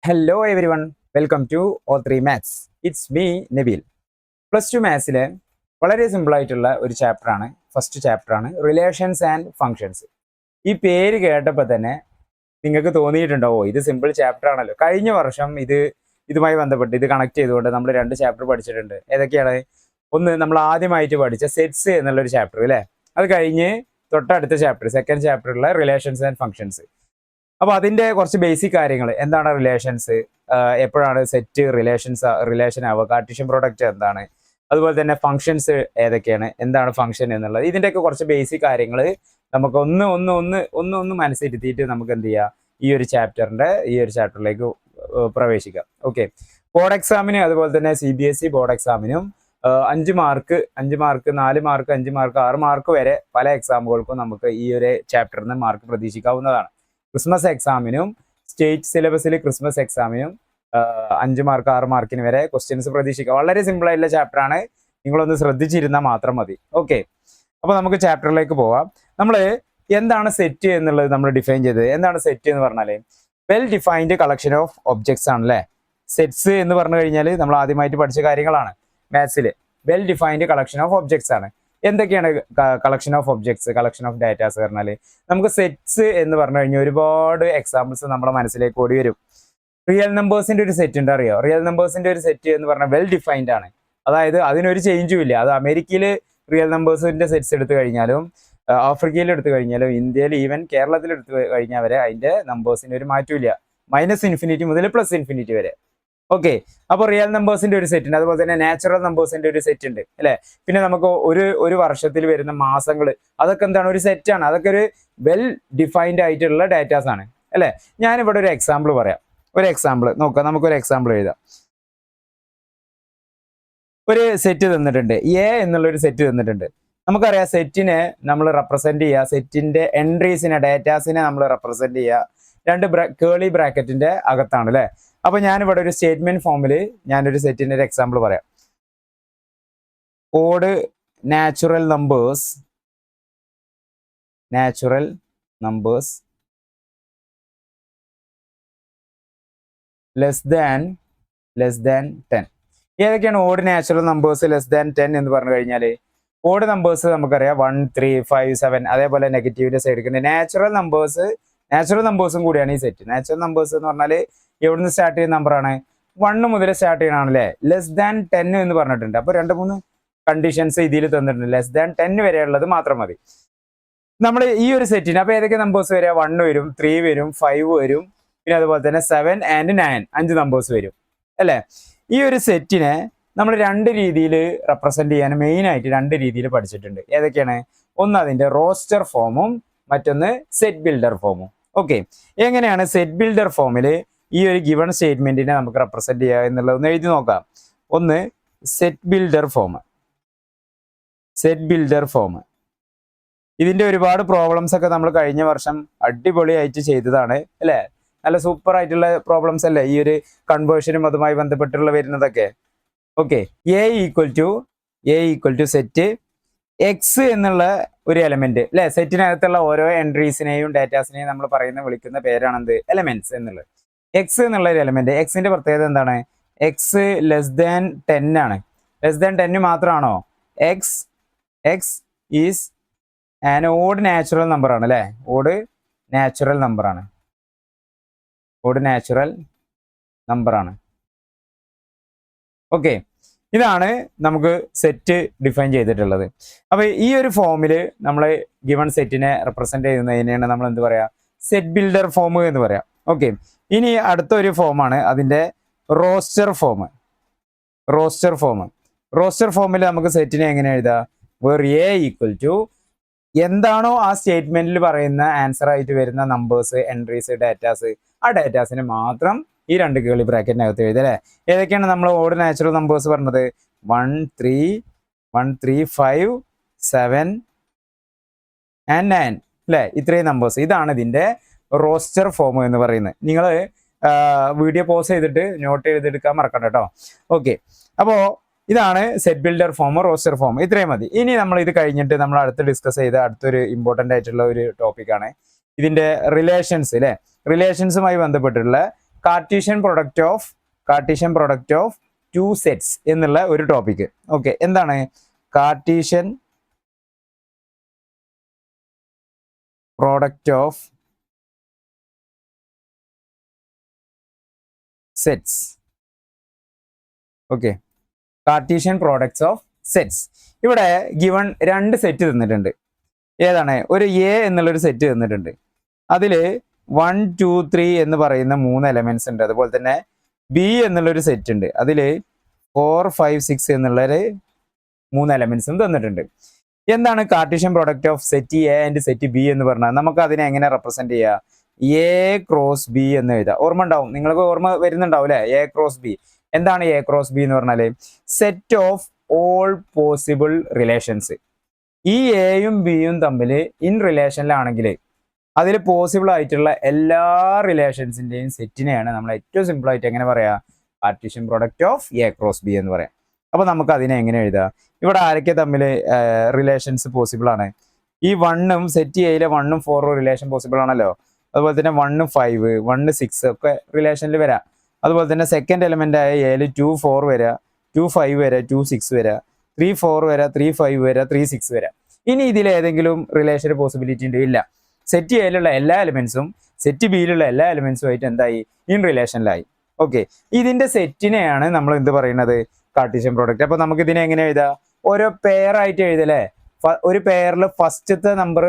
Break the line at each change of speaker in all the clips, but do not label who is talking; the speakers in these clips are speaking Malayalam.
Hello everyone, welcome to O3 Maths. It's me, Nabil. +2 മാത്സിലെ വളരെ സിമ്പിൾ ആയിട്ടുള്ള ഒരു ചാപ്റ്ററാണ്, ഫസ്റ്റ് ചാപ്റ്ററാണ് റിലേഷൻസ് ആൻഡ് ഫങ്ഷൻസ്. ഈ പേര് കേട്ടപ്പോൾ തന്നെ നിങ്ങൾക്ക് തോന്നിയിട്ടുണ്ടാവോ ഇത് സിമ്പിൾ ചാപ്റ്റർ ആണല്ലോ. കഴിഞ്ഞ വർഷം ഇതുമായി ബന്ധപ്പെട്ട് ഇത് കണക്ട് ചെയ്തുകൊണ്ട് നമ്മൾ 2 ചാപ്റ്റർ പഠിച്ചിട്ടുണ്ട്. ഏതൊക്കെയാണ്? ഒന്ന് നമ്മൾ ആദ്യമായിട്ട് പഠിച്ച സെറ്റ്സ് എന്നുള്ളൊരു ചാപ്റ്റർ അല്ലേ, അത് കഴിഞ്ഞ് തൊട്ടടുത്ത ചാപ്റ്റർ സെക്കൻഡ് ചാപ്റ്ററിലുള്ള റിലേഷൻസ് ആൻഡ് ഫങ്ഷൻസ്. അപ്പോൾ അതിൻ്റെ കുറച്ച് ബേസിക് കാര്യങ്ങൾ, എന്താണ് റിലേഷൻസ്, എപ്പോഴാണ് സെറ്റ് റിലേഷൻ ആവുക, കാർട്ടീഷ്യൻ പ്രോഡക്റ്റ് എന്താണ്, അതുപോലെ തന്നെ ഫങ്ഷൻസ് ഏതൊക്കെയാണ്, എന്താണ് ഫങ്ഷൻ എന്നുള്ളത്, ഇതിൻ്റെയൊക്കെ കുറച്ച് ബേസിക് കാര്യങ്ങൾ നമുക്ക് ഒന്ന് മനസ്സിരുത്തിയിട്ട് നമുക്ക് എന്ത് ചെയ്യാം, ഈ ഒരു ചാപ്റ്ററിലേക്ക് പ്രവേശിക്കാം. ഓക്കെ, ബോർഡ് എക്സാമിന് അതുപോലെ തന്നെ CBSE ബോർഡ് എക്സാമിനും 5 മാർക്ക് 4 മാർക്ക് 5 മാർക്ക് 6 മാർക്ക് വരെ പല എക്സാമുകൾക്കും നമുക്ക് ഈ ഒരു ചാപ്റ്ററിൽ നിന്ന് മാർക്ക് പ്രതീക്ഷിക്കാവുന്നതാണ്. ക്രിസ്മസ് എക്സാമിനും സ്റ്റേറ്റ് സിലബസിൽ ക്രിസ്മസ് എക്സാമിനും 5 മാർക്ക് 6 മാർക്കിന് വരെ ക്വസ്റ്റ്യൻസ് പ്രതീക്ഷിക്കാം. വളരെ സിമ്പിൾ ആയിട്ടുള്ള ചാപ്റ്ററാണ്, നിങ്ങളൊന്ന് ശ്രദ്ധിച്ചിരുന്നാൽ മാത്രം മതി. ഓക്കെ, അപ്പോൾ നമുക്ക് ചാപ്റ്ററിലേക്ക് പോവാം. നമ്മൾ എന്താണ് സെറ്റ് എന്നുള്ളത് നമ്മൾ ഡിഫൈൻ ചെയ്തത്. എന്താണ് സെറ്റ് എന്ന് പറഞ്ഞാൽ well defined collection of objects ആണല്ലേ. സെറ്റ്സ് എന്ന് പറഞ്ഞു കഴിഞ്ഞാൽ നമ്മൾ ആദ്യമായിട്ട് പഠിച്ച കാര്യങ്ങളാണ് മാത്സിൽ. Well defined collection of objects ആണ്. എന്തൊക്കെയാണ് collection of objects, collection of datas പറഞ്ഞാൽ നമുക്ക് സെറ്റ്സ് എന്ന് പറഞ്ഞു കഴിഞ്ഞാൽ ഒരുപാട് എക്സാമ്പിൾസ് നമ്മുടെ മനസ്സിലേക്ക് ഓടി വരും. റിയൽ നമ്പേഴ്സിന്റെ ഒരു സെറ്റ് ഉണ്ട്, അറിയോ? റിയൽ നമ്പേഴ്സിന്റെ ഒരു സെറ്റ് എന്ന് പറഞ്ഞാൽ വെൽ ഡിഫൈൻഡ് ആണ്, അതായത് അതിനൊരു ചേഞ്ചും ഇല്ല. അത് അമേരിക്കയിൽ റിയൽ നമ്പേഴ്സിന്റെ സെറ്റ്സ് എടുത്തു കഴിഞ്ഞാലും ആഫ്രിക്കയിൽ എടുത്തു കഴിഞ്ഞാലും ഇന്ത്യയിൽ ഈവൻ കേരളത്തിൽ എടുത്തു കഴിഞ്ഞാൽ വരെ അതിന്റെ നമ്പേഴ്സിന് ഒരു മാറ്റമില്ല. -∞ മുതൽ +∞ വരെ. ഓക്കെ, അപ്പോൾ റിയൽ നമ്പേഴ്സിന്റെ ഒരു സെറ്റ് ഉണ്ട്. അതുപോലെ തന്നെ നാച്ചുറൽ നമ്പേഴ്സിന്റെ ഒരു സെറ്റ് ഉണ്ട് അല്ലെ. പിന്നെ നമുക്ക് ഒരു വർഷത്തിൽ വരുന്ന മാസങ്ങൾ, അതൊക്കെ എന്താണ്, ഒരു സെറ്റാണ്. അതൊക്കെ ഒരു വെൽ ഡിഫൈൻഡ് ആയിട്ടുള്ള ഡാറ്റാസ് ആണ് അല്ലെ. ഞാനിവിടെ ഒരു എക്സാമ്പിൾ പറയാം. ഒരു എക്സാമ്പിൾ നോക്കാം, നമുക്കൊരു എക്സാമ്പിൾ എഴുതാം. ഒരു സെറ്റ് തന്നിട്ടുണ്ട്, എ എന്നുള്ളൊരു സെറ്റ് തന്നിട്ടുണ്ട്. നമുക്കറിയാം സെറ്റിനെ നമ്മൾ റെപ്രസെന്റ് ചെയ്യുക, സെറ്റിന്റെ എൻട്രീസിനെ, ഡാറ്റാസിനെ നമ്മൾ റെപ്രസെന്റ് ചെയ്യുക 2 കേളി ബ്രാക്കറ്റിന്റെ അകത്താണ് അല്ലെ. അപ്പൊ ഞാനിവിടെ ഒരു സ്റ്റേറ്റ്മെന്റ് ഫോമിൽ ഞാനൊരു സെറ്റിന്റെ ഒരു എക്സാമ്പിൾ പറയാം. Odd natural numbers less than 10. ഏതൊക്കെയാണ് odd natural numbers less than 10 എന്ന് പറഞ്ഞു കഴിഞ്ഞാൽ? ഓഡ് നമ്പേഴ്സ് നമുക്കറിയാം 1, 3, 5, 7. അതേപോലെ നെഗറ്റീവിന്റെ സൈഡ് നാച്ചുറൽ നമ്പേഴ്സും കൂടിയാണ് ഈ സെറ്റ്. നാച്ചുറൽ നമ്പേഴ്സ് എന്ന് പറഞ്ഞാൽ എവിടുന്ന് സ്റ്റാർട്ട് ചെയ്യുന്ന നമ്പറാണ്? 1 മുതൽ സ്റ്റാർട്ട് ചെയ്യണാണല്ലേ. ലെസ് ദാൻ 10 എന്ന് പറഞ്ഞിട്ടുണ്ട്. അപ്പോൾ 2-3 കണ്ടീഷൻസ് ഇതിൽ തന്നിട്ടുണ്ട്. ലെസ് ദാൻ 10 വരെയുള്ളത് മാത്രം മതി നമ്മൾ ഈ ഒരു സെറ്റിന്. അപ്പോൾ ഏതൊക്കെ നമ്പേഴ്സ് വരിക? 1 വരും, 3 വരും, 5 വരും, പിന്നെ അതുപോലെ തന്നെ 7 and 9 5 നമ്പേഴ്സ് വരും അല്ലേ. ഈ ഒരു സെറ്റിനെ നമ്മൾ 2 രീതിയിൽ റെപ്രസെന്റ് ചെയ്യാൻ മെയിനായിട്ട് 2 രീതിയിൽ പഠിച്ചിട്ടുണ്ട്. ഏതൊക്കെയാണ്? ഒന്ന് അതിന്റെ റോസ്റ്റർ ഫോമും മറ്റൊന്ന് സെറ്റ് ബിൽഡർ ഫോമും. ഓക്കെ, എങ്ങനെയാണ് സെറ്റ് ബിൽഡർ ഫോമിൽ ഈ ഒരു ഗിവൺ സ്റ്റേറ്റ്മെന്റിനെ നമുക്ക് റെപ്രസെന്റ് ചെയ്യുക എന്നുള്ളതൊന്ന് എഴുതി നോക്കാം. ഒന്ന് സെറ്റ് ബിൽഡർ ഫോം. ഇതിന്റെ ഒരുപാട് പ്രോബ്ലംസ് ഒക്കെ നമ്മൾ കഴിഞ്ഞ വർഷം അടിപൊളിയായിട്ട് ചെയ്തതാണ് അല്ലേ. നല്ല സൂപ്പർ ആയിട്ടുള്ള പ്രോബ്ലംസ് അല്ലേ ഈ ഒരു കൺവേർഷനും അതുമായി ബന്ധപ്പെട്ടുള്ള വരുന്നതൊക്കെ. Okay, A equal to set X എന്നുള്ള ഒരു എലമെന്റ് അല്ലെ. സെറ്റിനകത്തുള്ള ഓരോ എൻട്രീസിനെയും ഡാറ്റാസിനെയും നമ്മൾ വിളിക്കുന്ന പേരാണെന്ത്? എലമെന്റ്സ് എന്നുള്ളത്. എക്സ് എന്നുള്ള ഒരു എലമെന്റ്. എക്സിന്റെ പ്രത്യേകത എന്താണ്? എക്സ് ലെസ് ദാൻ 10 ആണ്. ലെസ് ദാൻ 10 മാത്രമാണോ? X is an odd natural number ആണ് അല്ലെ. ഓഡ് നാച്ചുറൽ നമ്പർ ആണ്. ഓക്കെ, ഇതാണ് നമുക്ക് സെറ്റ് ഡിഫൈൻ ചെയ്തിട്ടുള്ളത്. അപ്പൊ ഈ ഒരു ഫോമിൽ നമ്മൾ ഗിവൺ സെറ്റിനെ റെപ്രസെന്റ് ചെയ്യുന്നതിനെയാണ് നമ്മൾ എന്ത് പറയാ? സെറ്റ് ബിൽഡർ ഫോം എന്ന് പറയാം. ഓക്കെ, ഇനി അടുത്ത ഒരു ഫോമാണ് അതിന്റെ റോസ്റ്റർ ഫോമിൽ നമുക്ക് സെറ്റിനെ എങ്ങനെ എഴുതാം? വേർ എ ഈക്വൽ ടു എന്താണോ ആ സ്റ്റേറ്റ്മെന്റിൽ പറയുന്ന ആൻസർ ആയിട്ട് വരുന്ന നമ്പേഴ്സ്, എൻട്രീസ്, ഡാറ്റാസ്, ആ ഡാറ്റാസിന് മാത്രം ഈ 2 കേളി ബ്രാക്കറ്റിനകത്ത് എഴുതുക അല്ലേ. ഏതൊക്കെയാണ് നമ്മൾ ഓഡ് നാച്ചുറൽ നമ്പേഴ്സ് പറഞ്ഞത്? 1, 3, 5, 7 and 9 അല്ലേ. ഇത്രയും നമ്പേഴ്സ്. ഇതാണ് ഇതിന്റെ റോസ്റ്റർ ഫോം എന്ന് പറയുന്നത്. നിങ്ങൾ വീഡിയോ പോസ് ചെയ്തിട്ട് നോട്ട് എഴുതിയെടുക്കാൻ മറക്കണ്ട കേട്ടോ. ഓക്കെ, അപ്പോൾ ഇതാണ് set builder form, roster form. ഇത്രയും മതി. ഇനി നമ്മൾ ഇത് കഴിഞ്ഞിട്ട് നമ്മൾ അടുത്ത് ഡിസ്കസ് ചെയ്ത അടുത്തൊരു ഇമ്പോർട്ടൻ്റ് ആയിട്ടുള്ള ഒരു ടോപ്പിക്കാണ് ഇതിന്റെ റിലേഷൻസ് അല്ലേ. റിലേഷൻസുമായി ബന്ധപ്പെട്ടിട്ടുള്ള Cartesian product of two sets എന്നുള്ള ഒരു ടോപ്പിക്. ഓക്കെ, എന്താണ് Cartesian product of sets. Okay, Cartesian products of sets. ഇവിടെ ഗിവൺ രണ്ട് സെറ്റ് തന്നിട്ടുണ്ട്. ഏതാണ്? ഒരു എ എന്നുള്ളൊരു സെറ്റ് തന്നിട്ടുണ്ട്. അതിൽ 1 2 3 എന്ന് പറയുന്ന 3 എലമെന്റ്സ് ഉണ്ട്. അതുപോലെ തന്നെ ബി എന്നുള്ളൊരു സെറ്റ് ഉണ്ട്. അതിൽ 4 5 6 എന്നുള്ളൊരു 3 എലമെന്റ്സും തന്നിട്ടുണ്ട്. എന്താണ് Cartesian product of set A and set B എന്ന് പറഞ്ഞാൽ നമുക്ക് അതിനെ എങ്ങനെ റെപ്രസെന്റ് ചെയ്യാം? എ ക്രോസ് ബി എന്ന് എഴുതാം. ഓർമ്മ ഉണ്ടാവും, നിങ്ങൾക്ക് ഓർമ്മ വരുന്നുണ്ടാവും അല്ലെ? A cross B. എന്താണ് എ ക്രോസ് ബി എന്ന് പറഞ്ഞാല് set of all possible relations. ഈ എയും ബിയും തമ്മിൽ ഇൻ റിലേഷനിലാണെങ്കിൽ അതിൽ പോസിബിൾ ആയിട്ടുള്ള എല്ലാ റിലേഷൻസിന്റെയും സെറ്റിനെയാണ് നമ്മൾ ഏറ്റവും സിമ്പിൾ ആയിട്ട് എങ്ങനെ പറയാ? Cartesian product of A cross B എന്ന് പറയാം. അപ്പൊ നമുക്ക് അതിനെ എങ്ങനെ എഴുതാം? ഇവിടെ ആരൊക്കെ തമ്മിൽ റിലേഷൻസ് പോസിബിൾ ആണ്? ഈ 1ഉം സെറ്റ് എയിലെ 1ഉം 4ഉം റിലേഷൻ പോസിബിൾ ആണല്ലോ. അതുപോലെ തന്നെ 1 5 1 6 ഒക്കെ റിലേഷനിൽ വരാം. അതുപോലെ തന്നെ സെക്കൻഡ് എലമെന്റ് ആയ എയിൽ 2 4 വരാ, 2 5 വരാ, 2 6 വരാ, 3 4 വരാ, 3 5 വരാ, 3 6 വരാ. ഇനി ഇതിൽ ഏതെങ്കിലും റിലേഷൻ പോസിബിലിറ്റി ഉണ്ട്? ഇല്ല. സെറ്റ് എയിലുള്ള എല്ലാ എലിമെന്റ്സും സെറ്റ് ബിയിലുള്ള എല്ലാ എലിമെന്റ്സും ആയിട്ട് എന്തായി? ഇൻ റിലേഷനിലായി. ഓക്കെ, ഇതിന്റെ സെറ്റിനെയാണ് നമ്മൾ എന്ത് പറയുന്നത്? Cartesian product. അപ്പൊ നമുക്ക് ഇതിനെ എങ്ങനെ എഴുതാം? ഓരോ പെയർ ആയിട്ട് എഴുതല്ലേ? ഒരു പെയറിൽ ഫസ്റ്റത്തെ നമ്പർ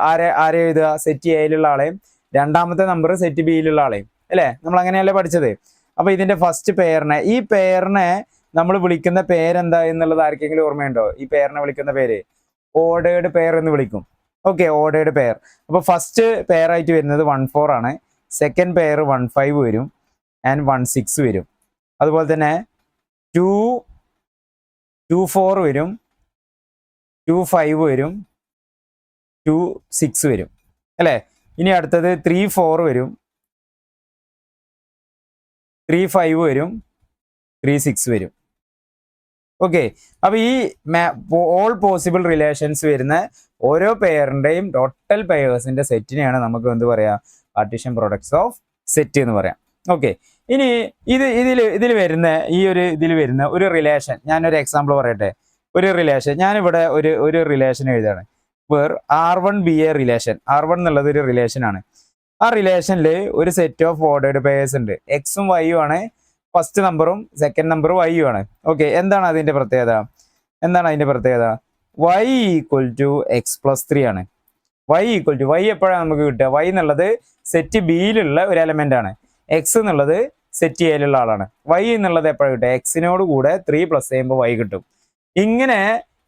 ആരെ എഴുതുക? സെറ്റ് എയിലുള്ള ആളെയും രണ്ടാമത്തെ നമ്പർ സെറ്റ് ബിയിലുള്ള ആളെയും അല്ലേ? നമ്മൾ അങ്ങനെയല്ലേ പഠിച്ചത്? അപ്പൊ ഇതിന്റെ ഫസ്റ്റ് ഈ പെയറിനെ നമ്മൾ വിളിക്കുന്ന പേരെന്താ എന്നുള്ളത് ആർക്കെങ്കിലും ഓർമ്മയുണ്ടോ? ഈ പെയറിനെ വിളിക്കുന്ന പേര് ഓർഡേർഡ് പെയർ എന്ന് വിളിക്കും. Okay, ordered pair. അപ്പൊ ഫസ്റ്റ് പെയർ ആയിട്ട് വരുന്നത് 1 4 ആണ്. സെക്കൻഡ് പെയർ 1 5 വരും ആൻഡ് 1 6 വരും. അതുപോലെ തന്നെ 2 4 വരും, 2 5 വരും, 2 6 വരും അല്ലേ? ഇനി അടുത്തത് 3 4 വരും, 3 5 വരും, 3 6 വരും. ഓക്കെ, അപ്പൊ ഈ ഓൾ പോസിബിൾ റിലേഷൻസ് വരുന്ന ഓരോ പെയറിന്റെയും ടോട്ടൽ പെയേഴ്സിന്റെ സെറ്റിനെയാണ് നമുക്ക് എന്ത് പറയാ? കാർട്ടീഷ്യൻ പ്രോഡക്ട്സ് ഓഫ് സെറ്റ് എന്ന് പറയാം. ഓക്കെ, ഇനി ഇതിൽ വരുന്ന ഒരു റിലേഷൻ, ഞാനൊരു എക്സാമ്പിൾ പറയട്ടെ. ഒരു റിലേഷൻ ഞാനിവിടെ ഒരു റിലേഷൻ എഴുതാണ്. Where R1 be a relation. R1 എന്നുള്ളത് ഒരു റിലേഷൻ ആണ്. ആ റിലേഷനിൽ ഒരു സെറ്റ് ഓഫ് ഓർഡേർഡ് പെയേഴ്സ് ഉണ്ട്. എക്സും വൈയും ആണ്. ഫസ്റ്റ് നമ്പറും സെക്കൻഡ് നമ്പറും വൈയും ആണ്. ഓക്കെ, എന്താണ് അതിന്റെ പ്രത്യേകത? y equal to x plus 3 ആണ്. y എപ്പോഴാണ് നമുക്ക് കിട്ടുക? y എന്നുള്ളത് സെറ്റ് ബിയിലുള്ള ഒരു എലമെന്റ് ആണ്. എക്സ് എന്നുള്ളത് സെറ്റ് എയിലുള്ള ആളാണ്. y എന്നുള്ളത് എപ്പോഴാണ് കിട്ടുക? എക്സിനോട് കൂടെ 3 പ്ലസ് ചെയ്യുമ്പോൾ y കിട്ടും. ഇങ്ങനെ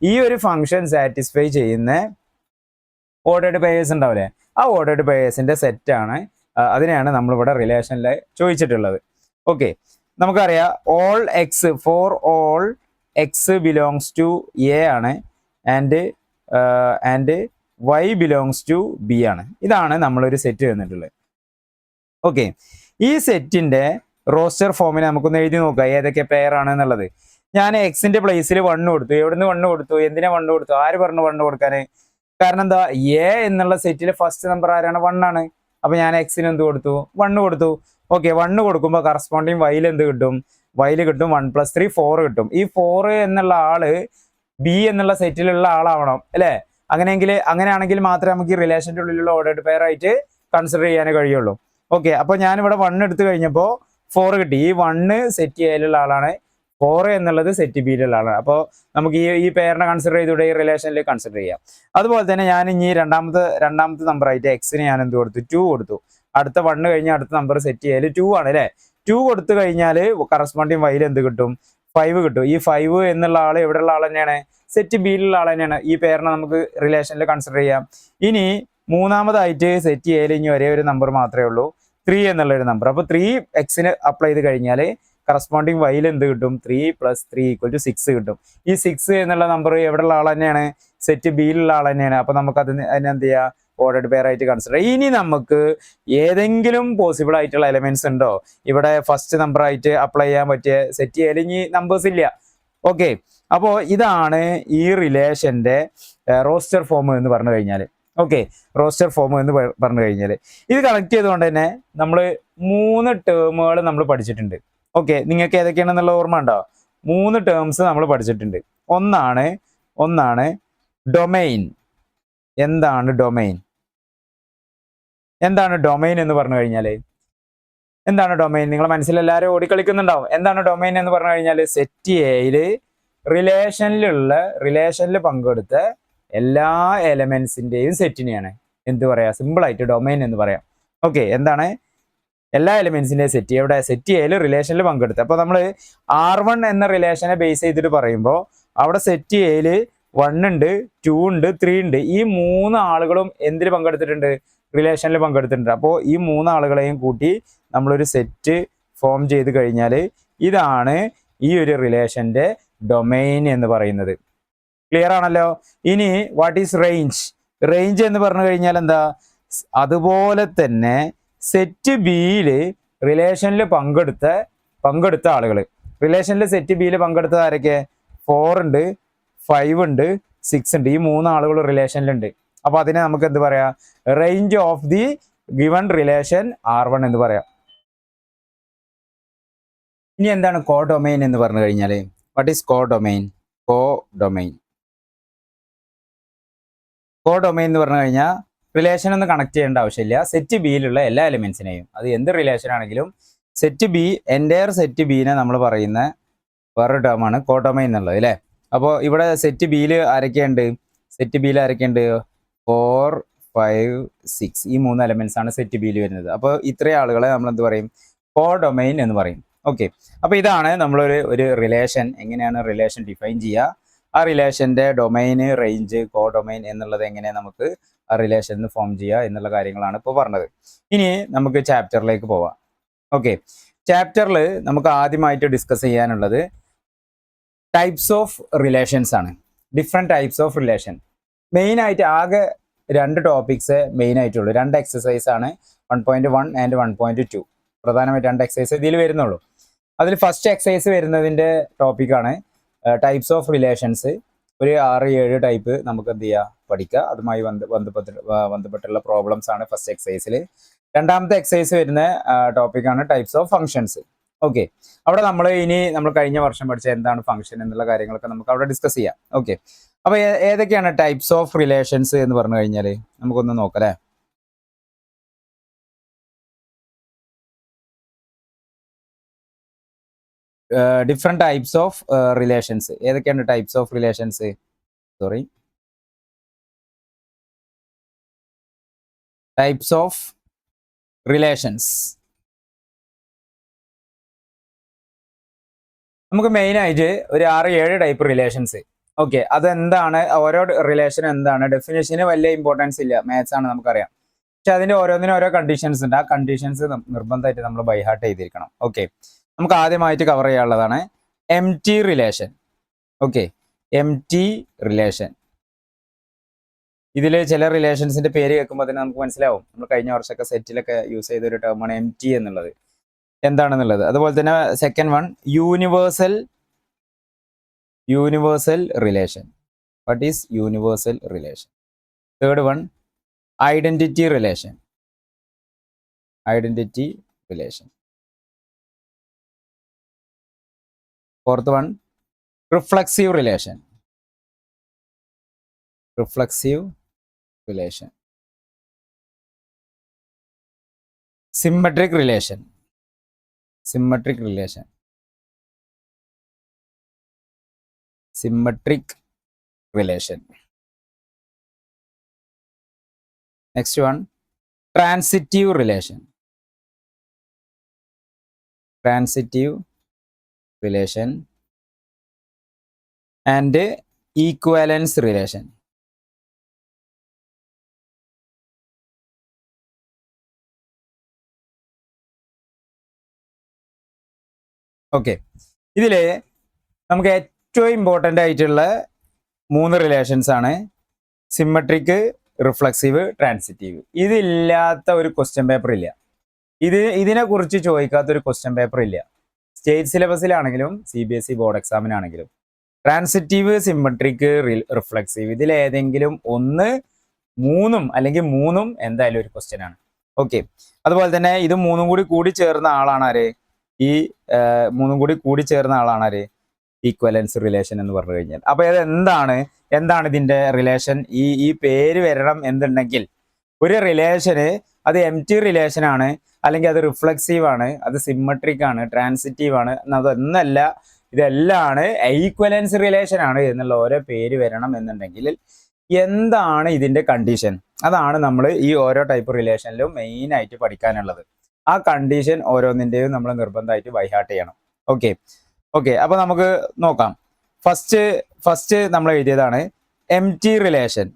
ഈ ഒരു ഫംഗ്ഷൻ സാറ്റിസ്ഫൈ ചെയ്യുന്ന ഓർഡേർഡ് പെയേഴ്സ് ഉണ്ടാവില്ലേ? ആ ഓർഡേർഡ് പെയേഴ്സിന്റെ സെറ്റ് ആണ്. അതിനെയാണ് നമ്മളിവിടെ റിലേഷനിൽ ചോദിച്ചിട്ടുള്ളത്. ഓക്കെ, നമുക്കറിയാം all x for all x belongs to A ആണ് and y belongs to B ആണ്. ഇതാണ് നമ്മളൊരു സെറ്റ് തന്നിട്ടുള്ളത്. ഓക്കെ, ഈ സെറ്റിന്റെ റോസ്റ്റർ ഫോമിൽ നമുക്കൊന്ന് എഴുതി നോക്കാം ഏതൊക്കെ പെയർ ആണ് എന്നുള്ളത്. ഞാൻ എക്സിന്റെ പ്ലേസിൽ 1 കൊടുത്തു. എവിടുന്ന് 1 കൊടുത്തു? എന്തിനാ 1 കൊടുത്തു? ആര് പറഞ്ഞു 1 കൊടുക്കാന്? കാരണം എന്താ? എ എന്നുള്ള സെറ്റിലെ ഫസ്റ്റ് നമ്പർ ആരാണ്? 1 ആണ്. അപ്പൊ ഞാൻ എക്സിന് എന്ത് കൊടുത്തു? 1 കൊടുത്തു. ഓക്കെ, 1 കൊടുക്കുമ്പോൾ കറസ്പോണ്ടിങ് വൈയിൽ എന്ത് കിട്ടും? വൈയിൽ കിട്ടും 1 + 3 4 കിട്ടും. ഈ 4 എന്നുള്ള ആള് ബി എന്നുള്ള സെറ്റിലുള്ള ആളാവണം അല്ലെ? അങ്ങനെയാണെങ്കിൽ മാത്രമേ നമുക്ക് ഈ റിലേഷന്റെ ഉള്ളിലുള്ള ഓർഡേർഡ് പെയർ ആയിട്ട് കൺസിഡർ ചെയ്യാനേ കഴിയുള്ളൂ. ഓക്കെ, അപ്പൊ ഞാനിവിടെ 1 എടുത്തു കഴിഞ്ഞപ്പോൾ 4 കിട്ടി. ഈ 1 സെറ്റ് എയിലുള്ള ആളാണ്, 4 എന്നുള്ളത് സെറ്റ് ബിയിലുള്ള ആളാണ്. അപ്പോൾ നമുക്ക് ഈ പെയറിനെ കൺസിഡർ ചെയ്തുകൂടെ? ഈ റിലേഷനിൽ കൺസിഡർ ചെയ്യാം. അതുപോലെ തന്നെ ഞാൻ ഇനി രണ്ടാമത്തെ നമ്പർ ആയിട്ട് എക്സിന് ഞാൻ എന്ത് കൊടുത്തു? 2 കൊടുത്തു. അടുത്ത 1 കഴിഞ്ഞാൽ അടുത്ത നമ്പർ സെറ്റ് ചെയ്യല് 2 ആണ് അല്ലെ? 2 കൊടുത്തു കഴിഞ്ഞാൽ കറസ്പോണ്ടിങ് വൈയിൽ എന്ത് കിട്ടും? 5 കിട്ടും. ഈ 5 എന്നുള്ള ആൾ എവിടെയുള്ള ആൾ തന്നെയാണ്? സെറ്റ് ബിയിലുള്ള ആൾ തന്നെയാണ്. ഈ പെയറിനെ നമുക്ക് റിലേഷനിൽ കൺസിഡർ ചെയ്യാം. ഇനി മൂന്നാമതായിട്ട് സെറ്റ് ചെയ്യൽ ഇനി ഒരേ ഒരു നമ്പർ മാത്രമേ ഉള്ളൂ, 3 എന്നുള്ള ഒരു നമ്പർ. അപ്പൊ 3 എക്സിന് അപ്ലൈ ചെയ്ത് കഴിഞ്ഞാൽ കറസ്പോണ്ടിങ് വൈയിൽ എന്ത് കിട്ടും? 3 + 3 = 6 കിട്ടും. ഈ 6 എന്നുള്ള നമ്പർ എവിടെയുള്ള ആൾ തന്നെയാണ്? സെറ്റ് ബിയിലുള്ള ആൾ തന്നെയാണ്. അപ്പൊ നമുക്ക് അതിനെ എന്ത് ചെയ്യാം? ഓർഡേർഡ് പെയർ ആയിട്ട് കൺസിഡർ. ഇനി നമുക്ക് ഏതെങ്കിലും പോസിബിൾ ആയിട്ടുള്ള എലമെന്റ്സ് ഉണ്ടോ ഇവിടെ ഫസ്റ്റ് നമ്പർ ആയിട്ട് അപ്ലൈ ചെയ്യാൻ പറ്റിയ? സെറ്റ് ചെയ്യൽ ഇനി നമ്പേഴ്സ് ഇല്ല. ഓക്കെ, അപ്പോൾ ഇതാണ് ഈ റിലേഷന്റെ റോസ്റ്റർ ഫോം എന്ന് പറഞ്ഞു കഴിഞ്ഞാൽ. ഓക്കെ, റോസ്റ്റർ ഫോം എന്ന് പറഞ്ഞു കഴിഞ്ഞാൽ ഇത് കണക്ട് ചെയ്തുകൊണ്ട് തന്നെ നമ്മൾ 3 ടേമുകൾ നമ്മൾ പഠിച്ചിട്ടുണ്ട്. ഓക്കെ, നിങ്ങൾക്ക് ഏതൊക്കെയാണെന്നുള്ള ഓർമ്മ ഉണ്ടോ? 3 ടേംസ് നമ്മൾ പഠിച്ചിട്ടുണ്ട്. ഒന്നാണ് ഡൊമൈൻ. എന്താണ് ഡൊമൈൻ? എന്താണ് ഡൊമൈൻ എന്ന് പറഞ്ഞു കഴിഞ്ഞാൽ എന്താണ് ഡൊമൈൻ? നിങ്ങളെ മനസ്സിലെല്ലാവരും ഓടിക്കളിക്കുന്നുണ്ടാവും. എന്താണ് ഡൊമൈൻ എന്ന് പറഞ്ഞു കഴിഞ്ഞാൽ സെറ്റ് എയില് റിലേഷനിൽ പങ്കെടുത്ത എല്ലാ എലമെന്റ്സിന്റെയും സെറ്റിനെയാണ് എന്ത് പറയാ? സിമ്പിൾ ആയിട്ട് ഡൊമൈൻ എന്ന് പറയാം. ഓക്കെ, എന്താണ്? എല്ലാ എലമെന്റ്സിന്റെയും സെറ്റ്. എവിടെ? സെറ്റ് എയിൽ റിലേഷനിൽ പങ്കെടുത്ത. അപ്പോൾ നമ്മൾ R1 എന്ന റിലേഷനെ ബേസ് ചെയ്തിട്ട് പറയുമ്പോൾ അവിടെ സെറ്റ് എയിൽ 1 ഉണ്ട്, 2 ഉണ്ട്, 3 ഉണ്ട്. ഈ 3 ആളുകളും എന്തിൽ പങ്കെടുത്തിട്ടുണ്ട്? റിലേഷനിൽ പങ്കെടുത്തിട്ടുണ്ട്. അപ്പോൾ ഈ 3 ആളുകളെയും കൂട്ടി നമ്മളൊരു സെറ്റ് ഫോം ചെയ്ത് കഴിഞ്ഞാൽ ഇതാണ് ഈ ഒരു റിലേഷന്റെ ഡൊമൈൻ എന്ന് പറയുന്നത്. ക്ലിയർ ആണല്ലോ? ഇനി വാട്ട് ഈസ് റേഞ്ച്? റേഞ്ച് എന്ന് പറഞ്ഞു കഴിഞ്ഞാൽ എന്താ? അതുപോലെ തന്നെ സെറ്റ് ബിയിൽ റിലേഷനിൽ പങ്കെടുത്ത ആളുകൾ. റിലേഷനിൽ സെറ്റ് ബിയിൽ പങ്കെടുത്തത് ആരൊക്കെ? 4 ഉണ്ട്, 5 ഉണ്ട്, 6 ഉണ്ട്. ഈ 3 ആളുകൾ റിലേഷനിലുണ്ട്. അപ്പൊ അതിനെ നമുക്ക് എന്ത് പറയാം? Range of the given relation R1 എന്ന് പറയാം. ഇനി എന്താണ് കോഡൊമൈൻ എന്ന് പറഞ്ഞു കഴിഞ്ഞാൽ? What is codomain? കോഡൊമൈൻ എന്ന് പറഞ്ഞു കഴിഞ്ഞാൽ റിലേഷൻ ഒന്നും കണക്ട് ചെയ്യേണ്ട ആവശ്യമില്ല. സെറ്റ് ബിയിലുള്ള എല്ലാ എലിമെന്റ്സിനെയും, അത് എന്ത് റിലേഷൻ ആണെങ്കിലും സെറ്റ് ബി, എൻ്റയർ സെറ്റ് ബിനെ നമ്മൾ പറയുന്ന വേറൊരു ടേമാണ് കോഡൊമൈൻ എന്നുള്ളത്, അല്ലേ? അപ്പോൾ ഇവിടെ സെറ്റ് ബിയിൽ ആരൊക്കെയുണ്ട്? 4, 5, 6 ഈ 3 എലമെന്റ്സ് ആണ് സെറ്റ് ബിയിൽ വരുന്നത്. അപ്പോൾ ഇത്രയും ആളുകളെ നമ്മൾ എന്ത് പറയും? കോഡൊമൈൻ എന്ന് പറയും. ഓക്കെ, അപ്പോൾ ഇതാണ് നമ്മളൊരു റിലേഷൻ, എങ്ങനെയാണ് റിലേഷൻ ഡിഫൈൻ ചെയ്യുക, ആ റിലേഷന്റെ ഡൊമൈന്, റേഞ്ച്, കോഡൊമൈൻ എന്നുള്ളത് എങ്ങനെ നമുക്ക് ആ റിലേഷൻ ഫോം ചെയ്യുക എന്നുള്ള കാര്യങ്ങളാണ് ഇപ്പോൾ പറഞ്ഞത്. ഇനി നമുക്ക് ചാപ്റ്ററിലേക്ക് പോവാം. ഓക്കെ, ചാപ്റ്ററിൽ നമുക്ക് ആദ്യമായിട്ട് ഡിസ്കസ് ചെയ്യാനുള്ളത് ടൈപ്സ് ഓഫ് റിലേഷൻസ് ആണ്. Different types of relation. മെയിനായിട്ട് ആകെ 2 ടോപ്പിക്സ് മെയിൻ ആയിട്ടുള്ളൂ. 2 എക്സസൈസ് ആണ്, 1.1 ആൻഡ് 1.2. പ്രധാനമായിട്ട് 2 എക്സസൈസ് ഇതിൽ വരുന്നുള്ളൂ. അതിൽ ഫസ്റ്റ് എക്സസൈസ് വരുന്നതിൻ്റെ ടോപ്പിക്കാണ് ടൈപ്സ് ഓഫ് റിലേഷൻസ്. ഒരു 6-7 ടൈപ്പ് നമുക്ക് എന്ത് ചെയ്യുക? പഠിക്കുക. അതുമായി ബന്ധപ്പെട്ടുള്ള പ്രോബ്ലംസ് ആണ് ഫസ്റ്റ് എക്സസൈസിൽ. രണ്ടാമത്തെ എക്സസൈസ് വരുന്ന ടോപ്പിക്കാണ് ടൈപ്സ് ഓഫ് ഫംഗ്ഷൻസ്. ഓക്കെ, അവിടെ നമ്മൾ കഴിഞ്ഞ വർഷം പഠിച്ച എന്താണ് ഫംഗ്ഷൻ എന്നുള്ള കാര്യങ്ങളൊക്കെ നമുക്ക് അവിടെ ഡിസ്കസ് ചെയ്യാം. ഓക്കെ, അപ്പോൾ ഏതൊക്കെയാണ് ടൈപ്സ് ഓഫ് റിലേഷൻസ് എന്ന് പറഞ്ഞു കഴിഞ്ഞാൽ നമുക്കൊന്ന് നോക്കാം, അല്ലേ? Different types of relations. ഏതൊക്കെയാണ് types of relations? Types of relations. നമുക്ക് മെയിനായിട്ട് ഒരു 6-7 ടൈപ്പ് റിലേഷൻസ്. ഓക്കെ, അതെന്താണ്? ഓരോ റിലേഷൻ എന്താണ്? ഡെഫിനേഷന് വലിയ ഇമ്പോർട്ടൻസ് ഇല്ല, മാത്സ് ആണ് നമുക്കറിയാം. പക്ഷെ അതിൻ്റെ ഓരോന്നിനും ഓരോ കണ്ടീഷൻസ് ഉണ്ട്. ആ കണ്ടീഷൻസ് നിർബന്ധമായിട്ട് നമ്മൾ ബൈ ഹാർട്ട് ചെയ്തിരിക്കണം. ഓക്കെ, നമുക്ക് ആദ്യമായിട്ട് കവർ ചെയ്യാനുള്ളതാണ് empty relation. Okay, empty relation. ഇതിൽ ചില റിലേഷൻസിന്റെ പേര് കേൾക്കുമ്പോൾ തന്നെ നമുക്ക് മനസ്സിലാവും. നമ്മൾ കഴിഞ്ഞ വർഷമൊക്കെ സെറ്റിലൊക്കെ യൂസ് ചെയ്ത ഒരു ടേമാണ് എംപ്റ്റി എന്നുള്ളത്, എന്താണെന്നുള്ളത്. അതുപോലെ തന്നെ second one universal relation. What is universal relation? Third one identity relation. Fourth one reflexive relation. Symmetric relation. Next one, transitive relation. And equivalence relation. Okay, ഇതിൽ നമുക്ക് ഏറ്റവും ഇമ്പോർട്ടൻ്റ് ആയിട്ടുള്ള 3 റിലേഷൻസ് ആണ് സിമ്മട്രിക്, റിഫ്ലക്സീവ്, ട്രാൻസിറ്റീവ്. ഇതില്ലാത്ത ഒരു ക്വസ്റ്റ്യൻ പേപ്പർ ഇല്ല. ഇതിനെക്കുറിച്ച് ചോദിക്കാത്ത ഒരു ക്വസ്റ്റ്യൻ പേപ്പർ ഇല്ല. സ്റ്റേറ്റ് സിലബസിലാണെങ്കിലും CBSE ബോർഡ് എക്സാമിനാണെങ്കിലും ട്രാൻസിറ്റീവ്, സിമ്മട്രിക്, റിഫ്ലക്സീവ് ഇതിലേതെങ്കിലും ഒന്ന്, 3 അല്ലെങ്കിൽ 3 എന്തായാലും ഒരു ക്വസ്റ്റ്യൻ ആണ്. ഓക്കെ. അതുപോലെ തന്നെ ഇത് മൂന്നും കൂടി ചേർന്ന ആളാണ് ആര്? ഈ മൂന്നും കൂടി ചേർന്ന ആളാണ് ആര്? ഈക്വലൻസ് റിലേഷൻ എന്ന് പറഞ്ഞു കഴിഞ്ഞാൽ. അപ്പൊ ഇത് എന്താണ് ഇതിന്റെ റിലേഷൻ? ഈ പേര് വരണം എന്നുണ്ടെങ്കിൽ ഒരു റിലേഷന് അത് എംറ്റി റിലേഷൻ ആണ്, അല്ലെങ്കിൽ അത് റിഫ്ലക്സീവ് ആണ്, അത് സിമ്മട്രിക് ആണ്, ട്രാൻസിറ്റീവ് ആണ്, അതൊന്നല്ല, ഇതെല്ലാണ് ഈക്വലൻസ് റിലേഷൻ ആണ് എന്നുള്ള ഓരോ പേര് വരണം എന്നുണ്ടെങ്കിൽ എന്താണ് ഇതിന്റെ കണ്ടീഷൻ? അതാണ് നമ്മൾ ഈ ഓരോ ടൈപ്പ് റിലേഷനിലും മെയിൻ ആയിട്ട് പഠിക്കാനുള്ളത്. ആ കണ്ടീഷൻ ഓരോന്നിന്റെയും നമ്മൾ നിർബന്ധമായിട്ട് ബൈഹാർട്ട് ചെയ്യണം. ഓക്കെ. അപ്പൊ നമുക്ക് നോക്കാം. ഫസ്റ്റ് നമ്മൾ എഴുതിയതാണ് എംറ്റി റിലേഷൻ.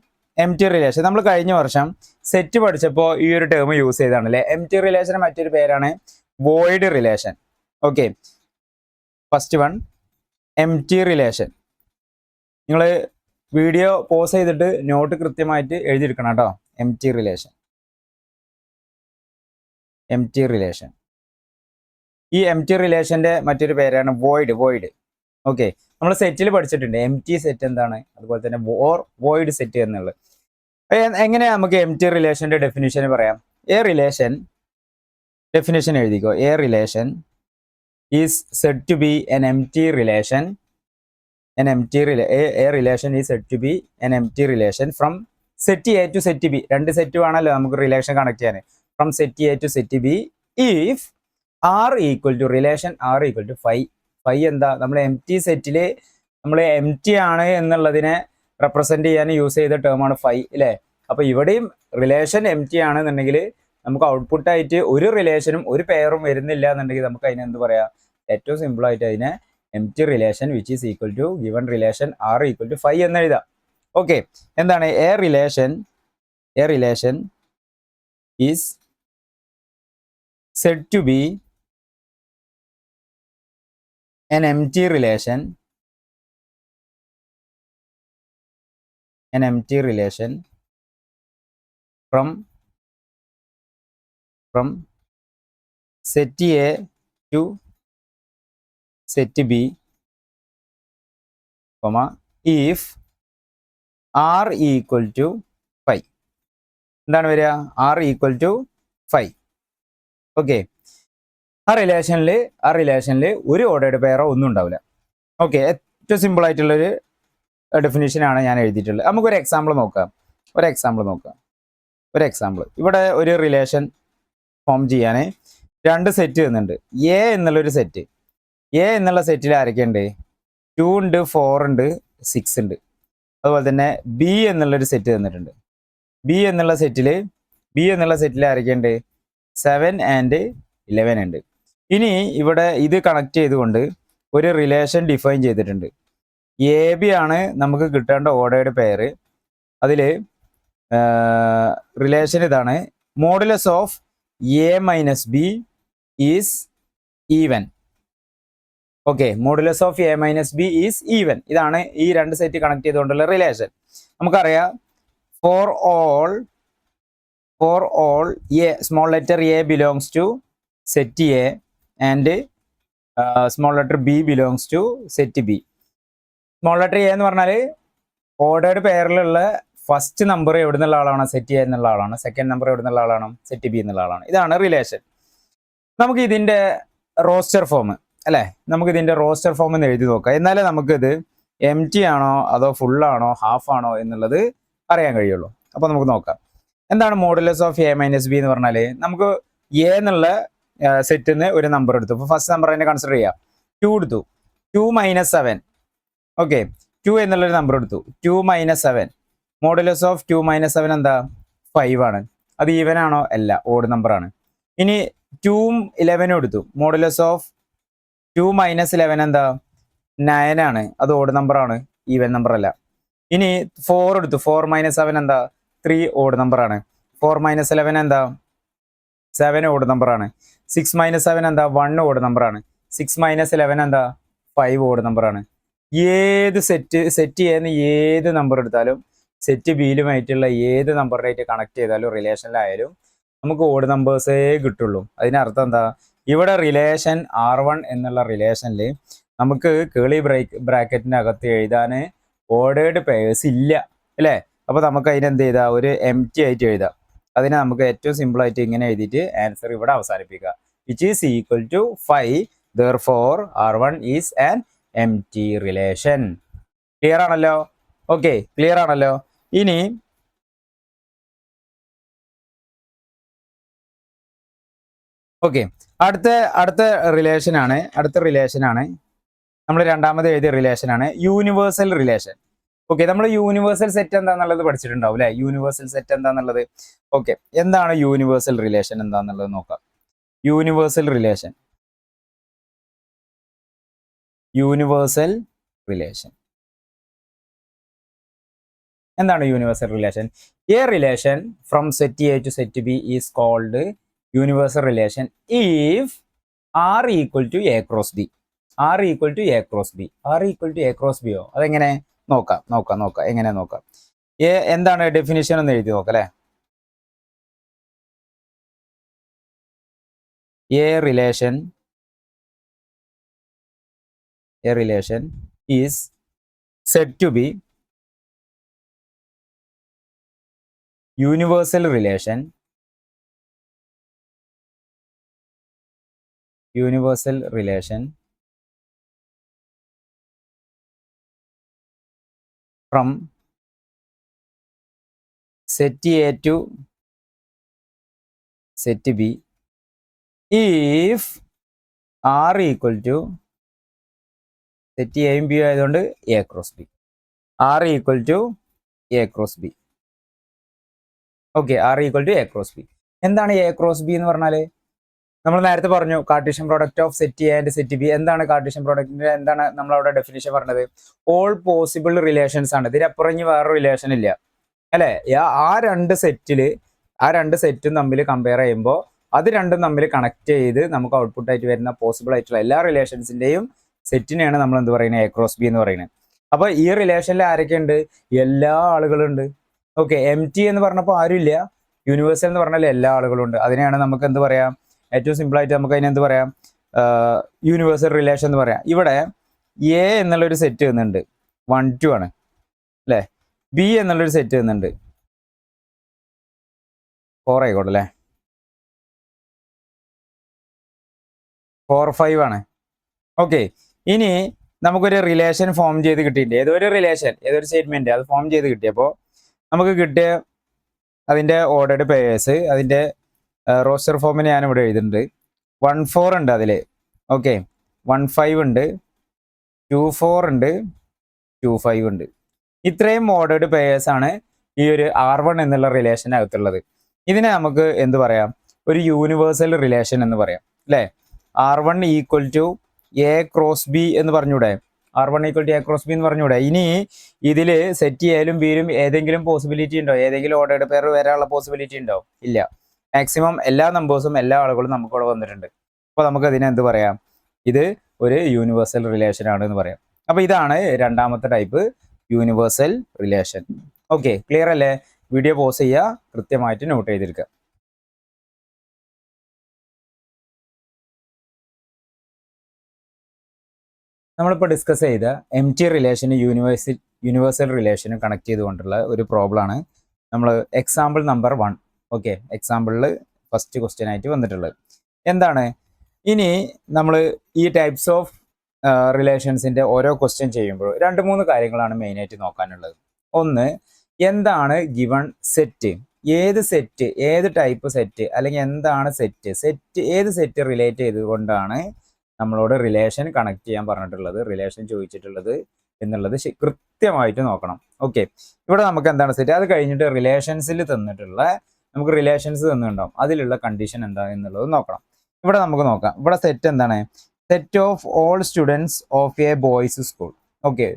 നമ്മൾ കഴിഞ്ഞ വർഷം സെറ്റ് പഠിച്ചപ്പോൾ ഈ ഒരു ടേം യൂസ് ചെയ്താണ് അല്ലെ. എംറ്റി റിലേഷൻ മറ്റൊരു പേരാണ് void relation. Okay, first one എംറ്റി relation. നിങ്ങൾ വീഡിയോ പോസ് ചെയ്തിട്ട് നോട്ട് കൃത്യമായിട്ട് എഴുതിയെടുക്കണം കേട്ടോ. എംറ്റി റിലേഷൻ. ഈ എംറ്റി റിലേഷന്റെ മറ്റൊരു പേരാണ് വോയിഡ്. ഓക്കെ, നമ്മൾ സെറ്റിൽ പഠിച്ചിട്ടുണ്ട് എംറ്റി സെറ്റ് എന്താണ്, അതുപോലെ തന്നെ വോയിഡ് സെറ്റ് എന്നുള്ളത്. എങ്ങനെ നമുക്ക് എംറ്റി റിലേഷന്റെ ഡെഫിനിഷൻ പറയാം? ഡെഫിനിഷൻ എഴുതിക്കോ. A relation is said to be an empty relation. A relation is said to be an empty relation from set A to set B. രണ്ട് സെറ്റ് ആണല്ലോ നമുക്ക് റിലേഷൻ കണക്ട് ചെയ്യാൻ. From set A to set B if R equal to relation R equal to phi. phi എന്താ? നമ്മൾ എംറ്റി സെറ്റിൽ നമ്മൾ എംറ്റി ആണ് എന്നുള്ളതിനെ റെപ്രസെന്റ് ചെയ്യാൻ യൂസ് ചെയ്ത ടേം ആണ് phi അല്ലേ. അപ്പൊ ഇവിടെയും റിലേഷൻ എംറ്റി ആണെന്നുണ്ടെങ്കിൽ നമുക്ക് ഔട്ട്പുട്ട് ആയിട്ട് ഒരു റിലേഷനും ഒരു പെയറും വരുന്നില്ല എന്നുണ്ടെങ്കിൽ നമുക്ക് അതിനെ എന്ത് പറയാം? ഏറ്റവും സിമ്പിൾ ആയിട്ട് അതിനെ empty relation which is equal to given relation R equal to phi എന്ന് എഴുതാം. ഓക്കെ, എന്താണ് a relation is said to be an empty relation from set A to set B, if R equal to phi. എന്താണ് വരിക? R equal to phi. Okay, ആ റിലേഷനിൽ ഒരു ഓർഡേഡ് പെയറോ ഒന്നും ഉണ്ടാവില്ല. ഓക്കെ, ഏറ്റവും സിമ്പിൾ ആയിട്ടുള്ളൊരു ഡെഫിനിഷനാണ് ഞാൻ എഴുതിയിട്ടുള്ളത്. നമുക്കൊരു എക്സാമ്പിൾ നോക്കാം. ഇവിടെ ഒരു റിലേഷൻ ഫോം ചെയ്യാൻ രണ്ട് സെറ്റ് തന്നിട്ടുണ്ട്. എ എന്നുള്ളൊരു സെറ്റ്. എ എന്നുള്ള സെറ്റിൽ ആരൊക്കെയുണ്ട്? 2 ഉണ്ട്, 4 ഉണ്ട്, 6 ഉണ്ട്. അതുപോലെ തന്നെ ബി എന്നുള്ളൊരു സെറ്റ് തന്നിട്ടുണ്ട്. ബി എന്നുള്ള സെറ്റിൽ ആരൊക്കെയുണ്ട്? 7 ആൻഡ് 11 ഉണ്ട്. ഇനി ഇവിടെ ഇത് കണക്ട് ചെയ്തുകൊണ്ട് ഒരു റിലേഷൻ ഡിഫൈൻ ചെയ്തിട്ടുണ്ട്. എ ബി ആണ് നമുക്ക് കിട്ടേണ്ട ഓർഡേഡ് പെയർ. അതിൽ റിലേഷൻ ഇതാണ്: modulus of a minus b is even. Okay, modulus of a minus b is even. ഇതാണ് ഈ രണ്ട് സെറ്റ് കണക്ട് ചെയ്തുകൊണ്ടുള്ള റിലേഷൻ. നമുക്കറിയാം for all a, small letter a belongs to set A and small letter b belongs to set B. Small letter a എന്ന് പറഞ്ഞാൽ ഓർഡേഡ് പെയറിലുള്ള ഫസ്റ്റ് നമ്പർ എവിടെ നിന്നുള്ള ആളാണ്? സെറ്റ് എ എന്നുള്ള ആളാണ്. സെക്കൻഡ് നമ്പർ എവിടെ നിന്നുള്ള ആളാണ്? സെറ്റ് ബി എന്നുള്ള ആളാണ്. ഇതാണ് റിലേഷൻ. നമുക്ക് ഇതിന്റെ റോസ്റ്റർ ഫോം അല്ലേ, നമുക്ക് ഇതിന്റെ റോസ്റ്റർ ഫോം എന്ന് എഴുതി നോക്കാം. എന്നാലേ നമുക്കിത് എംറ്റി ആണോ അതോ ഫുള്ളാണോ ഹാഫ് ആണോ എന്നുള്ളത് അറിയാൻ കഴിയുള്ളൂ. അപ്പോൾ നമുക്ക് നോക്കാം. എന്താണ് modulus of a minus B എന്ന് പറഞ്ഞാൽ? നമുക്ക് എ എന്നുള്ള സെറ്റിൽ നിന്ന് ഒരു നമ്പർ എടുത്തു. അപ്പോൾ ഫസ്റ്റ് നമ്പർ തന്നെ കൺസിഡർ ചെയ്യാം. 2 എടുത്തു. 2 - 7. ഓക്കെ, 2 എന്നുള്ളൊരു നമ്പർ എടുത്തു. 2 - 7. മോഡുലസ് ഓഫ് 2 - 7 എന്താ? 5 ആണ്. അത് ഈവൻ ആണോ? അല്ല, ഓഡ് നമ്പർ ആണ്. ഇനി 2 11 എടുത്തു. മോഡുലസ് ഓഫ് 2 - 11 എന്താ? 9 ആണ്. അത് ഓഡ് നമ്പർ ആണ്, ഈവൻ നമ്പർ അല്ല. ഇനി 4 എടുത്തു. 4 - 7 എന്താ? 3 ഓഡ് നമ്പർ ആണ്. 4 - 11 എന്താ? 7 ഓഡ് നമ്പർ ആണ്. 6 - 7 എന്താ? 1 ഓഡ് നമ്പർ ആണ്. 6 - 11 എന്താ? 5 ഓഡ് നമ്പർ ആണ്. ഏത് സെറ്റ് ചെയ്യുന്ന ഏത് നമ്പർ എടുത്താലും സെറ്റ് ബിയിലുമായിട്ടുള്ള ഏത് നമ്പറിനായിട്ട് കണക്ട് ചെയ്താലും റിലേഷനിലായാലും നമുക്ക് ഓഡ് നമ്പേഴ്സേ കിട്ടുള്ളൂ. അതിനർത്ഥം എന്താ? ഇവിടെ റിലേഷൻ R1 എന്നുള്ള റിലേഷനിൽ നമുക്ക് കേളി ബ്രാക്കറ്റിന്റെ അകത്ത് എഴുതാൻ ഓർഡേഡ് പെയേഴ്സ് ഇല്ല അല്ലേ. അപ്പൊ നമുക്ക് അതിനെന്ത് ചെയ്താൽ ഒരു എംറ്റി ആയിട്ട് എഴുതാം. അതിനെ നമുക്ക് ഏറ്റവും സിമ്പിൾ ആയിട്ട് ഇങ്ങനെ എഴുതിയിട്ട് ആൻസർ ഇവിടെ അവസാനിപ്പിക്കുക. Which is equal to 5. Therefore R1 is an empty relation. Clear ആണല്ലോ? ഓക്കെ, ക്ലിയർ ആണല്ലോ? ഇനി ഓക്കെ, അടുത്ത റിലേഷനാണ് നമ്മൾ രണ്ടാമത് എഴുതിയ റിലേഷനാണ് യൂണിവേഴ്സൽ റിലേഷൻ. ഓക്കെ, നമ്മൾ യൂണിവേഴ്സൽ സെറ്റ് എന്താന്നുള്ളത് പഠിച്ചിട്ടുണ്ടാവും അല്ലെ? യൂണിവേഴ്സൽ സെറ്റ് എന്താന്നുള്ളത്. ഓക്കെ, എന്താണ് യൂണിവേഴ്സൽ റിലേഷൻ എന്താന്നുള്ളത് നോക്കാം. യൂണിവേഴ്സൽ റിലേഷൻ എന്താണ് universal relation? A relation from set A to set B is called universal relation if R equal to A cross B. R equal to A cross ബിയോ? അതെങ്ങനെ നോക്കാം. എങ്ങനെ നോക്കാം? എന്താണ് ഡെഫിനിഷൻ എന്ന് എഴുതി നോക്കാം അല്ലെ? A relation is said to be universal relation from set A to set B if R equal to set A B ആയതുകൊണ്ട് A cross B. R equal to A cross B. Okay, R equal to A cross B. എന്താണ് A cross B എന്ന് പറഞ്ഞാൽ? നമ്മൾ നേരത്തെ പറഞ്ഞു Cartesian product of set A and set B. എന്താണ് കാർട്ടീഷ്യൻ പ്രോഡക്റ്റിന്റെ എന്താണ് നമ്മളവിടെ ഡെഫിനിഷൻ പറഞ്ഞത്? ഓൾ പോസിബിൾ റിലേഷൻസ് ആണ്. ഇതിനപ്പുറം ഇനി വേറെ റിലേഷൻ ഇല്ല അല്ലെ? ആ രണ്ട് സെറ്റും തമ്മിൽ കമ്പയർ ചെയ്യുമ്പോൾ അത് രണ്ടും തമ്മിൽ കണക്ട് ചെയ്ത് നമുക്ക് ഔട്ട്പുട്ട് ആയിട്ട് വരുന്ന പോസിബിൾ ആയിട്ടുള്ള എല്ലാ റിലേഷൻസിന്റെയും സെറ്റിനെയാണ് നമ്മൾ എന്ത് പറയുന്നത്? എ ക്രോസ് ബി എന്ന് പറയുന്നത്. അപ്പൊ ഈ റിലേഷനിൽ ആരൊക്കെ ഉണ്ട്? എല്ലാ ആളുകളും ഉണ്ട്. ഓക്കെ, എം ടി എന്ന് പറഞ്ഞപ്പോൾ ആരും ഇല്ല. യൂണിവേഴ്സൽ എന്ന് പറഞ്ഞാൽ എല്ലാ ആളുകളും ഉണ്ട്. അതിനെയാണ് നമുക്ക് എന്ത് പറയാം? ഏറ്റവും സിമ്പിൾ ആയിട്ട് നമുക്ക് അതിനെന്ത് പറയാം? യൂണിവേഴ്സൽ റിലേഷൻ എന്ന് പറയാം. ഇവിടെ എ എന്നുള്ളൊരു സെറ്റ് തന്നുണ്ട്, 1 2 ആണ് അല്ലെ? ബി എന്നുള്ളൊരു സെറ്റ് തന്നുണ്ട്, 4 ആയിക്കോട്ടെ അല്ലെ? 4 5 ആണ്. ഓക്കെ, ഇനി നമുക്കൊരു റിലേഷൻ ഫോം ചെയ്ത് കിട്ടിയിട്ടുണ്ട്. ഏതൊരു സ്റ്റേറ്റ്മെന്റ് അത് ഫോം ചെയ്ത് കിട്ടിയപ്പോൾ നമുക്ക് കിട്ടിയ അതിന്റെ ഓർഡേഡ് പേയേഴ്സ്, അതിന്റെ റോസ്റ്റർ ഫോമിന് ഞാൻ ഇവിടെ എഴുതുന്നുണ്ട്. 1 4 ഉണ്ട് അതില്. ഓക്കെ, 1 5 ഉണ്ട്, 2 4 ഉണ്ട്, 2 5 ഉണ്ട്. ഇത്രയും ഓർഡേഡ് പേയേഴ്സ് ആണ് ഈ ഒരു R1 എന്നുള്ള റിലേഷനകത്തുള്ളത്. ഇതിനെ നമുക്ക് എന്ത് പറയാം? ഒരു യൂണിവേഴ്സൽ റിലേഷൻ എന്ന് പറയാം അല്ലെ? R1 equal to A cross B എന്ന് പറഞ്ഞൂടെ? R1 equal to A cross B എന്ന് പറഞ്ഞൂടെ? ഇനി ഇതില് സെറ്റ് എയിലും ബിയിലും ഏതെങ്കിലും പോസിബിലിറ്റി ഉണ്ടോ? ഏതെങ്കിലും ഓർഡേഡ് പെയർ വരാനുള്ള പോസിബിലിറ്റി ഉണ്ടോ? ഇല്ല. മാക്സിമം എല്ലാ നമ്പേഴ്സും എല്ലാ ആളുകളും നമുക്കിവിടെ വന്നിട്ടുണ്ട്. അപ്പോൾ നമുക്ക് അതിനെ എന്ത് പറയാം? ഇത് ഒരു യൂണിവേഴ്സൽ റിലേഷൻ ആണ് എന്ന് പറയാം. അപ്പൊ ഇതാണ് രണ്ടാമത്തെ type universal relation. Okay, clear അല്ലേ? വീഡിയോ പോസ് ചെയ്യുക, കൃത്യമായിട്ട് നോട്ട് ചെയ്തെടുക്കുക. നമ്മളിപ്പോൾ ഡിസ്കസ് ചെയ്ത എം ടി റിലേഷന് യൂണിവേഴ്സൽ റിലേഷനും കണക്ട് ചെയ്തുകൊണ്ടുള്ള ഒരു പ്രോബ്ലമാണ് നമ്മൾ എക്സാമ്പിൾ നമ്പർ 1. ഓക്കെ, എക്സാമ്പിളിൽ ഫസ്റ്റ് ക്വസ്റ്റ്യൻ ആയിട്ട് വന്നിട്ടുള്ളത് എന്താണ്? ഇനി നമ്മൾ ഈ ടൈപ്സ് ഓഫ് റിലേഷൻസിന്റെ ഓരോ ക്വസ്റ്റ്യൻ ചെയ്യുമ്പോൾ 2-3 കാര്യങ്ങളാണ് മെയിനായിട്ട് നോക്കാനുള്ളത്. ഒന്ന്, എന്താണ് ഗിവൺ സെറ്റ്? ഏത് ടൈപ്പ് സെറ്റ്, അല്ലെങ്കിൽ എന്താണ് ഏത് സെറ്റ് റിലേറ്റ് ചെയ്തുകൊണ്ടാണ് നമ്മളോട് റിലേഷൻ കണക്ട് ചെയ്യാൻ പറഞ്ഞിട്ടുള്ളത്, റിലേഷൻ ചോദിച്ചിട്ടുള്ളത് എന്നുള്ളത് കൃത്യമായിട്ട് നോക്കണം. ഓക്കെ, ഇവിടെ നമുക്ക് എന്താണ് സെറ്റ്? അത് കഴിഞ്ഞിട്ട് റിലേഷൻസിൽ തന്നിട്ടുള്ള നമുക്ക് റിലേഷൻസ് തന്നിട്ടുണ്ടാവും, അതിലുള്ള കണ്ടീഷൻ എന്താ എന്നുള്ളത് നോക്കണം. ഇവിടെ നമുക്ക് നോക്കാം. ഇവിടെ സെറ്റ് എന്താണ്? Set of all students of A boys school. Okay,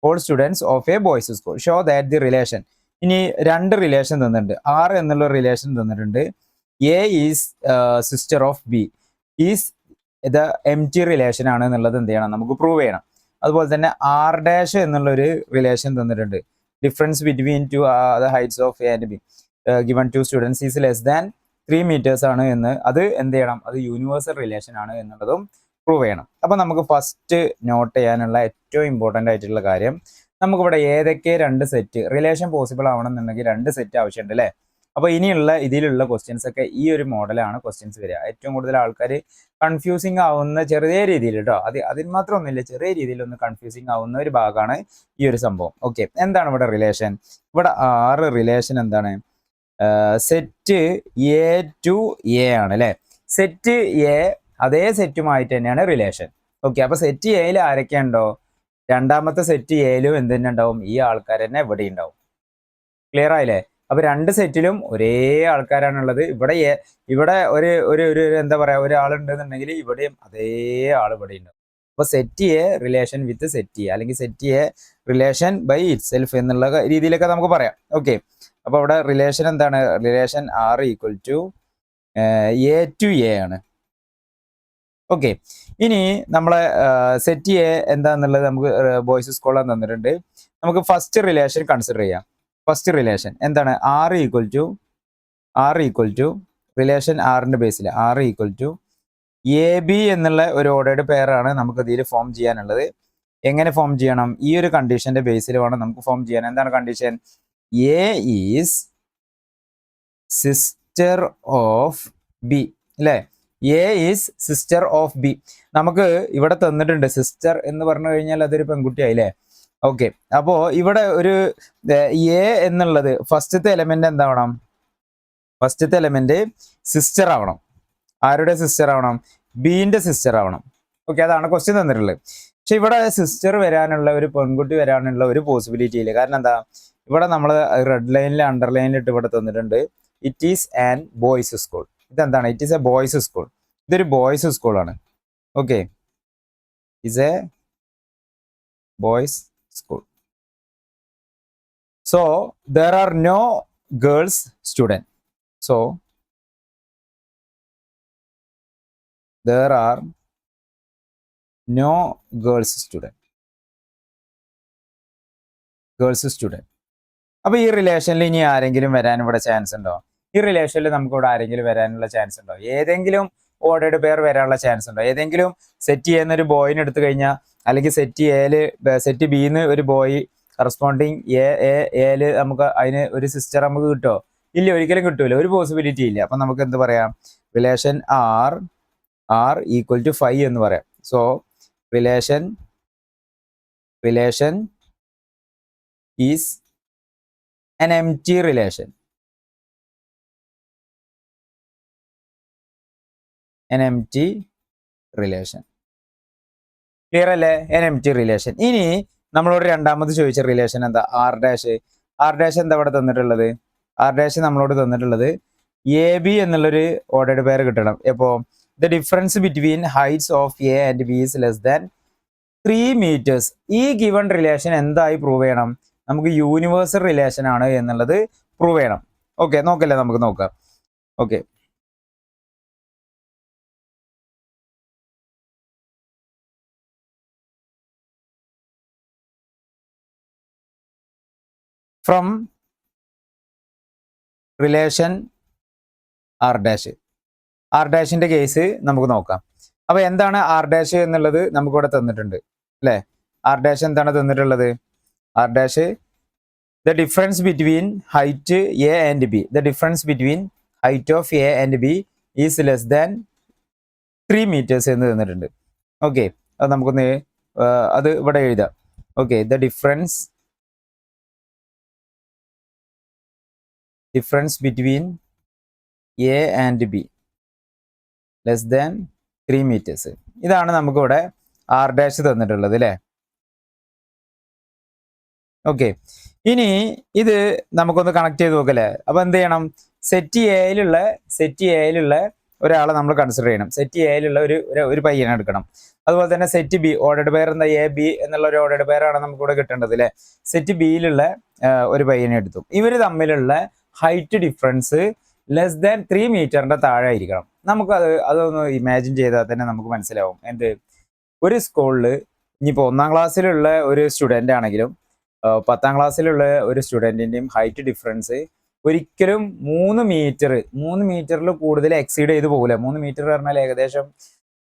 all students of A boys school show that the relation. ഇനി 2 റിലേഷൻ തന്നിട്ടുണ്ട്. R എന്നുള്ള റിലേഷൻ തന്നിട്ടുണ്ട്. A is sister of B is ഇത് എം ടി റിലേഷൻ ആണ് എന്നുള്ളത് എന്ത് ചെയ്യണം? നമുക്ക് പ്രൂവ് ചെയ്യണം. അതുപോലെ തന്നെ R ഡാഷ് എന്നുള്ളൊരു റിലേഷൻ തന്നിട്ടുണ്ട്. Difference between to the heights of a and b given to students is less than 3 meters ആണ് എന്ന് അത് എന്ത് ചെയ്യണം? അത് യൂണിവേഴ്സൽ റിലേഷൻ ആണ് എന്നുള്ളതും പ്രൂവ് ചെയ്യണം. അപ്പൊ നമുക്ക് ഫസ്റ്റ് നോട്ട് ചെയ്യാനുള്ള ഏറ്റവും ഇമ്പോർട്ടൻ്റ് ആയിട്ടുള്ള കാര്യം, നമുക്കിവിടെ ഏതൊക്കെ 2 സെറ്റ് റിലേഷൻ പോസിബിൾ ആവണമെന്നുണ്ടെങ്കിൽ 2 സെറ്റ് ആവശ്യമുണ്ട് അല്ലേ? അപ്പോൾ ഇനിയുള്ള ഇതിലുള്ള ക്വസ്റ്റ്യൻസ് ഒക്കെ ഈ ഒരു മോഡലാണ് ക്വസ്റ്റ്യൻസ് വരിക. ഏറ്റവും കൂടുതൽ ആൾക്കാർ കൺഫ്യൂസിങ് ആവുന്ന ചെറിയ രീതിയിൽ കേട്ടോ, അതിന് മാത്രമൊന്നുമില്ല, ചെറിയ രീതിയിൽ ഒന്ന് കൺഫ്യൂസിങ് ആവുന്ന ഒരു ഭാഗമാണ് ഈ ഒരു സംഭവം. ഓക്കെ, എന്താണ് ഇവിടെ റിലേഷൻ? ഇവിടെ 6 റിലേഷൻ എന്താണ്? സെറ്റ് എ ടു എ ആണ് അല്ലേ? സെറ്റ് എ അതേ സെറ്റുമായിട്ട് തന്നെയാണ് റിലേഷൻ. ഓക്കെ, അപ്പൊ സെറ്റ് എയിൽ ആരൊക്കെ ഉണ്ടോ, രണ്ടാമത്തെ സെറ്റ് എയിലും എന്ത് തന്നെ ഉണ്ടാവും? ഈ ആൾക്കാർ തന്നെ ഇവിടെ ഉണ്ടാവും. ക്ലിയർ ആയില്ലേ? അപ്പൊ രണ്ട് സെറ്റിലും ഒരേ ആൾക്കാരാണുള്ളത്. ഇവിടെ ഒരു ഒരു ഒരു എന്താ പറയാ, ഒരാളുണ്ടെന്നുണ്ടെങ്കിൽ ഇവിടെയും അതേ ആൾ ഇവിടെ ഉണ്ടാവും. അപ്പൊ set A relation with set A, അല്ലെങ്കിൽ set A relation by itself എന്നുള്ള രീതിയിലൊക്കെ നമുക്ക് പറയാം. ഓക്കെ, അപ്പൊ ഇവിടെ റിലേഷൻ എന്താണ്? Relation R equal to A to A ആണ്. ഓക്കെ, ഇനി നമ്മളെ സെറ്റ് എ എന്താന്നുള്ളത് നമുക്ക് ബോയ്സ് സ്കൂളിൽ തന്നിട്ടുണ്ട്. നമുക്ക് ഫസ്റ്റ് റിലേഷൻ കൺസിഡർ ചെയ്യാം. ഫസ്റ്റ് റിലേഷൻ എന്താണ്? ആർ ഈക്വൽ ടു റിലേഷൻ ആറിന്റെ ബേസിൽ R equal to A B എന്നുള്ള ഒരു ഓർഡേർഡ് പെയറാണ് നമുക്ക് ഇതിൽ ഫോം ചെയ്യാനുള്ളത്. എങ്ങനെ ഫോം ചെയ്യണം? ഈ ഒരു കണ്ടീഷന്റെ ബേസിൽ വേണം നമുക്ക് ഫോം ചെയ്യാൻ. എന്താണ് condition? A is sister of B അല്ലേ? A is sister of B. നമുക്ക് ഇവിടെ തന്നിട്ടുണ്ട് സിസ്റ്റർ എന്ന് പറഞ്ഞു കഴിഞ്ഞാൽ അതൊരു പെൺകുട്ടിയായില്ലേ? ഓക്കെ, അപ്പോ ഇവിടെ ഒരു എ എന്നുള്ളത് ഫസ്റ്റത്തെ എലമെന്റ് എന്താവണം? ഫസ്റ്റത്തെ എലമെന്റ് സിസ്റ്റർ ആവണം. ആരുടെ സിസ്റ്റർ ആവണം? ബീന്റെ സിസ്റ്റർ ആവണം. ഓക്കെ, അതാണ് ക്വസ്റ്റ്യൻ തന്നിട്ടുള്ളത്. പക്ഷെ ഇവിടെ സിസ്റ്റർ വരാനുള്ള, ഒരു പെൺകുട്ടി വരാനുള്ള ഒരു പോസിബിലിറ്റി ഇല്ല. കാരണം എന്താ? ഇവിടെ നമ്മൾ റെഡ് ലൈനിൽ അണ്ടർലൈനിലിട്ട് ഇവിടെ തന്നിട്ടുണ്ട് it is an boys school. ഇതെന്താണ്? It is a boys school. ഇതൊരു ബോയ്സ് സ്കൂളാണ്. Okay, is a boys school. So there are no girls student. So there are no girls student. അപ്പൊ ഈ റിലേഷനിൽ ഇനി ആരെങ്കിലും വരാൻ ഇവിടെ ചാൻസ് ഉണ്ടോ? ഈ റിലേഷനിൽ നമുക്ക് ഇവിടെ ആരെങ്കിലും വരാനുള്ള ചാൻസ് ഉണ്ടോ? ഏതെങ്കിലും ഓർഡേർഡ് പെയർ വരാനുള്ള ചാൻസ് ഉണ്ടോ? ഏതെങ്കിലും സെറ്റ് ചെയ്യുന്ന ഒരു ബോയിനെ എടുത്തു കഴിഞ്ഞാൽ, അല്ലെങ്കിൽ സെറ്റ് ബിന്ന് ഒരു ബോയ് കറസ്പോണ്ടിങ് എയില് നമുക്ക് അതിന് ഒരു സിസ്റ്റർ നമുക്ക് കിട്ടോ? ഇല്ല, ഒരിക്കലും കിട്ടൂല, ഒരു പോസിബിലിറ്റി ഇല്ല. അപ്പൊ നമുക്ക് എന്ത് പറയാം? റിലേഷൻ ആർ ഈക്വൽ ടു 5 എന്ന് പറയാം. So relation is an empty relation. An empty relation. Clear അല്ലേ? an empty relation. ഇനി നമ്മളോട് രണ്ടാമത് ചോദിച്ച റിലേഷൻ എന്താ? R dash. ആർ ഡാഷ് എന്താ ഇവിടെ തന്നിട്ടുള്ളത്? ആർ ഡാഷ് നമ്മളോട് തന്നിട്ടുള്ളത് എ ബി എന്നുള്ളൊരു ഓർഡേർഡ് പെയർ കിട്ടണം. എപ്പോ? The difference between heights of a and b is less than 3 meters. ഈ ഗിവൺ റിലേഷൻ എന്തായി പ്രൂവ് ചെയ്യണം? നമുക്ക് യൂണിവേഴ്സൽ റിലേഷൻ ആണ് എന്നുള്ളത് പ്രൂവ് ചെയ്യണം. ഓക്കെ, നോക്കല്ലേ? നമുക്ക് നോക്കാം. Okay, from relation R dash. R ഡാഷിന്റെ കേസ് നമുക്ക് നോക്കാം. അപ്പൊ എന്താണ് ആർ ഡാഷ് എന്നുള്ളത് നമുക്കിവിടെ തന്നിട്ടുണ്ട് അല്ലെ? ആർ ഡാഷ് എന്താണ് തന്നിട്ടുള്ളത്? R dash the difference between height a and b. The difference between height of a and b is less than 3 meters എന്ന് തന്നിട്ടുണ്ട്. ഓക്കെ, അത് നമുക്കൊന്ന് അത് ഇവിടെ എഴുതാം. Okay, the difference between A and be less than 3 meters. ഇതാണ് നമുക്കിവിടെ ആർ ഡാഷ് തന്നിട്ടുള്ളത് അല്ലേ? ഓക്കെ, ഇനി ഇത് നമുക്കൊന്ന് കണക്ട് ചെയ്ത് നോക്കല്ലേ? അപ്പൊ എന്ത് ചെയ്യണം? സെറ്റ് എയിലുള്ള ഒരാളെ നമ്മൾ കൺസിഡർ ചെയ്യണം. സെറ്റ് എയിലുള്ള ഒരു പയ്യനെ എടുക്കണം. അതുപോലെ തന്നെ സെറ്റ് ബി ഓർഡേർഡ് പെയർ എന്താ? എ ബി എന്നുള്ള ഒരു ഓർഡേർഡ് പെയറാണ് നമുക്ക് ഇവിടെ കിട്ടേണ്ടത് അല്ലെ? സെറ്റ് ബിയിലുള്ള ഒരു പയ്യനെ എടുത്തു. ഇവർ തമ്മിലുള്ള ഹൈറ്റ് ഡിഫറൻസ് ലെസ് ദാൻ 3 meterന്റെ താഴെ ആയിരിക്കണം. അതൊന്ന് ഇമാജിൻ ചെയ്താൽ തന്നെ നമുക്ക് മനസ്സിലാവും. എന്ത്? ഒരു സ്കൂളിൽ ഇനിയിപ്പോൾ 1ാം ക്ലാസ്സിലുള്ള ഒരു സ്റ്റുഡൻ്റ് ആണെങ്കിലും 10ാം ക്ലാസ്സിലുള്ള ഒരു സ്റ്റുഡൻറ്റിൻ്റെയും ഹൈറ്റ് ഡിഫറൻസ് ഒരിക്കലും 3 മീറ്ററിൽ കൂടുതൽ എക്സീഡ് ചെയ്ത് പോകില്ല. 3 meter പറഞ്ഞാൽ ഏകദേശം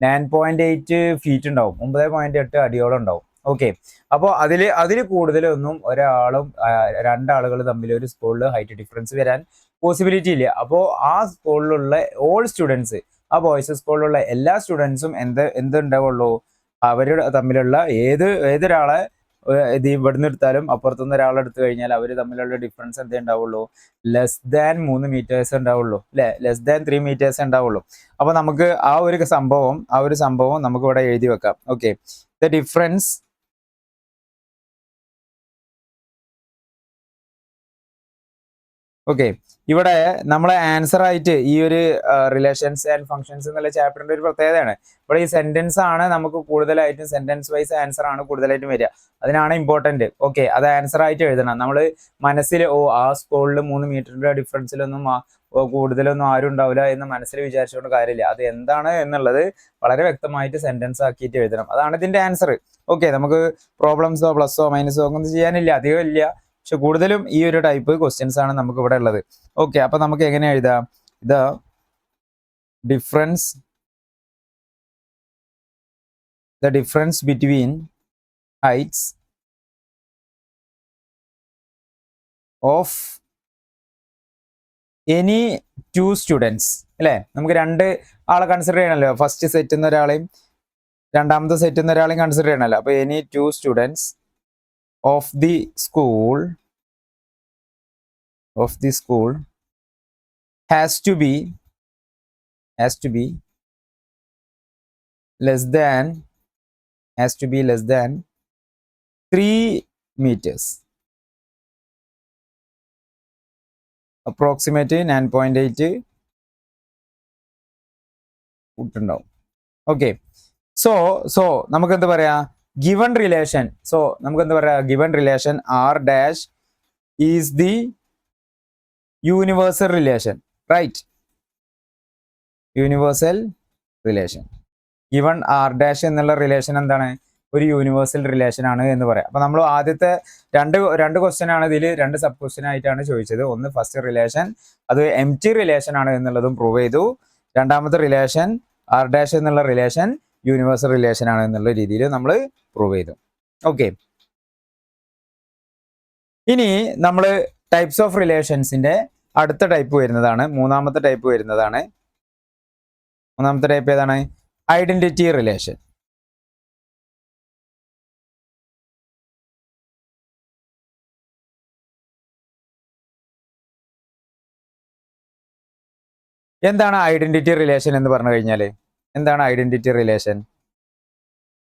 9.8 feet ഉണ്ടാവും, 9.8 അടിയോളം ഉണ്ടാവും. ഓക്കെ. അപ്പോൾ അതിൽ കൂടുതലൊന്നും ഒരാളും രണ്ടാളുകൾ തമ്മിൽ ഒരു സ്കൂളിൽ ഹൈറ്റ് ഡിഫറൻസ് വരാൻ പോസിബിലിറ്റി ഇല്ല. അപ്പോൾ ആ സ്കൂളിലുള്ള ഓൾ സ്റ്റുഡൻസ്, ആ ബോയ്സ് സ്കൂളിലുള്ള എല്ലാ സ്റ്റുഡൻസും എന്തുണ്ടാവുള്ളൂ, അവർ തമ്മിലുള്ള ഏതൊരാളെ ഇത് ഇവിടുന്ന് എടുത്താലും അപ്പുറത്തുനിന്ന് ഒരാളെ എടുത്തു കഴിഞ്ഞാൽ അവർ തമ്മിലുള്ള ഡിഫറൻസ് എന്തേ ഉണ്ടാവുള്ളൂ, ലെസ് ദാൻ 3 മീറ്റേഴ്സ് ഉണ്ടാവുള്ളൂ അല്ലെ, ലെസ് ദാൻ 3 മീറ്റേഴ്സ് ഉണ്ടാവുള്ളൂ. അപ്പൊ നമുക്ക് ആ ഒരു സംഭവം നമുക്ക് ഇവിടെ എഴുതി വെക്കാം. Okay, the difference okay. ഇവിടെ നമ്മളെ ആൻസർ ആയിട്ട് ഈ ഒരു റിലേഷൻസ് ആൻഡ് ഫങ്ഷൻസ് എന്നുള്ള ചാപ്റ്ററിന്റെ ഒരു പ്രത്യേകതയാണ്. ഇവിടെ ഈ സെന്റൻസ് ആണ് നമുക്ക് കൂടുതലായിട്ടും, സെന്റൻസ് വൈസ് ആൻസർ ആണ് കൂടുതലായിട്ടും വരിക. അതിനാണ് ഇമ്പോർട്ടന്റ്. ഓക്കെ, അത് ആൻസർ ആയിട്ട് എഴുതണം. നമ്മൾ മനസ്സിൽ ആ സ്കൂളിൽ 3 മീറ്ററിന്റെ ഡിഫറൻസിലൊന്നും കൂടുതലൊന്നും ആരും ഉണ്ടാവില്ല എന്ന് മനസ്സിൽ വിചാരിച്ചുകൊണ്ട് കാര്യമില്ല. അത് എന്താണ് എന്നുള്ളത് വളരെ വ്യക്തമായിട്ട് സെന്റൻസ് ആക്കിയിട്ട് എഴുതണം. അതാണ് ഇതിന്റെ ആൻസർ. ഓക്കെ, നമുക്ക് പ്രോബ്ലംസോ പ്ലസോ മൈനസോ ഒന്നും ചെയ്യാനില്ല, അധികം ഇല്ല. പക്ഷെ കൂടുതലും ഈ ഒരു ടൈപ്പ് ക്വസ്റ്റ്യൻസ് ആണ് നമുക്ക് ഇവിടെ ഉള്ളത്. ഓക്കെ, അപ്പൊ നമുക്ക് എങ്ങനെ എഴുതാം? The difference between heights of any 2 students അല്ലെ, നമുക്ക് 2 ആളെ കൺസിഡർ ചെയ്യണമല്ലോ. ഫസ്റ്റ് സെറ്റിൽ നിന്ന് ഒരാളെയും രണ്ടാമത്തെ സെറ്റിൽ നിന്ന് ഒരാളെയും കൺസിഡർ ചെയ്യണമല്ലോ. അപ്പൊ any 2 students of the school has to be less than 3 meters, approximate 9.8 ഉണ്ടാവും. ഓക്കെ, സോ നമുക്ക് എന്ത് പറയാ, ഗിവൺ റിലേഷൻ. സോ നമുക്ക് എന്ത് പറയാ, given relation R dash is the universal relation, right? Universal relation. Given R dash എന്നുള്ള റിലേഷൻ എന്താണ്, ഒരു യൂണിവേഴ്സൽ റിലേഷൻ ആണ് എന്ന് പറയാം. അപ്പൊ നമ്മൾ ആദ്യത്തെ രണ്ട് ക്വസ്റ്റ്യൻ ആണ് ഇതിൽ, 2 സബ് ക്വസ്റ്റ്യൻ ആയിട്ടാണ് ചോദിച്ചത്. ഒന്ന് ഫസ്റ്റ് റിലേഷൻ, അത് എംപ്റ്റി റിലേഷൻ ആണ് എന്നുള്ളതും പ്രൂവ് ചെയ്തു. രണ്ടാമത്തെ റിലേഷൻ R dash എന്നുള്ള റിലേഷൻ യൂണിവേഴ്സൽ റിലേഷൻ ആണ് എന്നുള്ള രീതിയിൽ നമ്മൾ പ്രൂവ് ചെയ്തു. ഓക്കെ, ഇനി നമ്മൾ ടൈപ്സ് ഓഫ് റിലേഷൻസിന്റെ അടുത്ത ടൈപ്പ് വരുന്നതാണ്, മൂന്നാമത്തെ ടൈപ്പ് വരുന്നതാണ്. മൂന്നാമത്തെ ടൈപ്പ് ഏതാണ്? Identity relation. എന്താണ് ഐഡന്റിറ്റി റിലേഷൻ എന്ന് പറഞ്ഞു കഴിഞ്ഞാൽ? എന്താണ് identity relation?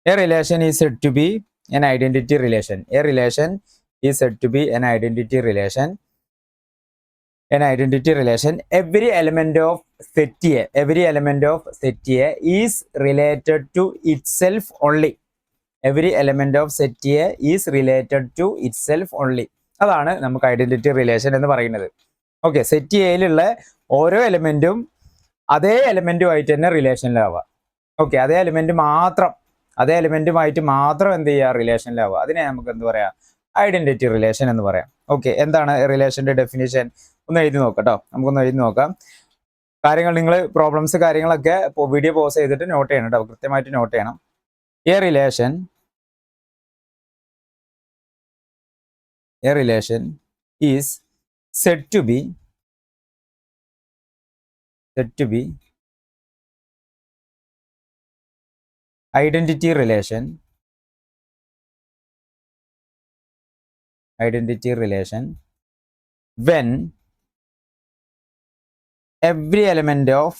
A relation is said to be an identity relation. A relation is said to be an identity relation. Every element of set A is related to itself only. Every element of set A is related to itself only. അതാണ് നമുക്ക് ഐഡന്റിറ്റി റിലേഷൻ എന്ന് പറയുന്നത്. ഓക്കെ, സെറ്റ് എയിലുള്ള ഓരോ എലമെന്റും അതേ എലമെന്റുമായിട്ട് തന്നെ റിലേഷനിലാവുക. ഓക്കെ, അതേ എലമെന്റുമായിട്ട് മാത്രം എന്ത് ചെയ്യുക, റിലേഷനിലാവുക. അതിനെ നമുക്ക് എന്ത് പറയാം, ഐഡന്റിറ്റി റിലേഷൻ എന്ന് പറയാം. ഓക്കെ, എന്താണ് റിലേഷന്റെ ഡെഫിനിഷൻ? ഒന്ന് എഴുതി നോക്കാം കേട്ടോ, നമുക്കൊന്ന് എഴുതി നോക്കാം. കാര്യങ്ങൾ നിങ്ങൾ പ്രോബ്ലംസ് കാര്യങ്ങളൊക്കെ വീഡിയോ പോസ് ചെയ്തിട്ട് നോട്ട് ചെയ്യണം കേട്ടോ, കൃത്യമായിട്ട് നോട്ട് ചെയ്യണം. A relation is said to be identity relation when every element of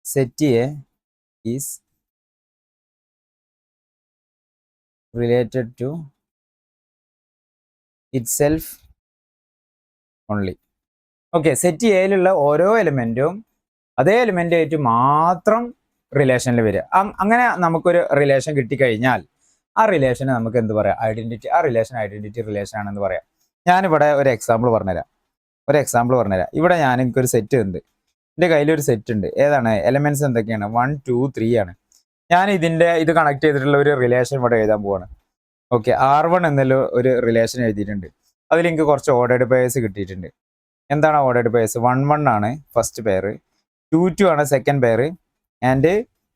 set A is related to itself only. Okay, set എയിലുള്ള ഓരോ എലിമെന്റും അതേ എലിമെന്റ് ആയിട്ട് മാത്രം റിലേഷനിൽ വരിക. അങ്ങനെ നമുക്കൊരു റിലേഷൻ കിട്ടിക്കഴിഞ്ഞാൽ ആ റിലേഷനെ നമുക്ക് എന്ത് പറയാം, ഐഡന്റിറ്റി. ആ റിലേഷൻ ഐഡന്റിറ്റി റിലേഷൻ ആണെന്ന് പറയാം. ഞാനിവിടെ ഒരു എക്സാമ്പിൾ പറഞ്ഞുതരാം. ഇവിടെ എനിക്കൊരു സെറ്റ് ഉണ്ട്, എൻ്റെ കയ്യിലൊരു സെറ്റ് ഉണ്ട്. ഏതാണ് എലമെന്റ്സ്? എന്തൊക്കെയാണ്? 1 2 3 ആണ്. ഞാൻ ഇത് കണക്ട് ചെയ്തിട്ടുള്ള ഒരു റിലേഷൻ ഇവിടെ എഴുതാൻ പോവാണ്. ഓക്കെ, R1 എന്നുള്ള ഒരു റിലേഷൻ എഴുതിയിട്ടുണ്ട്. അതിൽ എനിക്ക് കുറച്ച് ഓർഡേഡ് പേയേഴ്സ് കിട്ടിയിട്ടുണ്ട്. എന്താണ് ഓർഡേഡ് പേയേഴ്സ്? 1 1 ആണ് ഫസ്റ്റ് പെയർ, 2 2 ആണ് സെക്കൻഡ് പെയർ, ആൻഡ്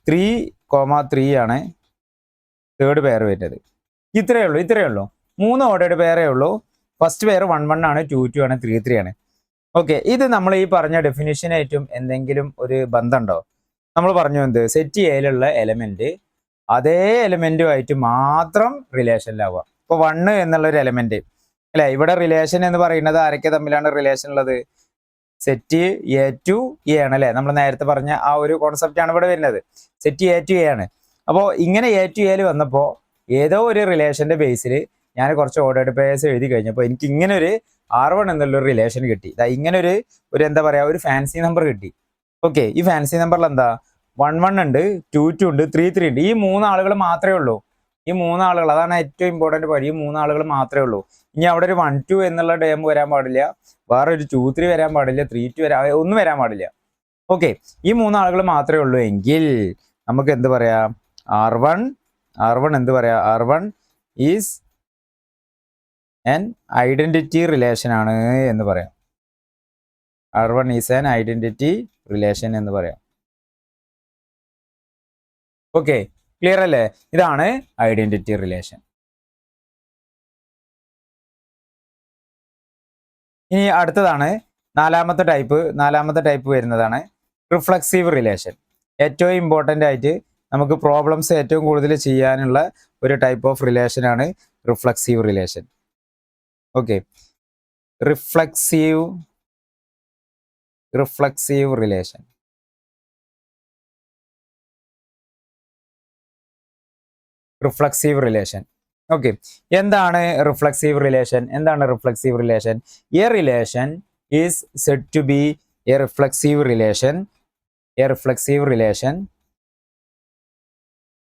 3,3 ആണ് തേർഡ് പെയർ വരുന്നത്. ഇത്രയേ ഉള്ളൂ. 3 ഓർഡേഡ് പെയറേ ഉള്ളൂ. ഫസ്റ്റ് പെയർ 1 1 ആണ്, 2 2 ആണ്, 3 3 ആണ്. ഓക്കെ, ഇത് നമ്മൾ ഈ പറഞ്ഞ ഡെഫിനിഷനായിട്ടും എന്തെങ്കിലും ഒരു ബന്ധമുണ്ടോ? നമ്മൾ പറഞ്ഞു എന്ത്, സെറ്റ് എയിലുള്ള എലമെന്റ് അതേ എലമെന്റുമായിട്ട് മാത്രം റിലേഷനിലാവുക. ഇപ്പോൾ 1 എന്നുള്ളൊരു എലമെന്റ് അല്ലെ, ഇവിടെ റിലേഷൻ എന്ന് പറയുന്നത് ആരൊക്കെ തമ്മിലാണ് റിലേഷൻ ഉള്ളത്? സെറ്റ് എ ടു എ ആണ് അല്ലെ, നമ്മൾ നേരത്തെ പറഞ്ഞ ആ ഒരു കോൺസെപ്റ്റ് ആണ് ഇവിടെ വരുന്നത്. സെറ്റ് എ ടു എ ആണ്. അപ്പോൾ ഇങ്ങനെ എ ടു എയിൽ വന്നപ്പോൾ ഏതോ ഒരു റിലേഷന്റെ ബേസിൽ ഞാൻ കുറച്ച് ഓർഡേഡ് പേയേഴ്സ് എഴുതി കഴിഞ്ഞപ്പോൾ എനിക്ക് ഇങ്ങനെ ഒരു R1 എന്നുള്ളൊരു റിലേഷൻ കിട്ടി. ഇങ്ങനെ ഒരു എന്താ പറയുക, ഒരു ഫാൻസി നമ്പർ കിട്ടി. ഓക്കെ, ഈ ഫാൻസി നമ്പറിൽ എന്താ 1 1 ഉണ്ട്, 2 2 ഉണ്ട്, 3 3 ഉണ്ട്. ഈ 3 ആളുകൾ മാത്രമേ ഉള്ളൂ. ഈ 3 ആളുകൾ, അതാണ് ഏറ്റവും ഇമ്പോർട്ടന്റ് പോയിന്റ്. ഈ 3 ആളുകൾ മാത്രമേ ഉള്ളൂ. ഇനി അവിടെ ഒരു 1 2 എന്നുള്ള ടേം വരാൻ പാടില്ല, വേറെ ഒരു 2 3 വരാൻ പാടില്ല, 3 2 ഒന്നും വരാൻ പാടില്ല. ഓക്കെ, ഈ 3 ആളുകൾ മാത്രമേ ഉള്ളൂ എങ്കിൽ നമുക്ക് എന്ത് പറയാം? R1 എന്ത് പറയാം? R1 is an identity relation ആണ് എന്ന് പറയാം. R1 is an identity relation എന്ന് പറയാം. ഓക്കെ, ക്ലിയർ അല്ലേ? ഇതാണ് ഐഡന്റിറ്റി റിലേഷൻ. ഇനി അടുത്തതാണ് നാലാമത്തെ ടൈപ്പ് വരുന്നതാണ് റിഫ്ലക്സീവ് റിലേഷൻ. ഏറ്റവും ഇമ്പോർട്ടൻ്റ് ആയിട്ട് നമുക്ക് പ്രോബ്ലംസ് ഏറ്റവും കൂടുതൽ ചെയ്യാനുള്ള ഒരു ടൈപ്പ് ഓഫ് റിലേഷൻ ആണ് reflexive relation. Okay, reflexive relation. Okay, എന്താണ് reflexive relation? A relation is said to be a reflexive relation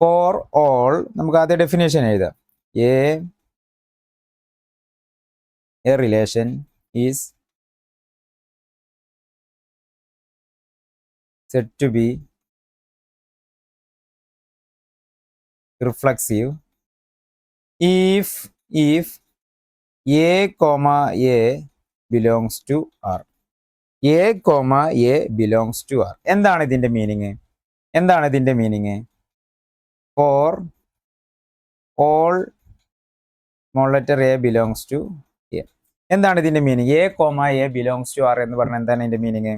for all. നമുക്ക് ആദ്യ ഡെഫിനേഷൻ എഴുതാം. A relation is said to be reflexive if a comma a belongs to R. എന്താണ് ഇതിന്റെ meaning? For all small letter a belongs to a. എന്താണ് ഇതിന്റെ meaning? a comma a belongs to R എന്ന് പറഞ്ഞാൽ എന്താണ് ഇതിന്റെ meaning?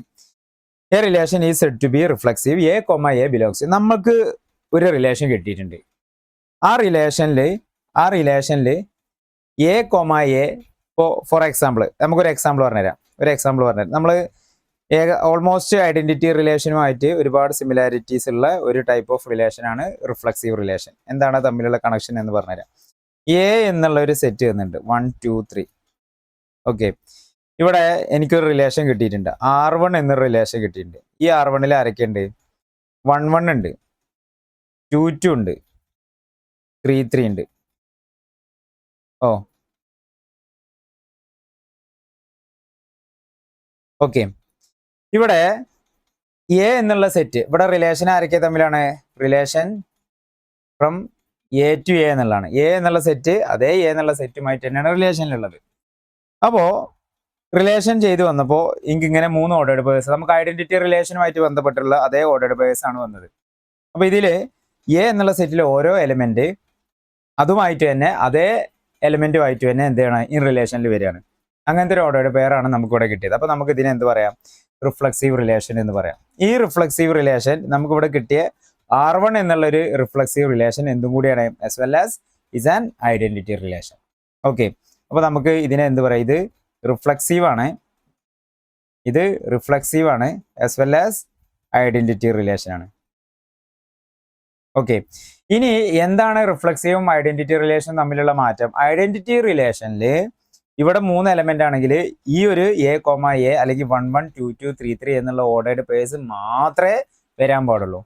A relation is said to be reflexive a comma a belongs to. നമുക്ക് ഒരു റിലേഷൻ കിട്ടിയിട്ടുണ്ട്. ആ റിലേഷനിൽ എ കോമ എ, ഇപ്പോൾ ഫോർ എക്സാമ്പിൾ നമുക്കൊരു എക്സാമ്പിൾ പറഞ്ഞുതരാം. നമ്മൾ ഓൾമോസ്റ്റ് ഐഡന്റിറ്റി റിലേഷനുമായിട്ട് ഒരുപാട് സിമിലാരിറ്റീസ് ഉള്ള ഒരു ടൈപ്പ് ഓഫ് റിലേഷനാണ് റിഫ്ലക്സീവ് റിലേഷൻ. എന്താണ് തമ്മിലുള്ള കണക്ഷൻ എന്ന് പറഞ്ഞുതരാം. എ എന്നുള്ള ഒരു സെറ്റ് തന്നിട്ടുണ്ട്, 1 2 3. ഓക്കെ, ഇവിടെ എനിക്കൊരു റിലേഷൻ കിട്ടിയിട്ടുണ്ട്, R1 എന്നൊരു റിലേഷൻ കിട്ടിയിട്ടുണ്ട്. ഈ R1ൽ ആരൊക്കെയുണ്ട്? 1 1 ഉണ്ട്, 2 2 ഉണ്ട്, 3 3 ഉണ്ട്. ഓക്കെ, ഇവിടെ എ എന്നുള്ള സെറ്റ്, ഇവിടെ റിലേഷൻ ആരൊക്കെ തമ്മിലാണ്? Relation from A to A എന്നുള്ളതാണ്. എ എന്നുള്ള സെറ്റ് അതേ എ എന്നുള്ള സെറ്റുമായിട്ട് തന്നെയാണ് റിലേഷനിലുള്ളത്. അപ്പോൾ റിലേഷൻ ചെയ്ത് വന്നപ്പോൾ എനിക്കിങ്ങനെ 3 ഓർഡേഡ് പേഴ്സ്, നമുക്ക് ഐഡന്റിറ്റി റിലേഷനുമായിട്ട് ബന്ധപ്പെട്ടുള്ള അതേ ഓർഡേഡ് പേഴ്സ് ആണ് വന്നത്. അപ്പോൾ ഇതിൽ എ എന്നുള്ള സെറ്റിലെ ഓരോ എലിമെന്റ് അതുമായിട്ട് തന്നെ അതേ എലിമെന്റുമായിട്ട് തന്നെ എന്ത് ചെയ്യണം? ഇൻ റിലേഷനിൽ വരികയാണ്. അങ്ങനത്തെ ഒരു ഓർഡേഡ് പെയറാണ് നമുക്കിവിടെ കിട്ടിയത്. അപ്പോൾ നമുക്ക് ഇതിനെ എന്ത് പറയാം? റിഫ്ലക്സീവ് റിലേഷൻ എന്ന് പറയാം. ഈ റിഫ്ലക്സീവ് റിലേഷൻ നമുക്കിവിടെ കിട്ടിയ R1 എന്നുള്ളൊരു റിഫ്ലക്സീവ് റിലേഷൻ എന്തും കൂടിയാണ്, as well as is an identity relation. Okay, അപ്പോൾ നമുക്ക് ഇതിനെ എന്ത് പറയാം? ഇത് റിഫ്ലക്സീവ് ആണ് as well as identity relation ആണ്. ഓക്കെ, ഇനി എന്താണ് റിഫ്ലക്സീവും ഐഡന്റിറ്റി റിലേഷനും തമ്മിലുള്ള മാറ്റം? ഐഡന്റിറ്റി റിലേഷനിൽ ഇവിടെ 3 എലമെന്റ് ആണെങ്കിൽ ഈ ഒരു എ കോമ എ അല്ലെങ്കിൽ 1 1 2 2 3 3 എന്നുള്ള ഓർഡേഡ് പേഴ്സ് മാത്രമേ വരാൻ പാടുള്ളൂ.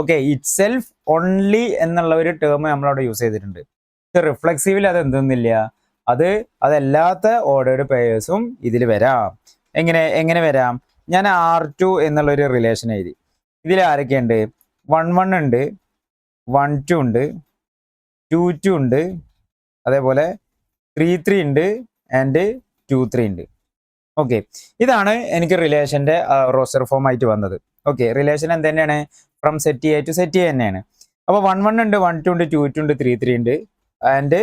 ഓക്കെ, ഇറ്റ് സെൽഫ് ഓൺലി എന്നുള്ള ഒരു ടേം നമ്മളവിടെ യൂസ് ചെയ്തിട്ടുണ്ട്. പക്ഷെ റിഫ്ലക്സീവിൽ അത് എന്തൊന്നുമില്ല, അതല്ലാത്ത ഓർഡേഡ് പേഴ്സും ഇതിൽ വരാം. എങ്ങനെ വരാം? ഞാൻ R2 എന്നുള്ളൊരു റിലേഷൻ എഴുതി. ഇതിൽ ആരൊക്കെയുണ്ട്? 1 1 ഉണ്ട്, 1 2 ഉണ്ട്, 2 2 ഉണ്ട്, അതേപോലെ 3 ഉണ്ട് ആൻഡ് 2 ഉണ്ട്. ഓക്കെ, ഇതാണ് എനിക്ക് റിലേഷന്റെ റോസ്റ്റർ ഫോം ആയിട്ട് വന്നത്. ഓക്കെ, റിലേഷൻ എന്ത് തന്നെയാണ്? From set A to set A തന്നെയാണ്. അപ്പോൾ 1 ഉണ്ട്, 1 ഉണ്ട്, 2 ഉണ്ട്, 3 ഉണ്ട് ആൻഡ്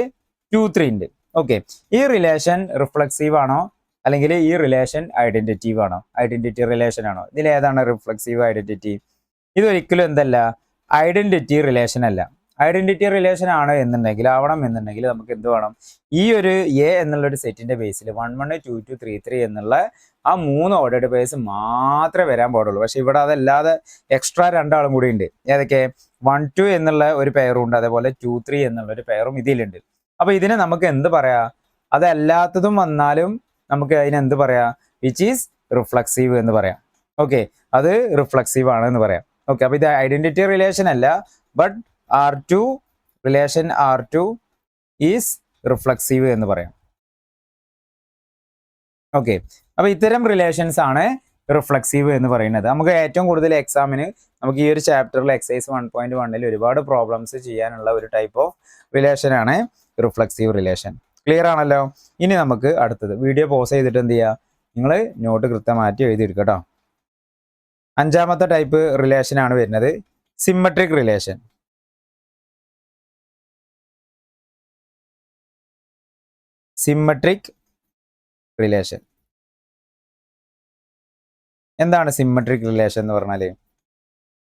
2 ഉണ്ട്. ഓക്കെ, ഈ റിലേഷൻ റിഫ്ലക്സീവ് ആണോ അല്ലെങ്കിൽ ഈ റിലേഷൻ ഐഡന്റിറ്റീവ് ആണോ? ഐഡന്റിറ്റി റിലേഷൻ ആണോ? ഇതിൽ ഏതാണ് റിഫ്ലക്സീവ് ഐഡന്റിറ്റി? ഇതൊരിക്കലും എന്തല്ല, ഐഡന്റിറ്റി റിലേഷൻ അല്ല. ഐഡന്റിറ്റി റിലേഷൻ ആണ് ആവണം എന്നുണ്ടെങ്കിൽ നമുക്ക് എന്ത് വേണം? ഈ ഒരു എ എന്നുള്ളൊരു സെറ്റിന്റെ ബേസിൽ 1 1 2 2 3 3 എന്നുള്ള ആ 3 ഓർഡേർഡ് പേഴ്സ് മാത്രമേ വരാൻ പാടുള്ളൂ. പക്ഷെ ഇവിടെ അതല്ലാതെ എക്സ്ട്രാ 2 ആളും കൂടി ഉണ്ട്. ഏതൊക്കെ? 1 2 എന്നുള്ള ഒരു പെയറും ഉണ്ട്, അതേപോലെ 2 3 എന്നുള്ള ഒരു പെയറും ഇതിലുണ്ട്. അപ്പൊ ഇതിനെ നമുക്ക് എന്ത് പറയാ? അതല്ലാത്തതും വന്നാലും നമുക്ക് അതിന് എന്ത് പറയാ? വിച്ച് ഈസ് റിഫ്ലക്സീവ് എന്ന് പറയാം. ഓക്കെ, അത് റിഫ്ലക്സീവ് ആണ് എന്ന് പറയാം. ഓക്കെ, അപ്പൊ ഇത് ഐഡന്റിറ്റി റിലേഷൻ അല്ല, but R2 relation R2 is reflexive എന്ന് പറയാം. ഓക്കെ, അപ്പൊ ഇത്തരം റിലേഷൻസ് ആണ് റിഫ്ലക്സീവ് എന്ന് പറയുന്നത്. നമുക്ക് ഏറ്റവും കൂടുതൽ എക്സാമിന് നമുക്ക് ഈ ഒരു ചാപ്റ്ററിൽ എക്സസൈസ് 1.1 ഒരുപാട് പ്രോബ്ലംസ് ചെയ്യാനുള്ള ഒരു ടൈപ്പ് ഓഫ് റിലേഷൻ ആണ് റിഫ്ലക്സീവ് റിലേഷൻ. ക്ലിയർ ആണല്ലോ? ഇനി നമുക്ക് അടുത്തത് വീഡിയോ പോസ് ചെയ്തിട്ട് എന്ത് ചെയ്യുക? നിങ്ങൾ നോട്ട് കൃത്യമാറ്റി എഴുതിയെടുക്കുക കേട്ടോ. 5ാമത്തെ ടൈപ്പ് റിലേഷൻ ആണ് വരുന്നത് സിമ്മട്രിക് റിലേഷൻ. സിമ്മട്രിക് റിലേഷൻ എന്താണ്? സിമ്മട്രിക് റിലേഷൻ എന്ന് പറഞ്ഞാൽ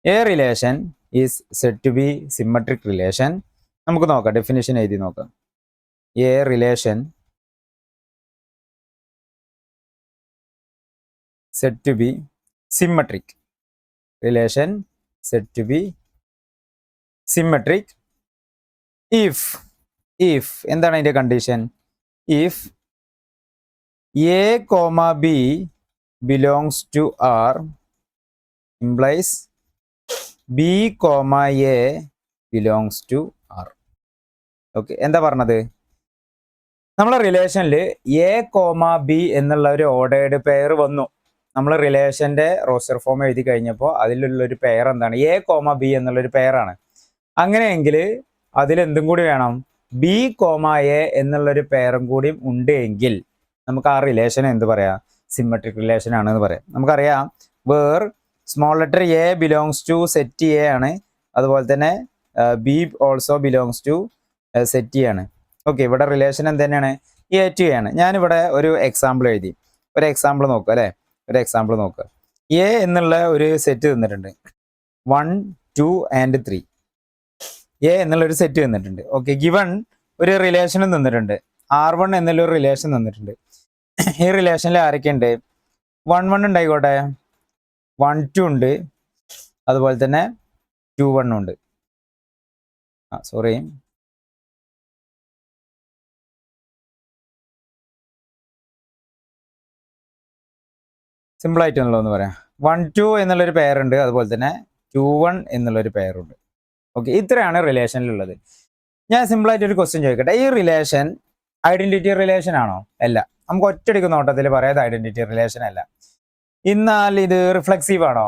a relation is said to be symmetric relation. നമുക്ക് നോക്കാം, ഡെഫിനിഷൻ എഴുതി നോക്കാം. A relation said to be symmetric. Relation said to be symmetric if എന്താണ് അതിന്റെ condition? if a, b belongs to R implies b, a belongs to R. Okay, എന്താ പറഞ്ഞത്? നമ്മളെ റിലേഷനിൽ എ, ബി എന്നുള്ള ഒരു ഓർഡേർഡ് പെയർ വന്നു. നമ്മൾ റിലേഷന്റെ റോസ്റ്റർ ഫോം എഴുതി കഴിഞ്ഞപ്പോൾ അതിലുള്ളൊരു പെയർ എന്താണ്? എ, ബി എന്നുള്ളൊരു പെയറാണ്. അങ്ങനെയെങ്കിൽ അതിലെന്തും കൂടി വേണം? ബി, എ എന്നുള്ളൊരു പെയറും കൂടി ഉണ്ട് എങ്കിൽ നമുക്ക് ആ റിലേഷൻ എന്ത് പറയാം? സിമ്മട്രിക് റിലേഷൻ ആണെന്ന് പറയാം. നമുക്കറിയാം where small letter a belongs to set A ആണ്, അതുപോലെ തന്നെ b also belongs to set ആണ്. ഓക്കെ, ഇവിടെ റിലേഷൻ എന്ത് തന്നെയാണ്? എ ടു എ ആണ്. ഞാനിവിടെ ഒരു എക്സാമ്പിൾ എഴുതി. ഒരു എക്സാമ്പിൾ നോക്കുക അല്ലേ? ഒരു എക്സാമ്പിൾ നോക്കുക. എ എന്നുള്ള ഒരു സെറ്റ് തന്നിട്ടുണ്ട്, 1 2 and 3. എ എന്നുള്ളൊരു സെറ്റ് തന്നിട്ടുണ്ട്. ഓക്കെ, ഗിവൺ ഒരു റിലേഷനും തന്നിട്ടുണ്ട്, R1 എന്നുള്ളൊരു റിലേഷൻ തന്നിട്ടുണ്ട്. ഈ റിലേഷനിൽ ആരൊക്കെ ഉണ്ട്? 1 1 ഉണ്ടായിക്കോട്ടെ, 1 2 ഉണ്ട്, അതുപോലെ തന്നെ 2 1 ഉണ്ട്. സോറി, സിമ്പിൾ ആയിട്ടുള്ള ഒന്ന് പറയാം. 1 2 എന്നുള്ളൊരു പെയറുണ്ട്, അതുപോലെ തന്നെ 2 1 എന്നുള്ളൊരു പെയറുണ്ട്. ഓക്കെ, ഇത്രയാണ് റിലേഷനിലുള്ളത്. ഞാൻ സിമ്പിൾ ആയിട്ട് ഒരു ക്വസ്റ്റ്യൻ ചോദിക്കട്ടെ. ഈ റിലേഷൻ ഐഡന്റിറ്റി റിലേഷൻ ആണോ? അല്ല. നമുക്ക് ഒറ്റയടിക്ക് നോട്ടത്തിൽ പറയാതെ ഐഡന്റിറ്റി റിലേഷൻ അല്ല. എന്നാൽ ഇത് റിഫ്ലക്സീവ് ആണോ?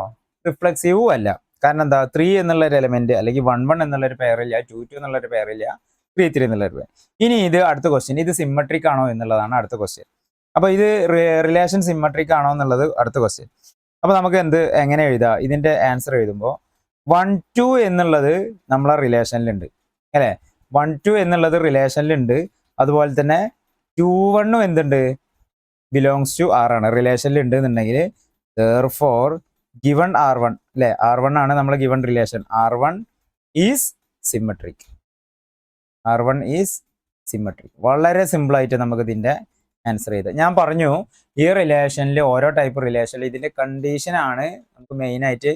റിഫ്ലക്സീവും അല്ല. കാരണം എന്താ? 3 എന്നുള്ള ഒരു എലമെന്റ് അല്ലെങ്കിൽ 1 1 എന്നുള്ളൊരു പെയറില്ല, 2 2 എന്നുള്ളൊരു പെയറില്ല, 3 3 എന്നുള്ളൊരു പെയർ. ഇനി ഇത് അടുത്ത ക്വസ്റ്റ്യൻ, ഇത് സിമ്മട്രിക് ആണോ എന്നുള്ളതാണ് അടുത്ത ക്വസ്റ്റ്യൻ. അപ്പൊ ഇത് റിലേഷൻ സിമ്മട്രിക് ആണോ എന്നുള്ളത് അടുത്ത ക്വസ്റ്റ്യൻ. അപ്പൊ നമുക്ക് എങ്ങനെ എഴുതാം? ഇതിന്റെ ആൻസർ എഴുതുമ്പോൾ 1 2 എന്നുള്ളത് നമ്മളെ റിലേഷനിലുണ്ട് അല്ലേ? 1 2 എന്നുള്ളത് റിലേഷനിലുണ്ട്, അതുപോലെ തന്നെ 2 1 എന്തുണ്ട്? ബിലോങ്സ് ടു R ആണ്, റിലേഷനിലുണ്ട് എന്നുണ്ടെങ്കിൽ therefore given R1 അല്ലെ? R1 ആണ് നമ്മളെ given relation. R1 is symmetric. R1 is symmetric. വളരെ സിമ്പിൾ ആയിട്ട് നമുക്ക് ഇതിന്റെ ആൻസർ ചെയ്ത്. ഞാൻ പറഞ്ഞു ഈ റിലേഷനിൽ ഓരോ ടൈപ്പ് റിലേഷനിൽ ഇതിന്റെ കണ്ടീഷൻ ആണ് നമുക്ക് മെയിൻ ആയിട്ട്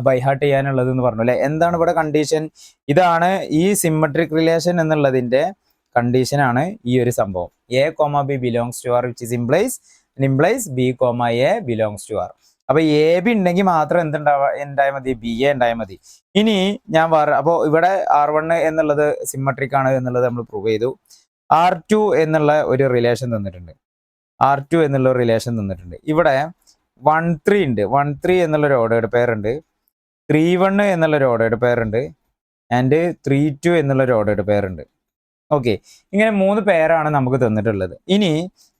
ബൈഹാർട്ട് ചെയ്യാനുള്ളത് എന്ന് പറഞ്ഞു അല്ലെ? എന്താണ് ഇവിടെ കണ്ടീഷൻ? ഇതാണ് ഈ സിമ്മട്രിക് റിലേഷൻ എന്നുള്ളതിന്റെ കണ്ടീഷൻ ആണ് ഈ ഒരു സംഭവം. A, b belongs to R which is implies b, a belongs to R. അപ്പൊ എ ബി ഉണ്ടെങ്കിൽ മാത്രം എന്തായാൽ മതി? ബി എ ഉണ്ടായാൽ മതി. ഇനി ഞാൻ അപ്പോൾ ഇവിടെ R1 എന്നുള്ളത് സിമ്മട്രിക് ആണ് എന്നുള്ളത് നമ്മൾ പ്രൂവ് ചെയ്തു. R2 എന്നുള്ള ഒരു റിലേഷൻ തന്നിട്ടുണ്ട്. R2 എന്നുള്ള ഒരു റിലേഷൻ തന്നിട്ടുണ്ട്. ഇവിടെ 1 3 ഉണ്ട്, 1 3 എന്നുള്ളൊരു ഓർഡേർഡ് പെയർ ഉണ്ട്, 3 1 എന്നുള്ളൊരു ഓർഡേർഡ് പെയർ ഉണ്ട്, ആൻഡ് 3 2 എന്നുള്ളൊരു ഓർഡേർഡ് പെയർ ഉണ്ട്. ഓക്കെ, ഇങ്ങനെ 3 പേരാണ് നമുക്ക് തന്നിട്ടുള്ളത്. ഇനി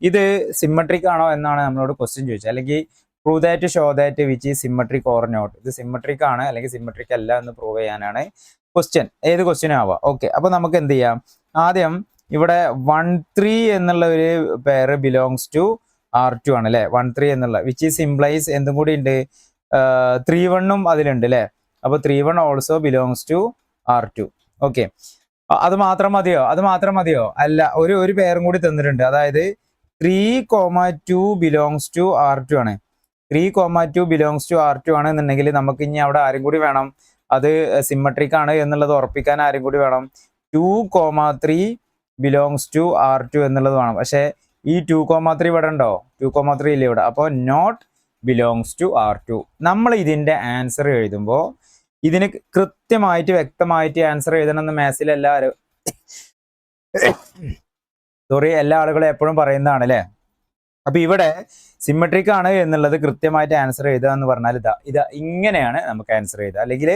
ഇത് സിമ്മട്രിക് ആണോ എന്നാണ് നമ്മളോട് ക്വസ്റ്റ്യൻ ചോദിച്ചത്, അല്ലെങ്കിൽ prove that show that which is symmetric or not. ഇത് സിമ്മട്രിക് ആണ് അല്ലെങ്കിൽ സിമ്മട്രിക് അല്ല എന്ന് പ്രൂവ് ചെയ്യാനാണ് ക്വസ്റ്റ്യൻ. ഏത് ക്വസ്റ്റ്യനും ആവാം. ഓക്കെ, അപ്പോൾ നമുക്ക് എന്ത് ചെയ്യാം, ആദ്യം ഇവിടെ 1 3 എന്നുള്ള ഒരു പേര് ബിലോങ്സ് ടു R2 ആണ് അല്ലേ. 1 3 എന്നുള്ള വിച്ച് ഈസ് ഇംപ്ലൈസ് എന്തും കൂടി ഉണ്ട്, 3 1 അതിലുണ്ട് അല്ലേ. അപ്പോൾ 3 1 also belongs to R2. Okay, അത് മാത്രം മതിയോ അല്ല, ഒരു പേരും കൂടി തന്നിട്ടുണ്ട്. അതായത് 3,2 ബിലോങ്സ് ടു R2 ആണ്. 3,2 ബിലോങ്സ് ടു R2 ആണ് എന്നുണ്ടെങ്കിൽ നമുക്ക് ഇനി അവിടെ ആരും കൂടി വേണം, അത് സിമ്മട്രിക് ആണ് എന്നുള്ളത് ഉറപ്പിക്കാൻ ആരും കൂടി വേണം. 2,3 ബിലോങ്സ് ടു R2 എന്നുള്ളത് വേണം. പക്ഷേ ഈ 2,3 ഇവിടെ ഉണ്ടോ? 2,3 ഇല്ല ഇവിടെ. അപ്പോൾ നോട്ട് ബിലോങ്സ് ടു R2. നമ്മൾ ഇതിന്റെ ആൻസർ എഴുതുമ്പോൾ ഇതിന് കൃത്യമായിട്ട് വ്യക്തമായിട്ട് ആൻസർ എഴുതണമെന്ന് മാത്സിൽ എല്ലാ ആളുകളും എപ്പോഴും പറയുന്നതാണ് അല്ലേ. അപ്പൊ ഇവിടെ സിമ്മട്രിക് ആണ് എന്നുള്ളത് കൃത്യമായിട്ട് ആൻസർ എഴുതുക എന്ന് പറഞ്ഞാൽ ഇതാ ഇങ്ങനെയാണ് നമുക്ക് ആൻസർ എഴുതുക, അല്ലെങ്കിൽ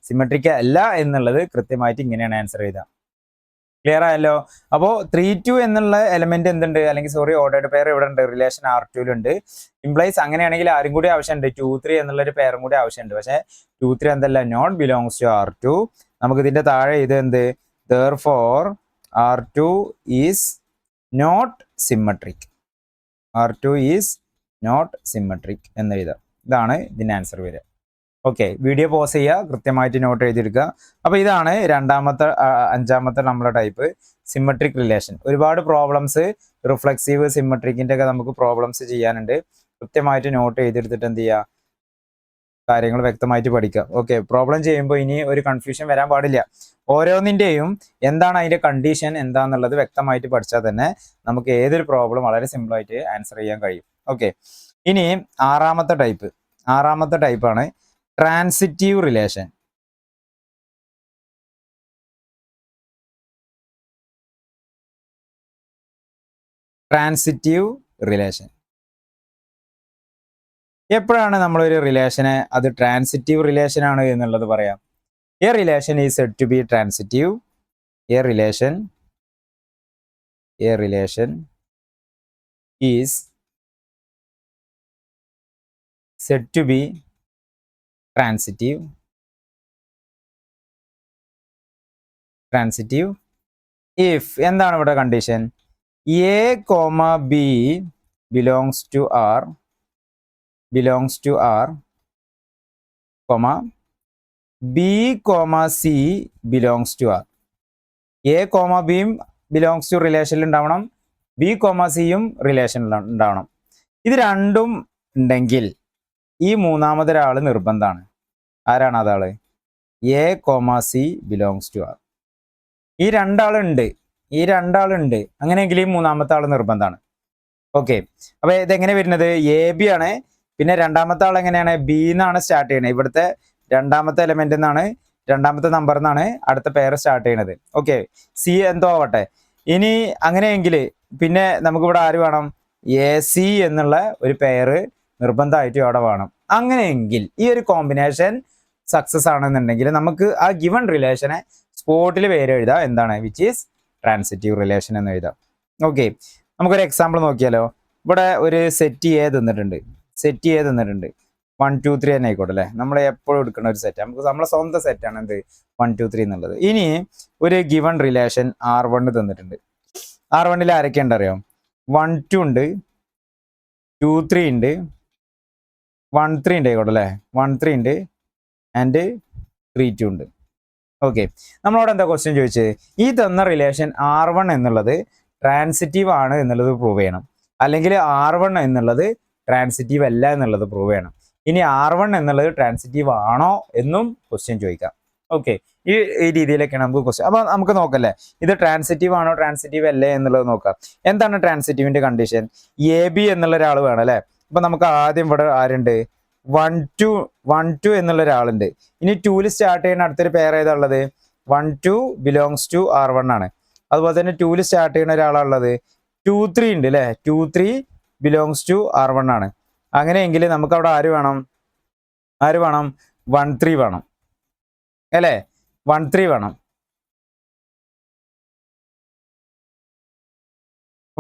സിമ്മട്രിക് അല്ല എന്നുള്ളത് കൃത്യമായിട്ട് ഇങ്ങനെയാണ് ആൻസർ എഴുതുക. ക്ലിയർ ആയല്ലോ. അപ്പോൾ 3 2 എന്നുള്ള എലമെന്റ് എന്തുണ്ട്, അല്ലെങ്കിൽ സോറി ഓർഡേർഡ് പെയർ ഇവിടെ ഉണ്ട്, റിലേഷൻ R2ലുണ്ട്. ഇംപ്ലൈസ് അങ്ങനെയാണെങ്കിൽ ആരും കൂടി ആവശ്യമുണ്ട്, 2 3 എന്നുള്ളൊരു പെയറും കൂടി ആവശ്യമുണ്ട്. പക്ഷേ 2 3 എന്തല്ല, നോട്ട് ബിലോങ്സ് ടു R2. നമുക്ക് ഇതിന്റെ താഴെ ഇത് എന്ത്, therefore R2 is not symmetric. R2 is not symmetric എന്ന് എഴുതാം. ഇതാണ് ഇതിന്റെ ആൻസർ വരിക. ഓക്കെ, വീഡിയോ പോസ് ചെയ്യുക, കൃത്യമായിട്ട് നോട്ട് എഴുതിയെടുക്കുക. അപ്പോൾ ഇതാണ് അഞ്ചാമത്തെ നമ്മളെ ടൈപ്പ്, സിമ്മട്രിക് റിലേഷൻ. ഒരുപാട് പ്രോബ്ലംസ് റിഫ്ലെക്സീവ് സിമ്മട്രിക്കിൻ്റെ ഒക്കെ നമുക്ക് പ്രോബ്ലംസ് ചെയ്യാനുണ്ട്. കൃത്യമായിട്ട് നോട്ട് എഴുതിയെടുത്തിട്ട് എന്ത് ചെയ്യുക, കാര്യങ്ങൾ വ്യക്തമായിട്ട് പഠിക്കുക. ഓക്കെ, പ്രോബ്ലം ചെയ്യുമ്പോൾ ഇനി ഒരു കൺഫ്യൂഷൻ വരാൻ പാടില്ല. ഓരോന്നിൻ്റെയും എന്താണ് അതിൻ്റെ കണ്ടീഷൻ എന്താണെന്നുള്ളത് വ്യക്തമായിട്ട് പഠിച്ചാൽ തന്നെ നമുക്ക് ഏതൊരു പ്രോബ്ലം വളരെ സിമ്പിളായിട്ട് ആൻസർ ചെയ്യാൻ കഴിയും. ഓക്കെ, ഇനി ആറാമത്തെ ടൈപ്പാണ് ട്രാൻസിറ്റീവ് റിലേഷൻ. എപ്പോഴാണ് നമ്മളൊരു റിലേഷനെ അത് ട്രാൻസിറ്റീവ് റിലേഷൻ ആണ് എന്നുള്ളത് പറയാം? A relation is said to be transitive. A relation is said to be transitive if എന്താണ് ഇവിടെ condition, A, B belongs to R, B, C belongs to R. A, Bയും ബിലോങ്സ് ടു റിലേഷനിൽ ഉണ്ടാവണം, B, Cയും റിലേഷനിൽ ഉണ്ടാവണം. ഇത് രണ്ടും ഉണ്ടെങ്കിൽ ഈ മൂന്നാമതൊരാൾ നിർബന്ധമാണ്. ആരാണ് അതാള്? A, C belongs to R. ഈ രണ്ടാളുണ്ട്, അങ്ങനെയെങ്കിൽ ഈ മൂന്നാമത്തെ ആൾ നിർബന്ധമാണ്. ഓക്കെ, അപ്പൊ ഇതെങ്ങനെ വരുന്നത്, AB ആണ്, പിന്നെ രണ്ടാമത്തെ ആൾ എങ്ങനെയാണ്, B എന്നാണ് സ്റ്റാർട്ട് ചെയ്യണത്. ഇവിടുത്തെ രണ്ടാമത്തെ എലമെന്റ് എന്നാണ്, രണ്ടാമത്തെ നമ്പർ എന്നാണ് അടുത്ത പേര് സ്റ്റാർട്ട് ചെയ്യണത്. ഓക്കെ, C എന്തോ ആവട്ടെ. ഇനി അങ്ങനെയെങ്കിൽ പിന്നെ നമുക്കിവിടെ ആര് വേണം, AC എന്നുള്ള ഒരു പേര് നിർബന്ധമായിട്ടും അവിടെ വേണം. അങ്ങനെയെങ്കിൽ ഈ ഒരു കോമ്പിനേഷൻ സക്സസ് ആണെന്നുണ്ടെങ്കിൽ നമുക്ക് ആ ഗിവൺ റിലേഷനെ സ്പോട്ടിൽ പേര് എഴുതാം, എന്താണ്, വിച്ച് ഈസ് ട്രാൻസിറ്റീവ് റിലേഷൻ എന്ന് എഴുതാം. ഓക്കെ, നമുക്കൊരു എക്സാമ്പിൾ നോക്കിയാലോ. ഇവിടെ ഒരു സെറ്റ് എ തന്നിട്ടുണ്ട്, 1 2 3 തന്നെ ആയിക്കോട്ടെ അല്ലേ. നമ്മൾ എപ്പോഴും എടുക്കുന്ന ഒരു സെറ്റ്, നമുക്ക് നമ്മളെ സ്വന്തം സെറ്റാണ് എന്ത് 1 2 3 എന്നുള്ളത്. ഇനി ഒരു ഗിവൺ റിലേഷൻ R1 തന്നിട്ടുണ്ട്. R1ൽ ആരൊക്കെ ഉണ്ട് അറിയാം, 1 2 ഉണ്ട്, 2 3 ഉണ്ട്, 1 3 ഉണ്ട് ആയിക്കോട്ടെ അല്ലേ, 1 3 ഉണ്ട് ആൻഡ് 3 2 ഉണ്ട്. ഓക്കെ, നമ്മളോട് എന്താ ക്വസ്റ്റ്യൻ ചോദിച്ചത്, ഈ തന്ന റിലേഷൻ R1 എന്നുള്ളത് ട്രാൻസിറ്റീവ് ആണ് എന്നുള്ളത് പ്രൂവ് ചെയ്യണം, അല്ലെങ്കിൽ R1 എന്നുള്ളത് ട്രാൻസിറ്റീവ് അല്ല എന്നുള്ളത് പ്രൂവ് ചെയ്യണം. ഇനി R1 എന്നുള്ളത് ട്രാൻസിറ്റീവ് ആണോ എന്നും ക്വസ്റ്റ്യൻ ചോദിക്കാം. ഓക്കെ, ഈ രീതിയിലൊക്കെയാണ് നമുക്ക് ക്വസ്റ്റ്യൻ. അപ്പൊ നമുക്ക് നോക്കല്ലേ, ഇത് ട്രാൻസിറ്റീവ് ആണോ ട്രാൻസിറ്റീവ് അല്ലേ എന്നുള്ളത് നോക്കാം. എന്താണ് ട്രാൻസിറ്റീവിന്റെ കണ്ടീഷൻ, AB എന്നുള്ള ഒരാൾ വേണം അല്ലേ. അപ്പൊ നമുക്ക് ആദ്യം ഇവിടെ ആരുണ്ട്, 1 2 എന്നുള്ള ഒരാളുണ്ട്. ഇനി 2ൽ സ്റ്റാർട്ട് ചെയ്യുന്ന അടുത്തൊരു പേർ ഏതാ ഉള്ളത്, 1 2 ബിലോങ്സ് ടു R1 ആണ്. അതുപോലെ തന്നെ 2ൽ സ്റ്റാർട്ട് ചെയ്യുന്ന ഒരാളുള്ളത് 2 3 ഉണ്ട് അല്ലേ, 2 3 ബിലോങ്സ് ടു R1 ആണ്. അങ്ങനെയെങ്കിൽ നമുക്ക് അവിടെ ആര് വേണം, 1 3 വേണം അല്ലേ, 1 3 വേണം.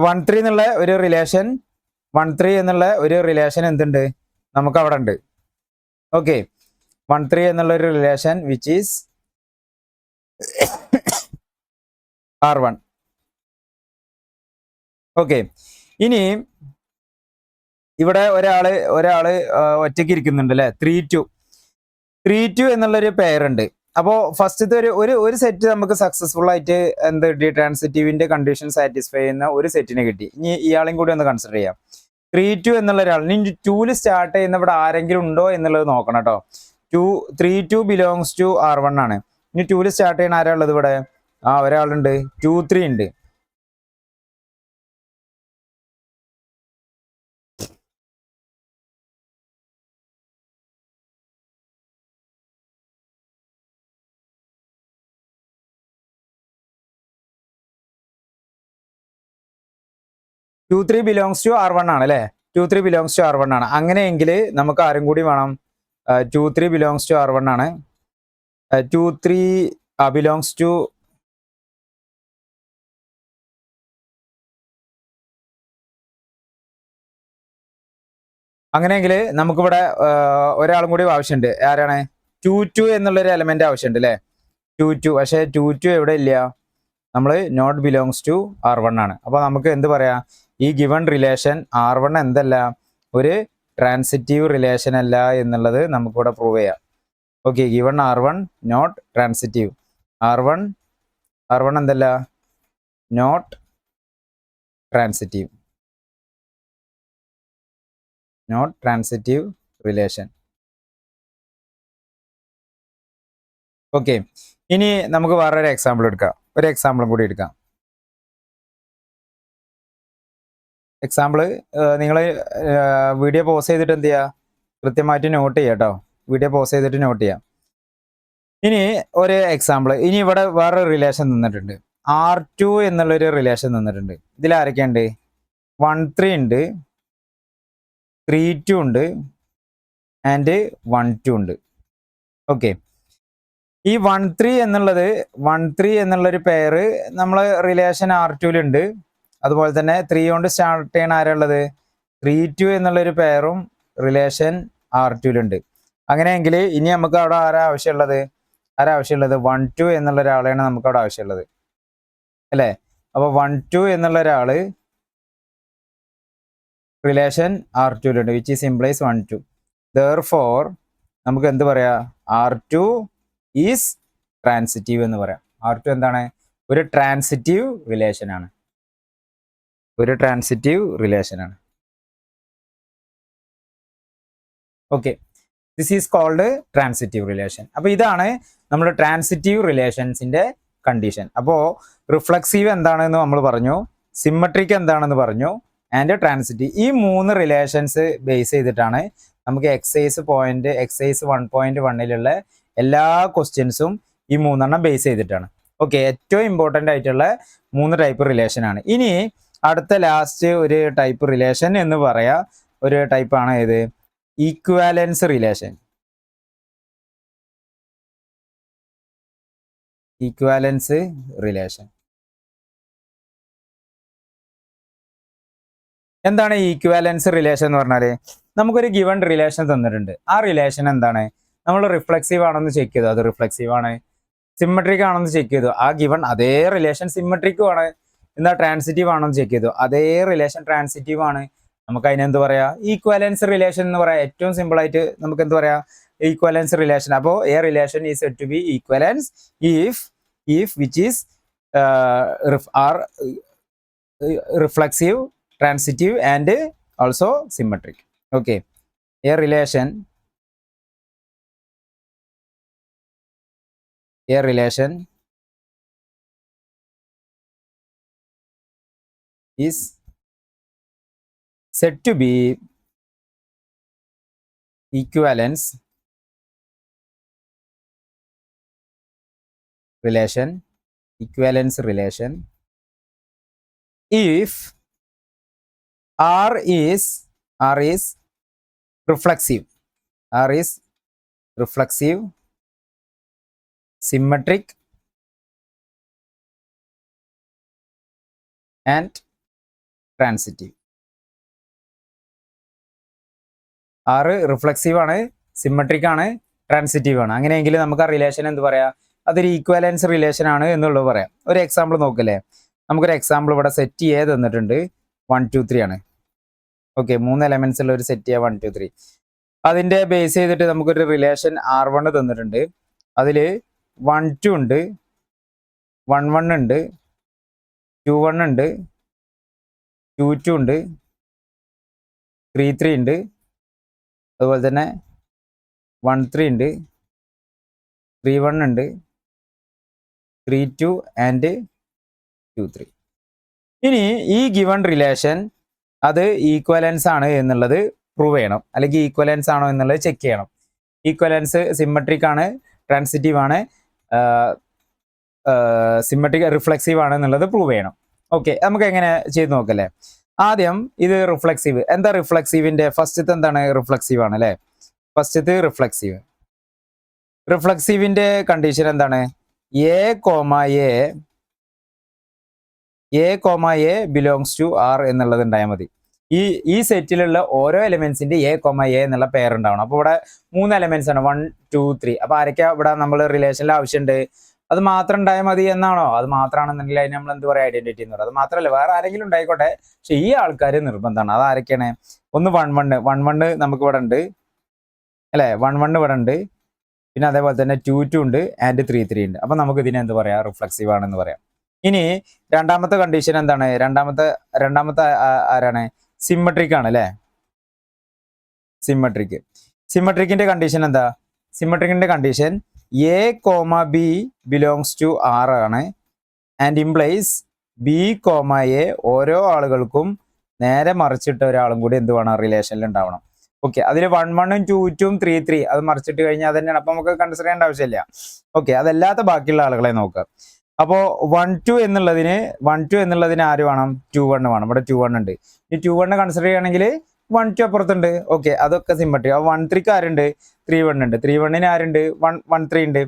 1 3 എന്നുള്ള ഒരു റിലേഷൻ 1 3 എന്നുള്ള ഒരു റിലേഷൻ എന്തുണ്ട് നമുക്ക് അവിടെ ഉണ്ട്. ഓക്കെ, 1 3 എന്നുള്ള ഒരു relation which is R1. Okay, ഇനി ഇവിടെ ഒരാള് ഒറ്റയ്ക്ക് ഇരിക്കുന്നുണ്ട് അല്ലെ. 3 2 എന്നുള്ളൊരു പെയർ ഉണ്ട്. അപ്പോൾ ഫസ്റ്റത്തെ ഒരു സെറ്റ് നമുക്ക് സക്സസ്ഫുൾ ആയിട്ട് എന്ത് കിട്ടി, ട്രാൻസിറ്റീവിന്റെ കണ്ടീഷൻ സാറ്റിസ്ഫൈ ചെയ്യുന്ന ഒരു സെറ്റിനെ കിട്ടി. ഇനി ഇയാളെയും കൂടി ഒന്ന് കൺസിഡർ ചെയ്യാം. 3 2 എന്നുള്ള ഒരാൾ. ഇനി 2 സ്റ്റാർട്ട് ചെയ്യുന്ന ഇവിടെ ആരെങ്കിലും ഉണ്ടോ എന്നുള്ളത് നോക്കണം കേട്ടോ. 3 2 ബിലോങ്സ് ടു R1 ആണ്. ഇനി 2 സ്റ്റാർട്ട് ചെയ്യുന്ന ആരാ ഉള്ളത് ഇവിടെ? ഒരാളുണ്ട്, 2 3 ഉണ്ട്. To three belongs to R1 ആണ് അല്ലേ. 2 3 ബിലോങ്സ് ടു R1 ആണ്. അങ്ങനെയെങ്കിൽ നമുക്ക് ആരും കൂടി വേണം. 2 3 ബിലോങ്സ് ടു R1 ആണ്. 2 3 ബിലോങ്സ് ടു അങ്ങനെയെങ്കിൽ നമുക്കിവിടെ ഒരാളും കൂടി ആവശ്യമുണ്ട്. ആരാണ്? 2 2 എന്നുള്ളൊരു എലമെന്റ് ആവശ്യമുണ്ട് അല്ലേ. 2 2. പക്ഷേ 2 2 എവിടെ ഇല്ല, നമ്മൾ നോട്ട് ബിലോങ്സ് ടു R1 ആണ്. അപ്പോൾ നമുക്ക് എന്ത് പറയാം, ഈ ഗിവൺ റിലേഷൻ R1 എന്തല്ല, ഒരു ട്രാൻസിറ്റീവ് റിലേഷൻ അല്ല എന്നുള്ളത് നമുക്കിവിടെ പ്രൂവ് ചെയ്യാം. Okay, given R1 not transitive. R1 എന്തല്ല, നോട്ട് ട്രാൻസിറ്റീവ് റിലേഷൻ. ഓക്കെ, ഇനി നമുക്ക് വേറൊരു എക്സാമ്പിൾ എടുക്കാം. ഒരു എക്സാമ്പിളും കൂടി എടുക്കാം. എക്സാമ്പിള് നിങ്ങൾ വീഡിയോ പോസ് ചെയ്തിട്ട് എന്ത് ചെയ്യുക, കൃത്യമായിട്ട് നോട്ട് ചെയ്യുക കേട്ടോ. വീഡിയോ പോസ് ചെയ്തിട്ട് നോട്ട് ചെയ്യാം. ഇനി ഒരു എക്സാമ്പിൾ, ഇനി ഇവിടെ വേറൊരു റിലേഷൻ തന്നിട്ടുണ്ട്. R2 എന്നുള്ളൊരു റിലേഷൻ തന്നിട്ടുണ്ട്. ഇതിൽ ആരൊക്കെയുണ്ട്? 1 3 ഉണ്ട്, 3 2 ഉണ്ട്, ആൻഡ് 1 2 ഉണ്ട്. ഓക്കെ, ഈ 1 3 എന്നുള്ളൊരു പെയർ നമ്മൾ റിലേഷൻ R2ലുണ്ട്. അതുപോലെ തന്നെ 3 കൊണ്ട് സ്റ്റാർട്ട് ചെയ്യണ ആരാ ഉള്ളത്? 3 2 എന്നുള്ളൊരു പെയറും റിലേഷൻ R2ലുണ്ട്. അങ്ങനെയെങ്കിൽ ഇനി നമുക്ക് അവിടെ ആരാ ആവശ്യമുള്ളത്? 1 2 എന്നുള്ള ഒരാളെയാണ് നമുക്ക് അവിടെ ആവശ്യമുള്ളത് അല്ലേ. അപ്പോൾ 1 2 എന്നുള്ള ഒരാള് റിലേഷൻ R2ലുണ്ട്, വിച്ച് ഈസ് ഇംപ്ലൈസ് 1 2. Therefore നമുക്ക് എന്ത് പറയാ, R2 ഈസ് ട്രാൻസിറ്റീവ് എന്ന് പറയാം. R2 എന്താണ്? ഒരു ട്രാൻസിറ്റീവ് റിലേഷൻ ആണ്. Okay, this is called transitive relation. അപ്പോൾ ഇതാണ് നമ്മുടെ ട്രാൻസിറ്റീവ് റിലേഷൻസിന്റെ കണ്ടീഷൻ. അപ്പോൾ റിഫ്ലക്സീവ് എന്താണെന്ന് നമ്മൾ പറഞ്ഞു, സിമ്മട്രിക് എന്താണെന്ന് പറഞ്ഞു, ആൻഡ് ട്രാൻസിറ്റീവ്. ഈ 3 റിലേഷൻസ് ബേസ് ചെയ്തിട്ടാണ് നമുക്ക് എക്സൈസ് 1.1ലുള്ള എല്ലാ ക്വസ്റ്റ്യൻസും ഈ 3 ബേസ് ചെയ്തിട്ടാണ്. ഓക്കെ, ഏറ്റവും ഇമ്പോർട്ടൻ്റ് ആയിട്ടുള്ള 3 ടൈപ്പ് റിലേഷൻ ആണ്. ഇനി അടുത്ത ലാസ്റ്റ് ഒരു ടൈപ്പ് റിലേഷൻ എന്ന് പറയാ, ഒരു ടൈപ്പാണ് ഏത്? Equivalence relation. എന്താണ് ഈക്വാലൻസ് റിലേഷൻ എന്ന് പറഞ്ഞാൽ? നമുക്കൊരു ഗിവൺ റിലേഷൻ തന്നിട്ടുണ്ട്. ആ റിലേഷൻ എന്താണ്? നമ്മൾ റിഫ്ലെക്സീവ് ആണെന്ന് ചെക്ക് ചെയ്തു, അത് റിഫ്ലെക്സീവ് ആണ്. സിമ്മട്രിക് ആണെന്ന് ചെക്ക് ചെയ്തു, ആ ഗിവൺ അതേ റിലേഷൻ സിമ്മട്രിക്കും ആണ്. എന്താ ട്രാൻസിറ്റീവ് ആണെന്ന് ചെക്ക് ചെയ്തു, അതേ റിലേഷൻ ട്രാൻസിറ്റീവ് ആണ്. നമുക്ക് അതിനെന്ത് പറയാ? ഈക്വാലൻസ് റിലേഷൻ എന്ന് പറയാം. ഏറ്റവും സിമ്പിൾ ആയിട്ട് നമുക്ക് എന്ത് പറയാം? Equivalence relation. അപ്പോൾ a relation is said to be equivalence if which is are reflexive, transitive and also symmetric. Okay, a relation is said to be equivalence relation if R is reflexive, symmetric and transitive. 6 reflexive ആണ്, സിമ്മട്രിക് ആണ്, ട്രാൻസിറ്റീവ് ആണ്. അങ്ങനെയെങ്കിൽ നമുക്ക് ആ റിലേഷൻ എന്ത് പറയാം? അതൊരു ഈക്വലൻസ് റിലേഷൻ ആണ് എന്നുള്ളത് പറയാം. ഒരു എക്സാമ്പിൾ നോക്കല്ലേ? നമുക്കൊരു എക്സാമ്പിൾ ഇവിടെ സെറ്റ് എ തന്നിട്ടുണ്ട്. 1 2 3 ആണ്. ഓക്കെ, 3 എലമെന്റ്സ് ഉള്ള ഒരു സെറ്റ് എ 1 2 3. അതിന്റെ ബേസ് ചെയ്തിട്ട് നമുക്കൊരു റിലേഷൻ R1 തന്നിട്ടുണ്ട്. അതിൽ 1 2 ഉണ്ട്, 1 1 ഉണ്ട്, 2 1 ഉണ്ട്, 2 2 ഉണ്ട്, 3 3 ഉണ്ട്, അതുപോലെ തന്നെ 1 3 ഉണ്ട്, 3 1 ഉണ്ട്, 3 2 ആൻഡ് 2 3. ഇനി ഈ ഗിവൺ റിലേഷൻ അത് ഈക്വലൻസ് ആണ് എന്നുള്ളത് പ്രൂവ് ചെയ്യണം, അല്ലെങ്കിൽ ഈക്വലൻസ് ആണോ എന്നുള്ളത് ചെക്ക് ചെയ്യണം. ഈക്വലൻസ് സിമ്മട്രിക് ആണ്, ട്രാൻസിറ്റീവ് ആണ്, സിമ്മട്രിക് റിഫ്ലക്സീവ് ആണ് എന്നുള്ളത് പ്രൂവ് ചെയ്യണം. ഓക്കെ, നമുക്ക് എങ്ങനെ ചെയ്ത് നോക്കല്ലേ? ആദ്യം ഇത് റിഫ്ലക്സീവ്. എന്താ റിഫ്ലക്സീവിന്റെ ഫസ്റ്റത്തെ എന്താണ്? റിഫ്ലക്സീവ് ആണ് അല്ലേ? ഫസ്റ്റത്തെ റിഫ്ലക്സീവ്. റിഫ്ലക്സീവിന്റെ കണ്ടീഷൻ എന്താണ്? A comma A belongs to R എന്നുള്ളത് ഉണ്ടായാൽ മതി. ഈ സെറ്റിലുള്ള ഓരോ എലിമെന്റ്സിന്റെ എ കോമ എ എന്നുള്ള പേർ ഉണ്ടാവണം. അപ്പോൾ ഇവിടെ 3 എലിമെന്റ്സ് ആണ്, 1 2 3. അപ്പൊ ആരൊക്കെ ഇവിടെ നമ്മൾ റിലേഷനിൽ ആവശ്യമുണ്ട്? അത് മാത്രം ഉണ്ടായാൽ മതി എന്നാണോ? അത് മാത്രമാണെന്നുണ്ടെങ്കിൽ അതിന് നമ്മൾ എന്ത് പറയുക? ഐഡന്റിറ്റി എന്ന് പറയുന്നത്. അത് മാത്രമല്ല, വേറെ ആരെങ്കിലും ഉണ്ടായിക്കോട്ടെ, പക്ഷെ ഈ ആൾക്കാർ നിർബന്ധമാണ്. അത് ആരൊക്കെയാണ്? ഒന്ന് 1 1 നമുക്ക് ഇവിടെ ഉണ്ട് അല്ലെ? 1 1 ഇവിടെ ഉണ്ട്. പിന്നെ അതേപോലെ തന്നെ 2 2 ഉണ്ട് ആൻഡ് 3 3 ഉണ്ട്. അപ്പൊ നമുക്ക് ഇതിനെ എന്ത് പറയാം? റിഫ്ലക്സീവ് ആണെന്ന് പറയാം. ഇനി രണ്ടാമത്തെ കണ്ടീഷൻ എന്താണ്? രണ്ടാമത്തെ ആരാണ്? സിമ്മട്രിക് ആണ് അല്ലെ? സിമ്മട്രിക്കിന്റെ കണ്ടീഷൻ എന്താ? സിമ്മട്രിക്കിന്റെ condition A comma B belongs to R ആണ് and implies B comma A ഓരോ ആളുകൾക്കും നേരെ മറിച്ചിട്ട് ഒരാളും കൂടി എന്ത് വേണം? റിലേഷനിൽ ഉണ്ടാവണം. ഓക്കെ, അതിൽ 1 1 2 2 3 3 അത് മറിച്ചിട്ട് കഴിഞ്ഞാൽ അത് തന്നെയാണ്. അപ്പൊ നമുക്ക് കൺസിഡർ ചെയ്യേണ്ട ആവശ്യമില്ല. ഓക്കെ, അതല്ലാത്ത ബാക്കിയുള്ള ആളുകളെ നോക്കുക. അപ്പോൾ 1 2 എന്നുള്ളതിന് ആര് വേണം? 2 1 വേണം. ഇവിടെ 2 1 ഉണ്ട്. ഈ 2 1 കൺസിഡർ ചെയ്യുകയാണെങ്കിൽ 1 2 അപ്പുറത്തുണ്ട്. ഓക്കെ, അതൊക്കെ സിമ്മട്രിക്. 1 3ക്ക് ആരുണ്ട്? 3 1 ഉണ്ട്. 3 1ന് ആരുണ്ട്? 1 3 ഉണ്ട്.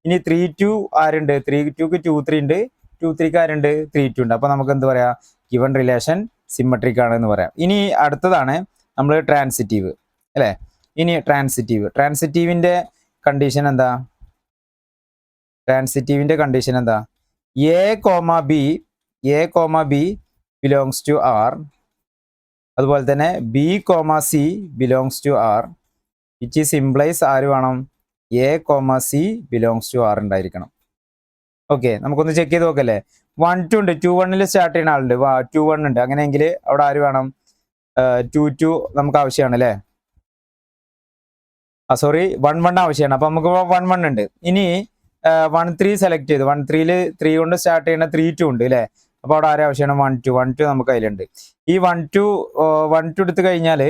ഇനി 3 2 ആരുണ്ട്? 3 2ക്ക് 2 3 ഉണ്ട്. 2 3ക്ക് ആരുണ്ട്? 3 2 ഉണ്ട്. അപ്പൊ നമുക്ക് എന്ത് പറയാം? ഗിവൺ റിലേഷൻ സിമ്മട്രിക് ആണ് എന്ന് പറയാം. ഇനി അടുത്തതാണ് നമ്മൾ ട്രാൻസിറ്റീവ് അല്ലെ? ഇനി ട്രാൻസിറ്റീവിന്റെ കണ്ടീഷൻ എന്താ? A comma B belongs to R. അതുപോലെ തന്നെ B comma C belongs to R. Which is implies ആര് വേണം? A comma C belongs to R ഉണ്ടായിരിക്കണം. ഓക്കെ, നമുക്കൊന്ന് ചെക്ക് ചെയ്ത് നോക്കല്ലേ? 1 2 ഉണ്ട്. 2 1 സ്റ്റാർട്ട് ചെയ്യുന്ന ആളുണ്ട്. 2 1 ഉണ്ട്. അങ്ങനെയെങ്കിൽ അവിടെ ആര് വേണം? 2 2 നമുക്ക് ആവശ്യമാണ് അല്ലേ? സോറി, 1 1 ആവശ്യമാണ്. അപ്പൊ നമുക്ക് 1 1 ഉണ്ട്. ഇനി 1 3 സെലക്ട് ചെയ്തു. 1 3 3 കൊണ്ട് സ്റ്റാർട്ട് ചെയ്യുന്ന 3 2 ഉണ്ട് അല്ലേ? അപ്പൊ അവിടെ ആരെ ആവശ്യമാണ്? 1 2 നമുക്ക് അതിലുണ്ട്. ഈ 1 2 എടുത്തു കഴിഞ്ഞാൽ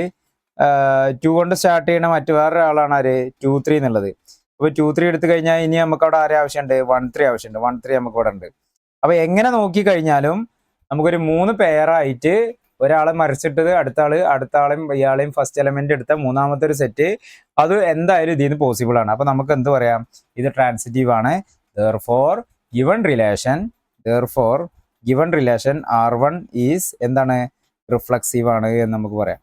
2 കൊണ്ട് സ്റ്റാർട്ട് ചെയ്യുന്ന മറ്റു വേറൊരാളാണ് ആര്? 2 3 എന്നുള്ളത്. അപ്പൊ 2 3 എടുത്തു കഴിഞ്ഞാൽ ഇനി നമുക്ക് അവിടെ ആരെ ആവശ്യമുണ്ട്? 1 3 ആവശ്യമുണ്ട്. 1 3 നമുക്ക് ഇവിടെ ഉണ്ട്. അപ്പൊ എങ്ങനെ നോക്കി കഴിഞ്ഞാലും നമുക്കൊരു 3 പെയറായിട്ട് ഒരാളെ മറിച്ചിട്ടത് അടുത്ത ആളെയും ഇയാളെയും ഫസ്റ്റ് എലമെന്റ് എടുത്ത മൂന്നാമത്തെ ഒരു സെറ്റ്, അത് എന്തായാലും ഇതിന് പോസിബിൾ ആണ്. അപ്പൊ നമുക്ക് എന്ത് പറയാം? ഇത് ട്രാൻസിറ്റീവ് ആണ്. therefore given relation R1 is എന്താണ്? റിഫ്ലക്സീവ് ആണ് എന്ന് നമുക്ക് പറയാം.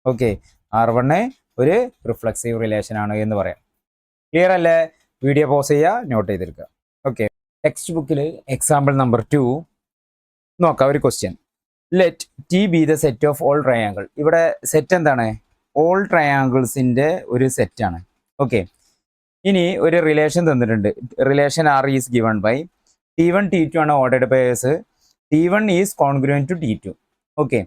ഓക്കെ, R1 ഒരു റിഫ്ലക്സീവ് റിലേഷൻ ആണ് എന്ന് പറയാം. ക്ലിയർ അല്ലേ? വീഡിയോ പോസ് ചെയ്യുക, നോട്ട് ചെയ്തെടുക്കുക. ഓക്കെ, ടെക്സ്റ്റ് ബുക്കിൽ എക്സാമ്പിൾ നമ്പർ 2 നോക്കാം. ഒരു question. Let T be the set of all triangle. ഇവിടെ സെറ്റ് എന്താണ്? ഓൾ ട്രയാങ്കിൾസിന്റെ ഒരു സെറ്റാണ്. ഓക്കെ, ഇനി ഒരു റിലേഷൻ തന്നിട്ടുണ്ട്. Relation R is given by T1 T2 ആണ് ordered pairs. T1 is congruent to T2. Okay,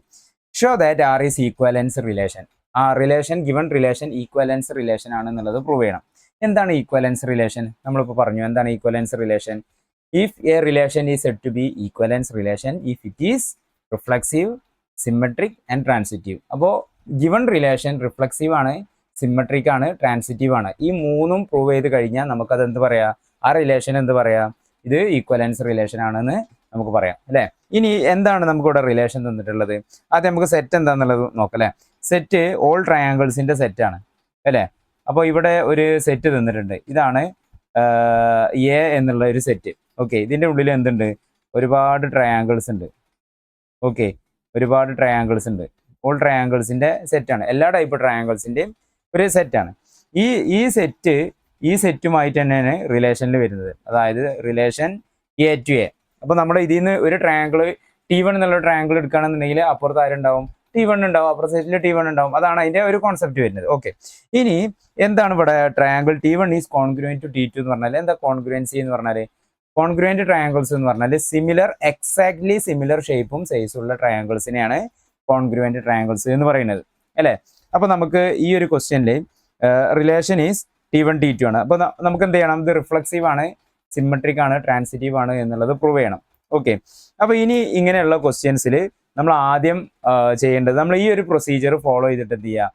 show that R is equivalence relation. ആ relation given relation equivalence relation ആണെന്നുള്ളത് പ്രൂവ് ചെയ്യണം. എന്താണ് ഈക്വലൻസ് റിലേഷൻ? നമ്മളിപ്പോൾ പറഞ്ഞു എന്താണ് equivalence relation. If a relation is said to be equivalence relation if it is reflexive, symmetric and transitive. അപ്പോൾ ഗിവൺ റിലേഷൻ റിഫ്ലക്സീവ് ആണ്, സിമ്മട്രിക് ആണ്, ട്രാൻസിറ്റീവ് ആണ്. ഈ മൂന്നും പ്രൂവ് ചെയ്ത് കഴിഞ്ഞാൽ നമുക്കത് എന്ത് പറയാം? ആ റിലേഷൻ എന്ത് പറയാം? ഇത് ഈക്വലൻസ് റിലേഷൻ ആണെന്ന് നമുക്ക് പറയാം അല്ലേ? ഇനി എന്താണ് നമുക്കിവിടെ റിലേഷൻ തന്നിട്ടുള്ളത്? ആദ്യം നമുക്ക് സെറ്റ് എന്താണെന്നുള്ളത് നോക്കല്ലേ? സെറ്റ് ഓൾ ട്രയാങ്കിൾസിന്റെ സെറ്റാണ് അല്ലേ? അപ്പോൾ ഇവിടെ ഒരു സെറ്റ് തന്നിട്ടുണ്ട്. ഇതാണ് എ എന്നുള്ള ഒരു സെറ്റ്. ഓക്കെ, ഇതിന്റെ ഉള്ളിൽ എന്തുണ്ട്? ഒരുപാട് ട്രയാങ്കിൾസ് ഉണ്ട്. ഓക്കെ, ഒരുപാട് ട്രയാങ്കിൾസ് ഉണ്ട്. ഓൾ ട്രയാങ്കിൾസിൻ്റെ സെറ്റാണ്, എല്ലാ ടൈപ്പ് ട്രയാങ്കിൾസിൻ്റെയും ഒരു സെറ്റാണ്. ഈ ഈ സെറ്റുമായിട്ട് തന്നെയാണ് റിലേഷനിൽ വരുന്നത്, അതായത് റിലേഷൻ എ ടു എ. അപ്പോൾ നമ്മൾ ഇതിൽ നിന്ന് ഒരു ട്രയാങ്കിൾ T1 എന്നുള്ള ട്രയാങ്കിൾ എടുക്കുകയാണെന്നുണ്ടെങ്കിൽ അപ്പുറത്ത് ആരുണ്ടാവും? T1 ഉണ്ടാവും, അപ്പുറത്തെ സൈഡിൽ T1 ഉണ്ടാവും. അതാണ് അതിൻ്റെ ഒരു കോൺസെപ്റ്റ് വരുന്നത്. ഓക്കെ, ഇനി എന്താണ് ഇവിടെ triangle T1 is congruent to T2 എന്ന് പറഞ്ഞാൽ എന്താ കോൺഗ്രുവൻസി എന്ന് പറഞ്ഞാൽ? കോൺഗ്രുവൻറ്റ് ട്രയാങ്കിൾസ് എന്ന് പറഞ്ഞാൽ എക്സാക്ട്ലി സിമിലർ ഷേപ്പും സൈസും ഉള്ള ട്രയാങ്കിൾസിനെയാണ് കോൺഗ്രുവൻറ്റ് ട്രയാങ്കിൾസ് എന്ന് പറയുന്നത്, അല്ലേ? അപ്പോൾ നമുക്ക് ഈ ഒരു ക്വസ്റ്റ്യനിൽ റിലേഷൻ ഈസ് T1 T2 ആണ്. അപ്പോൾ നമുക്ക് എന്ത് ചെയ്യണം? ഇത് റിഫ്ലക്സീവ് ആണ്, സിമെട്രിക് ആണ്, ട്രാൻസിറ്റീവ് ആണ് എന്നുള്ളത് പ്രൂവ് ചെയ്യണം. ഓക്കെ, അപ്പോൾ ഇനി ഇങ്ങനെയുള്ള ക്വസ്റ്റ്യൻസിൽ നമ്മൾ ആദ്യം ചെയ്യേണ്ടത്, നമ്മൾ ഈ ഒരു പ്രൊസീജിയർ ഫോളോ ചെയ്തിട്ട് എന്ത് ചെയ്യുക,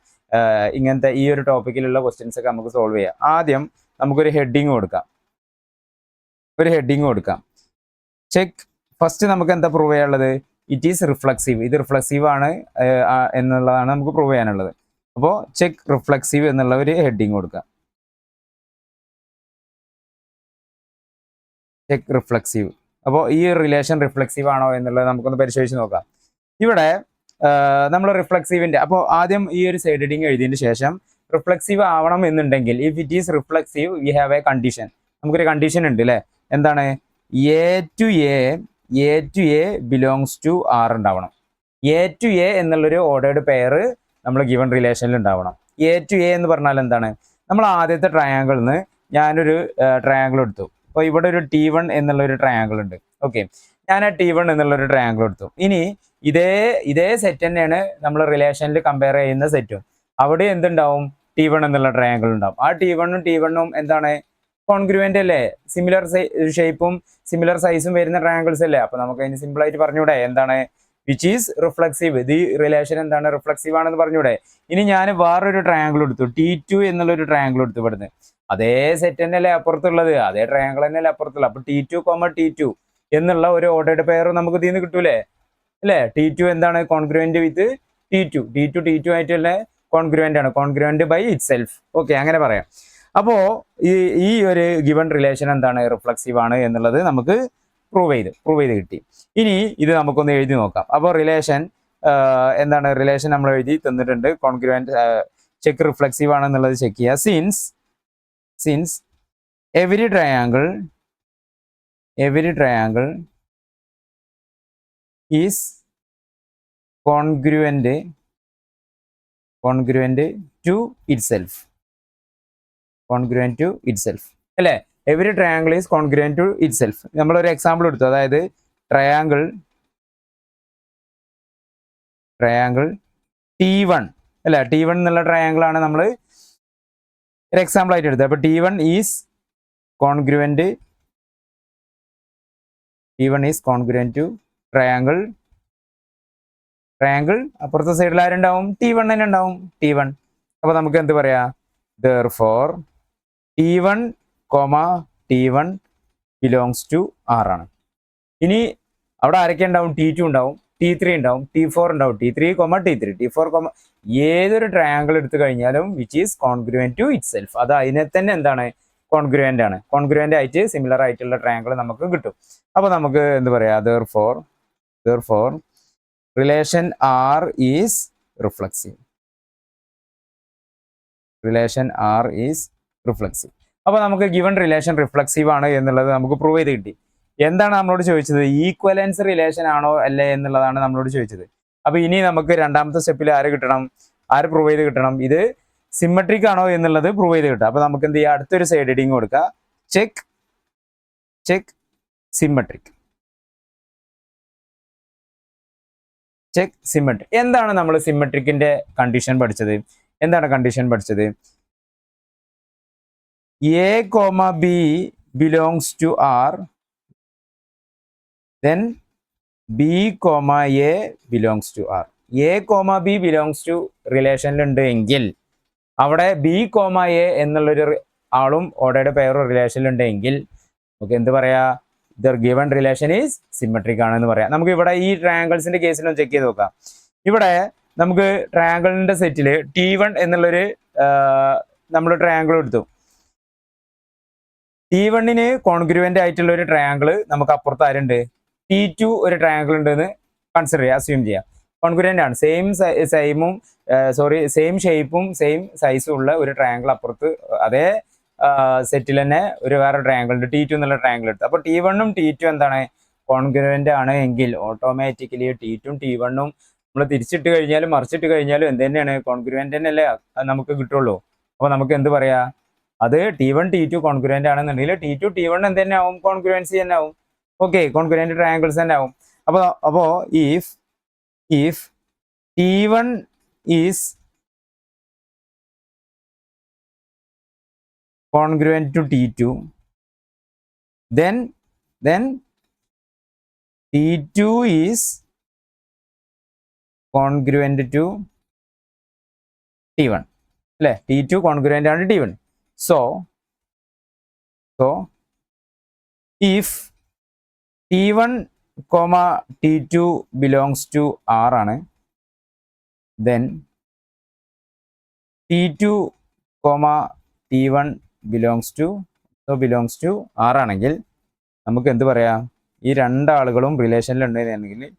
ഇങ്ങനത്തെ ഈ ഒരു ടോപ്പിക്കിലുള്ള ക്വസ്റ്റ്യൻസ് ഒക്കെ നമുക്ക് സോൾവ് ചെയ്യാം. ആദ്യം നമുക്കൊരു ഹെഡിങ് കൊടുക്കാം. ചെക്ക്. ഫസ്റ്റ് നമുക്ക് എന്താ പ്രൂവ് ചെയ്യാനുള്ളത്? It is reflexive. ഇത് റിഫ്ലക്സീവ് ആണ് എന്നുള്ളതാണ് നമുക്ക് പ്രൂവ് ചെയ്യാനുള്ളത്. അപ്പോൾ ചെക്ക് റിഫ്ലക്സീവ് എന്നുള്ള ഒരു ഹെഡിങ് കൊടുക്കാം. Check reflexive. അപ്പോൾ ഈ റിലേഷൻ റിഫ്ലക്സീവ് ആണോ എന്നുള്ളത് നമുക്കൊന്ന് പരിശോധിച്ച് നോക്കാം. ഇവിടെ നമ്മൾ റിഫ്ലക്സീവിൻ്റെ, അപ്പോൾ ആദ്യം ഈ ഒരു സൈഡ് ഹെഡിങ് എഴുതിയതിന് ശേഷം റിഫ്ലക്സീവ് ആവണം എന്നുണ്ടെങ്കിൽ if it is reflexive we have a condition. നമുക്കൊരു കണ്ടീഷൻ ഉണ്ട്, അല്ലേ? എന്താണ്? A to A belongs to R ഉണ്ടാവണം. എ ടു എ എന്നുള്ളൊരു ഓർഡേർഡ് പെയർ നമ്മൾ ഗിവൺ റിലേഷനിൽ ഉണ്ടാവണം. എ ടു എ എന്ന് പറഞ്ഞാൽ എന്താണ്? നമ്മൾ ആദ്യത്തെ ട്രയാങ്കിളിൽ നിന്ന് ഞാനൊരു ട്രയാങ്കിൾ എടുത്തു. അപ്പോൾ ഇവിടെ ഒരു T1 എന്നുള്ളൊരു ട്രയാങ്കിൾ ഉണ്ട്. ഓക്കെ, ഞാൻ ആ T1 എന്നുള്ളൊരു ട്രയാങ്കിൾ എടുത്തു. ഇനി ഇതേ സെറ്റ് തന്നെയാണ് നമ്മൾ റിലേഷനിൽ കമ്പയർ ചെയ്യുന്ന സെറ്റും. അവിടെ എന്തുണ്ടാവും? T1 എന്നുള്ള ട്രയാങ്കിൾ ഉണ്ടാവും. ആ T1 ഉം എന്താണ്? കോൺഗ്രുവൻ്റ് അല്ലേ? സിമിലർ ഷേപ്പും സിമിലർ സൈസും വരുന്ന ട്രയാങ്കിൾസ് അല്ലേ? അപ്പോൾ നമുക്ക് അതിന് സിമ്പിൾ ആയിട്ട് പറഞ്ഞൂടെ? എന്താണ്? Which is reflexive. ഇത് റിലേഷൻ എന്താണ്? റിഫ്ലക്സീവ് ആണെന്ന് പറഞ്ഞൂടെ? ഇനി ഞാൻ വേറൊരു ട്രയാങ്കിൾ എടുത്തു, T2 എന്നുള്ളൊരു ട്രയാങ്കിൾ എടുത്തു. ഇവിടുന്ന് അതേ സെറ്റ് തന്നെയല്ലേ അപ്പുറത്തുള്ളത്, അതേ ട്രയാങ്കിൾ തന്നെയല്ലേ അപ്പുറത്തുള്ളത്. അപ്പോൾ T2 എന്നുള്ള ഒരു ഓർഡേർഡ് പെയർ നമുക്ക് ഇതിൽ നിന്ന് കിട്ടൂലേ, അല്ലേ? T2 എന്താണ്? കോൺഗ്രുവൻ്റ് വിത്ത് T2 ആയിട്ടുള്ള കോൺഗ്രുവൻ്റ് ആണ്, congruent by itself. Okay, അങ്ങനെ പറയാം. അപ്പോൾ ഈ ഒരു ഗിവൺ റിലേഷൻ എന്താണ്? റിഫ്ലക്സീവ് ആണ് എന്നുള്ളത് നമുക്ക് പ്രൂവ് ചെയ്ത് കിട്ടി. ഇനി ഇത് നമുക്കൊന്ന് എഴുതി നോക്കാം. അപ്പോൾ റിലേഷൻ എന്താണ്? റിലേഷൻ നമ്മൾ എഴുതി തന്നിട്ടുണ്ട്. കോൺഗ്രുവൻ്റ് ചെക്ക് റിഫ്ലക്സീവ് ആണെന്നുള്ളത് ചെക്ക് ചെയ്യുക. Since every triangle is congruent to itself. അല്ലേ? Every triangle is congruent to itself. നമ്മളൊരു എക്സാമ്പിൾ എടുത്തു, അതായത് ട്രയാങ്കിൾ T1 അല്ല, T1 എന്നുള്ള ട്രയാങ്കിൾ ആണ് നമ്മൾ ഒരു എക്സാമ്പിൾ ആയിട്ട് എടുത്തത്. അപ്പോൾ T1 is congruent to triangle. അപ്പുറത്തെ സൈഡിൽ ആരുണ്ടാവും? T1 തന്നെ ഉണ്ടാവും, T1. അപ്പോൾ നമുക്ക് എന്ത് പറയാം? therefore T1, T1 belongs to R ആണ്. ഇനി അവിടെ ആരൊക്കെ ഉണ്ടാവും? T2 ഉണ്ടാവും, T3 ഉണ്ടാവും, T4 ഉണ്ടാവും. T3, T4, ഏതൊരു ട്രയാങ്കിൾ എടുത്തു കഴിഞ്ഞാലും which is congruent to itself, അത് അതിനെ തന്നെ എന്താണ്? കോൺഗ്രുവൻ്റ് ആണ്. കോൺഗ്രുവൻ്റ് ആയിട്ട് സിമിലർ ആയിട്ടുള്ള ട്രയാങ്കിൾ നമുക്ക് കിട്ടും. അപ്പോൾ നമുക്ക് എന്ത് പറയാം? therefore relation R is reflexive. അപ്പോൾ നമുക്ക് ഗിവൺ റിലേഷൻ റിഫ്ലക്സീവ് ആണ് എന്നുള്ളത് നമുക്ക് പ്രൂവ് ചെയ്ത് കിട്ടി. എന്താണ് നമ്മളോട് ചോദിച്ചത്? ഈക്വലൻസ് റിലേഷൻ ആണോ അല്ലേ എന്നുള്ളതാണ് നമ്മളോട് ചോദിച്ചത്. അപ്പോൾ ഇനി നമുക്ക് രണ്ടാമത്തെ സ്റ്റെപ്പിൽ ആര് പ്രൂവ് ചെയ്ത് കിട്ടണം? ഇത് സിമെട്രിക് ആണോ എന്നുള്ളത് പ്രൂവ് ചെയ്ത് കിട്ടും. അപ്പോൾ നമുക്ക് എന്ത് ചെയ്യാം? അടുത്തൊരു സൈഡ് ഹെഡിങ് കൊടുക്കുക, ചെക്ക് സിമെട്രിക്. എന്താണ് നമ്മൾ സിമെട്രിക്കിന്റെ കണ്ടീഷൻ പഠിച്ചത്? A, B belongs to R, then B, A belongs to R. A, B belongs to റിലേഷനിലുണ്ട് എങ്കിൽ അവിടെ B, A എന്നുള്ളൊരു ആളും ഓർഡേർഡ് പെയറും റിലേഷനിലുണ്ട് എങ്കിൽ നമുക്ക് എന്ത് പറയാ? There given relation is symmetric ആണെന്ന് പറയാം. നമുക്ക് ഇവിടെ ഈ ട്രയാങ്കിൾസിന്റെ കേസിലൊന്ന് ചെക്ക് ചെയ്ത് നോക്കാം. ഇവിടെ നമുക്ക് ട്രയാങ്കിളിന്റെ സെറ്റിൽ T1 എന്നുള്ളൊരു നമ്മൾ ട്രയാങ്കിൾ എടുത്തു. T1 കോൺഗ്രുവൻ്റ് ആയിട്ടുള്ള ഒരു ട്രയാങ്കിൾ നമുക്ക് അപ്പുറത്ത് ആരുണ്ട്? T2 ഒരു ട്രയാങ്കിൾ ഉണ്ടെന്ന് കൺസിഡർ ചെയ്യാം, അസ്യൂം ചെയ്യാം. കോൺഗ്രുവൻ്റ് ആണ്. സെയിം ഷേപ്പും സെയിം സൈസും ഉള്ള ഒരു ട്രയാങ്കിൾ അപ്പുറത്ത് അതേ സെറ്റിൽ തന്നെ ഒരു വേറെ ട്രയാങ്കിൾ ഉണ്ട്, T2 എന്നുള്ള ട്രയാങ്കിൾ എടുത്ത്. അപ്പോൾ T1 ഉം T2 എന്താണ് കോൺഗ്രുവൻ്റ് ആണ് എങ്കിൽ ഓട്ടോമാറ്റിക്കലി T2 ഉം T1 ഉം നമ്മൾ തിരിച്ചിട്ട് കഴിഞ്ഞാലും മറിച്ചിട്ട് കഴിഞ്ഞാലും എന്ത് തന്നെയാണ് കോൺഗ്രുവൻ്റ് തന്നെയല്ലേ നമുക്ക് കിട്ടുള്ളൂ. അപ്പോൾ നമുക്ക് എന്ത് പറയാ, അത് T1 T2 കോൺഗ്രുവൻ്റ് ആണെന്നുണ്ടെങ്കിൽ T2 T1 എന്ത് തന്നെ ആവും, കോൺഗ്രുവൻസി തന്നെ ആവും. ഓക്കെ, കോൺഗ്രുവൻ്റ് ട്രയാങ്കിൾസ് തന്നെ ആവും. അപ്പോൾ if T1 is congruent to T2, then T2 is congruent to T1 അല്ലേ? T2 congruent ആണ് T1. So if T1, T2 belongs to R ആണ്, then T2, T1 belongs to R ആണെങ്കിൽ നമുക്ക് എന്ത് പറയാം, ഈ രണ്ടാളുകളും റിലേഷനിൽ ഉണ്ടെങ്കിൽ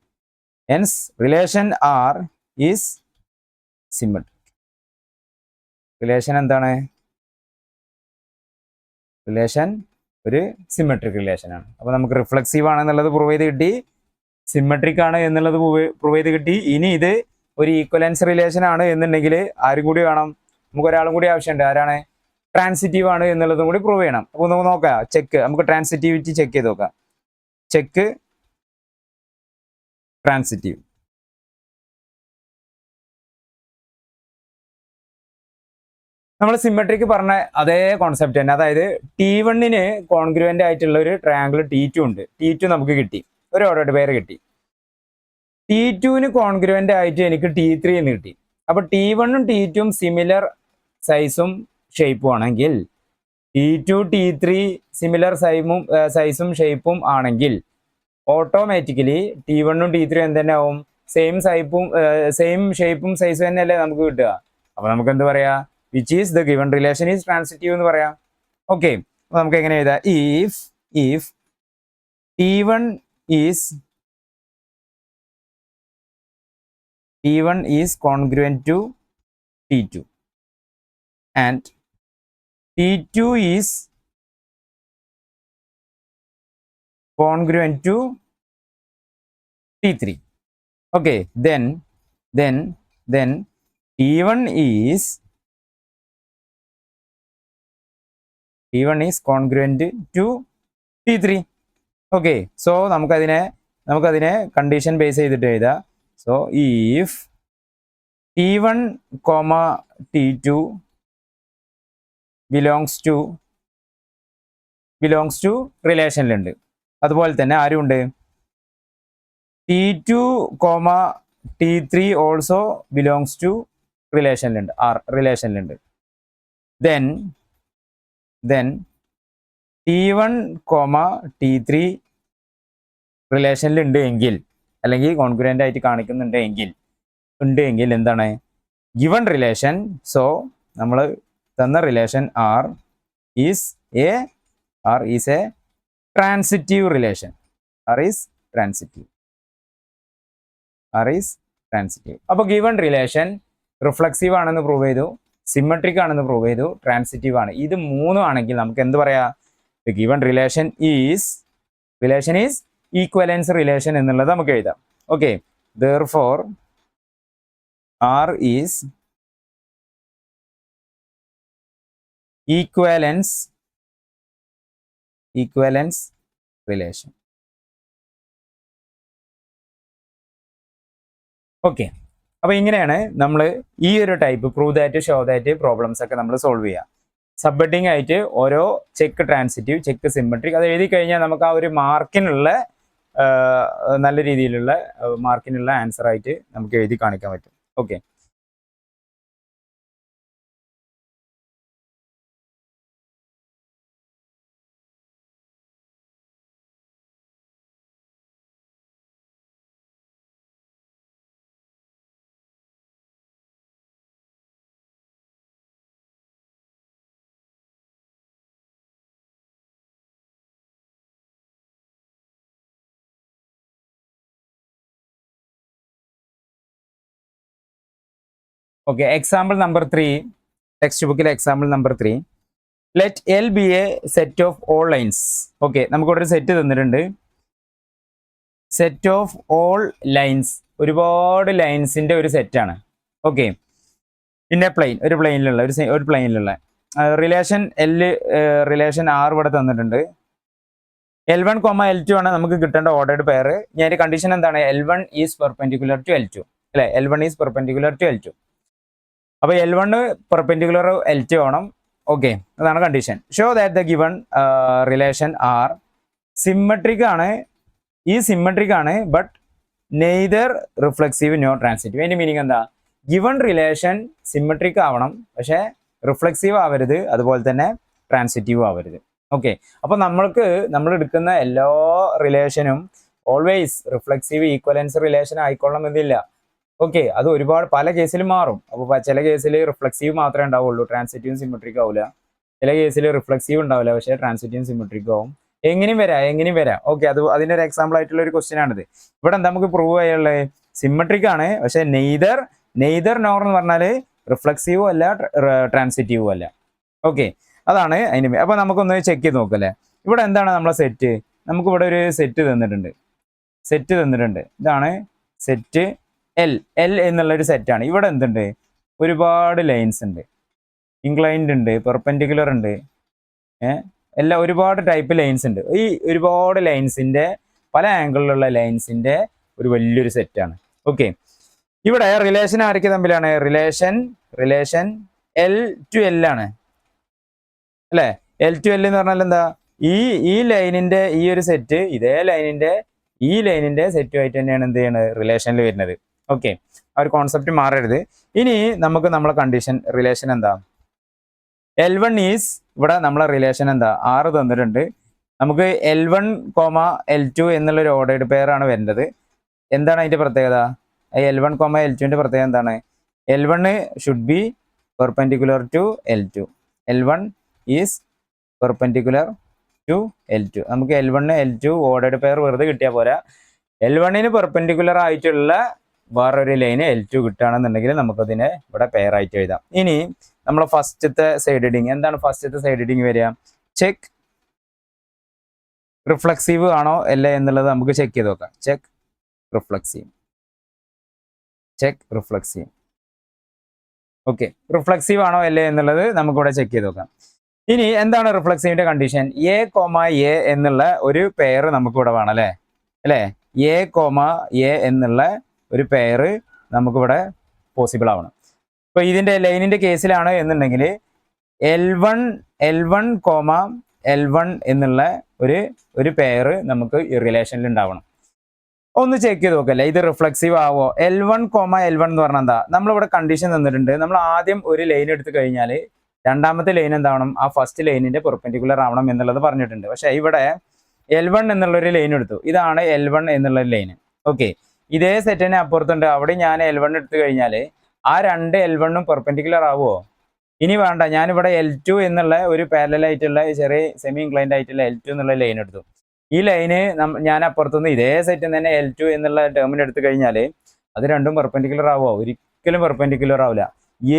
hence relation R is symmetric. Relation എന്താണ്, റിലേഷൻ ഒരു സിമെട്രിക് റിലേഷൻ ആണ്. അപ്പോൾ നമുക്ക് റിഫ്ലെക്സീവ് ആണെന്നുള്ളത് പ്രൂവ് ചെയ്ത് കിട്ടി, സിമെട്രിക് ആണ് എന്നുള്ളത് പ്രൂവ് ചെയ്ത് കിട്ടി. ഇനി ഇത് ഒരു ഈക്വലൻസ് റിലേഷൻ ആണ് എന്നുണ്ടെങ്കിൽ ആരും കൂടി വേണം, നമുക്ക് ഒരാളും കൂടി ആവശ്യമുണ്ട്. ആരാണ്, ട്രാൻസിറ്റീവ് ആണ് എന്നുള്ളതും കൂടി പ്രൂവ് ചെയ്യണം. അപ്പോൾ നമുക്ക് നോക്കാം, നമുക്ക് ട്രാൻസിറ്റിവിറ്റി ചെക്ക് ചെയ്ത് നോക്കാം. Check transitive. നമ്മൾ സിമെട്രിക്ക് പറഞ്ഞ അതേ കോൺസെപ്റ്റ് തന്നെ, അതായത് T1 കോൺഗ്രുവൻ്റ് ആയിട്ടുള്ള ഒരു ട്രയാങ്കിൾ T2 ഉണ്ട്. T2 നമുക്ക് കിട്ടി, ഒരു ഓർഡർ പേര് കിട്ടി. T2 കോൺഗ്രുവൻ്റ് ആയിട്ട് എനിക്ക് T3 എന്ന് കിട്ടി. അപ്പോൾ T1 ഉം T2 ഉം സിമിലർ സൈസും ഷേപ്പും ആണെങ്കിൽ, T2 T3 സിമിലർ സൈസും ഷേപ്പും ആണെങ്കിൽ ഓട്ടോമാറ്റിക്കലി T1 ഉം T3 എന്ത് തന്നെ ആവും, സെയിം ഷേപ്പും സൈസും തന്നെയല്ലേ നമുക്ക് കിട്ടുക. അപ്പോൾ നമുക്ക് എന്ത് പറയാ, which is the given relation is transitive എന്ന് പറയാം. ഓക്കെ, അപ്പോൾ നമുക്ക് എങ്ങനെ എഴുതാം, if T1 is congruent to T2 and T2 is congruent to T3. Okay, then T1 is congruent to T3. Okay, so നമുക്കതിനെ കണ്ടീഷൻ ബേസ് ചെയ്തിട്ട് എഴുതാം. So if T1, T2 belongs to റിലേഷനിലുണ്ട്, അതുപോലെ തന്നെ ആരുണ്ട്, T2, T3 also belongs to റിലേഷനിലുണ്ട്. then T1, T3 റിലേഷനിലുണ്ട് എങ്കിൽ, അല്ലെങ്കിൽ കോൺഗ്രുവൻ്റ് ആയിട്ട് കാണിക്കുന്നുണ്ട് എങ്കിൽ എന്താണ്, ഗിവൺ റിലേഷൻ. സോ നമ്മൾ തന്ന relation R is a transitive relation. R is transitive. അപ്പോൾ ഗിവൺ റിലേഷൻ റിഫ്ലെക്സീവ് ആണെന്ന് പ്രൂവ് ചെയ്തു, സിമെട്രിക് ആണെന്ന് പ്രൂവ് ചെയ്തു, ട്രാൻസിറ്റീവ് ആണ്. ഇത് മൂന്നും ആണെങ്കിൽ നമുക്ക് എന്ത് പറയാം, given relation is equivalence relation എന്നുള്ളത് നമുക്ക് എഴുതാം. Okay, therefore R is equivalence relation. Okay, അപ്പോൾ ഇങ്ങനെയാണ് നമ്മൾ ഈ ഒരു type prove that, show that problems ഒക്കെ നമ്മൾ സോൾവ് ചെയ്യുക. സബ്ഹെഡിങ് ആയിട്ട് ഓരോ ചെക്ക് ട്രാൻസിറ്റീവ്, ചെക്ക് സിമെട്രിക് അത് എഴുതി കഴിഞ്ഞാൽ നമുക്ക് ആ ഒരു മാർക്കിനുള്ള നല്ല രീതിയിലുള്ള മാർക്കിനുള്ള ആൻസർ ആയിട്ട് നമുക്ക് എഴുതി കാണിക്കാൻ പറ്റും. Okay. Okay, example number 3, text ബുക്കിലെ example number 3, let L be a set of all lines. Okay, നമുക്കിവിടെ ഒരു സെറ്റ് തന്നിട്ടുണ്ട്. സെറ്റ് ഓഫ് ഓൾ ലൈൻസ്, ഒരുപാട് ലൈൻസിന്റെ ഒരു സെറ്റാണ്. ഓക്കെ, പിന്നെ പ്ലെയിൻ, ഒരു പ്ലെയിനിലുള്ള ഒരു പ്ലെയിനിലുള്ള റിലേഷൻ റിലേഷൻ ആർ ഇവിടെ തന്നിട്ടുണ്ട്. L1, L2 ആണ് നമുക്ക് കിട്ടേണ്ട ഓർഡേഡ് പെയർ. ഞാൻ കണ്ടീഷൻ എന്താണ്? L1 is perpendicular to L2 അല്ലെ? L1 is perpendicular to L2. അപ്പോൾ L1 പെർപെൻഡിക്കുലർ L2 ആവണം. ഓക്കെ, അതാണ് condition. Show that the given relation R symmetric ആണ്. ഈ സിമ്മട്രിക് ആണ്, but neither reflexive no transitive. അതിന്റെ മീനിങ് എന്താ? ഗിവൺ റിലേഷൻ സിമ്മട്രിക് ആവണം, പക്ഷേ റിഫ്ലെക്സീവ് ആവരുത്, അതുപോലെ തന്നെ ട്രാൻസിറ്റീവ് ആവരുത്. ഓക്കെ, അപ്പൊ നമ്മൾ എടുക്കുന്ന എല്ലാ റിലേഷനും ഓൾവേസ് റിഫ്ലെക്സീവ് ഈക്വലൻസ് റിലേഷൻ ആയിക്കൊള്ളണം എന്നില്ല. ഓക്കെ, അത് ഒരുപാട് പല കേസിലും മാറും. അപ്പോൾ ചില കേസിൽ റിഫ്ലെക്സീവ് മാത്രമേ ഉണ്ടാവുള്ളൂ, ട്രാൻസിറ്റീവും സിമെട്രിക് ആവില്ല. ചില കേസിൽ റിഫ്ലെക്സീവ് ഉണ്ടാവില്ല, പക്ഷേ ട്രാൻസിറ്റീവും സിമെട്രിക് ആവും. എങ്ങനെയും വരാം. ഓക്കെ, അതിന്റെ ഒരു എക്സാമ്പിൾ ആയിട്ടുള്ള ഒരു ക്വസ്റ്റ്യൻ ആണിത്. ഇവിടെ എന്താ നമുക്ക് പ്രൂവ് ചെയ്യാനുള്ളത്? സിമെട്രിക് ആണ്, പക്ഷെ നെയ്തർ നോർ എന്ന് പറഞ്ഞാൽ റിഫ്ലെക്സീവും അല്ല, ട്രാൻസിറ്റീവും അല്ല. ഓക്കെ, അതാണ് അതിന്. അപ്പൊ നമുക്കൊന്ന് ചെക്ക് ചെയ്ത് നോക്കല്ലേ. ഇവിടെ എന്താണ് നമ്മളെ സെറ്റ്? നമുക്ക് ഇവിടെ ഒരു സെറ്റ് തന്നിട്ടുണ്ട്. ഇതാണ് സെറ്റ് എൽ എന്നുള്ള ഒരു സെറ്റാണ്. ഇവിടെ എന്തുണ്ട്? ഒരുപാട് ലൈൻസ് ഉണ്ട്. ഇൻക്ലൈൻഡ് ഉണ്ട്, പെർപെൻഡിക്കുലർ ഉണ്ട്, എല്ലാം ഒരുപാട് ടൈപ്പ് ലൈൻസ് ഉണ്ട്. ഈ ഒരുപാട് ലൈൻസിന്റെ, പല ആംഗിളിലുള്ള ലൈൻസിന്റെ ഒരു വലിയൊരു സെറ്റാണ്. ഓക്കെ, ഇവിടെ റിലേഷൻ ആരൊക്കെ തമ്മിലാണ്? റിലേഷൻ L2L ആണ് അല്ലെ? L2L എന്ന് പറഞ്ഞാൽ എന്താ? ഈ ലൈനിന്റെ ഈ ഒരു സെറ്റ് ഇതേ ലൈനിന്റെ സെറ്റുമായിട്ട് തന്നെയാണ് എന്ത് ചെയ്യുന്നത്? റിലേഷനിൽ വരുന്നത്. ഓക്കെ, ആ ഒരു കോൺസെപ്റ്റ് മാറരുത്. ഇനി നമുക്ക് നമ്മളെ കണ്ടീഷൻ റിലേഷൻ എന്താ? L1 ഈസ്, ഇവിടെ നമ്മളെ റിലേഷൻ എന്താ? 6 തന്നിട്ടുണ്ട്. നമുക്ക് L1, L2 എന്നുള്ള ഒരു ഓർഡേഡ് പെയർ ആണ് വരേണ്ടത്. എന്താണ് അതിന്റെ പ്രത്യേകത? L1, L2ന്റെ പ്രത്യേകത എന്താണ്? L1 should be perpendicular to L2. L1 is perpendicular to L2. നമുക്ക് L1, L2 ഓർഡേഡ് പെയർ വെറുതെ കിട്ടിയാൽ പോരാ. L1 പെർപെൻഡിക്കുലർ ആയിട്ടുള്ള വേറൊരു ലൈന് L2 കിട്ടുകയാണെന്നുണ്ടെങ്കിൽ നമുക്കതിനെ ഇവിടെ പെയർ ആയിട്ട് എഴുതാം. ഇനി നമ്മളെ ഫസ്റ്റത്തെ സൈഡ് ഹെഡിങ് എന്താണ്? ഫസ്റ്റത്തെ സൈഡ് ഹെഡിങ് വരിക ചെക്ക് റിഫ്ലെക്സീവ് ആണോ അല്ലേ എന്നുള്ളത് നമുക്ക് ചെക്ക് ചെയ്ത് നോക്കാം. Check reflexive. ഓക്കെ, റിഫ്ലെക്സീവ് ആണോ അല്ലേ എന്നുള്ളത് നമുക്കിവിടെ ചെക്ക് ചെയ്ത് നോക്കാം. ഇനി എന്താണ് റിഫ്ലെക്സീവിന്റെ കണ്ടീഷൻ? A, A എന്നുള്ള ഒരു പെയർ നമുക്കിവിടെ വേണം അല്ലേ? A, A എന്നുള്ള ഒരു പെയർ നമുക്കിവിടെ പോസിബിൾ ആവണം. ഇപ്പൊ ഇതിന്റെ ലൈനിന്റെ കേസിലാണ് എന്നുണ്ടെങ്കിൽ L1, L1 എന്നുള്ള ഒരു പെയർ നമുക്ക് ഈ റിലേഷനിൽ ഉണ്ടാവണം. ഒന്ന് ചെക്ക് ചെയ്ത് നോക്കല്ലേ, ഇത് റിഫ്ലെക്സീവ് ആവോ? L1, L1 എന്ന് പറഞ്ഞാൽ എന്താ? നമ്മളിവിടെ കണ്ടീഷൻ തന്നിട്ടുണ്ട്. നമ്മൾ ആദ്യം ഒരു ലൈൻ എടുത്തു കഴിഞ്ഞാൽ രണ്ടാമത്തെ ലൈൻ എന്താവണം? ആ ഫസ്റ്റ് ലൈനിന്റെ പെർപെൻഡിക്കുലർ ആവണം എന്നുള്ളത് പറഞ്ഞിട്ടുണ്ട്. പക്ഷെ ഇവിടെ L1 എന്നുള്ളൊരു ലൈൻ എടുത്തു. ഇതാണ് L1 എന്നുള്ള ലൈൻ. ഓക്കെ, ഇതേ സെറ്റിനെ അപ്പുറത്തുണ്ട്. അവിടെ ഞാൻ L1 എടുത്തു കഴിഞ്ഞാൽ ആ രണ്ട് L1 പെർപെൻഡിക്കുലർ ആവുമോ? ഇനി വേണ്ട, ഞാനിവിടെ L2 എന്നുള്ള ഒരു പാരലൽ ആയിട്ടുള്ള ചെറിയ സെമി ഇൻക്ലൈൻഡ് ആയിട്ടുള്ള L2 എന്നുള്ള ലൈൻ എടുത്തു. ഈ ലൈന് ഞാൻ അപ്പുറത്തുനിന്ന് ഇതേ സെറ്റിൽ തന്നെ L2 എന്നുള്ള ടേമിന് എടുത്തു കഴിഞ്ഞാൽ അത് രണ്ടും പെർപെൻഡിക്കുലർ ആവുമോ? ഒരിക്കലും പെർപെൻഡിക്കുലർ ആവില്ല.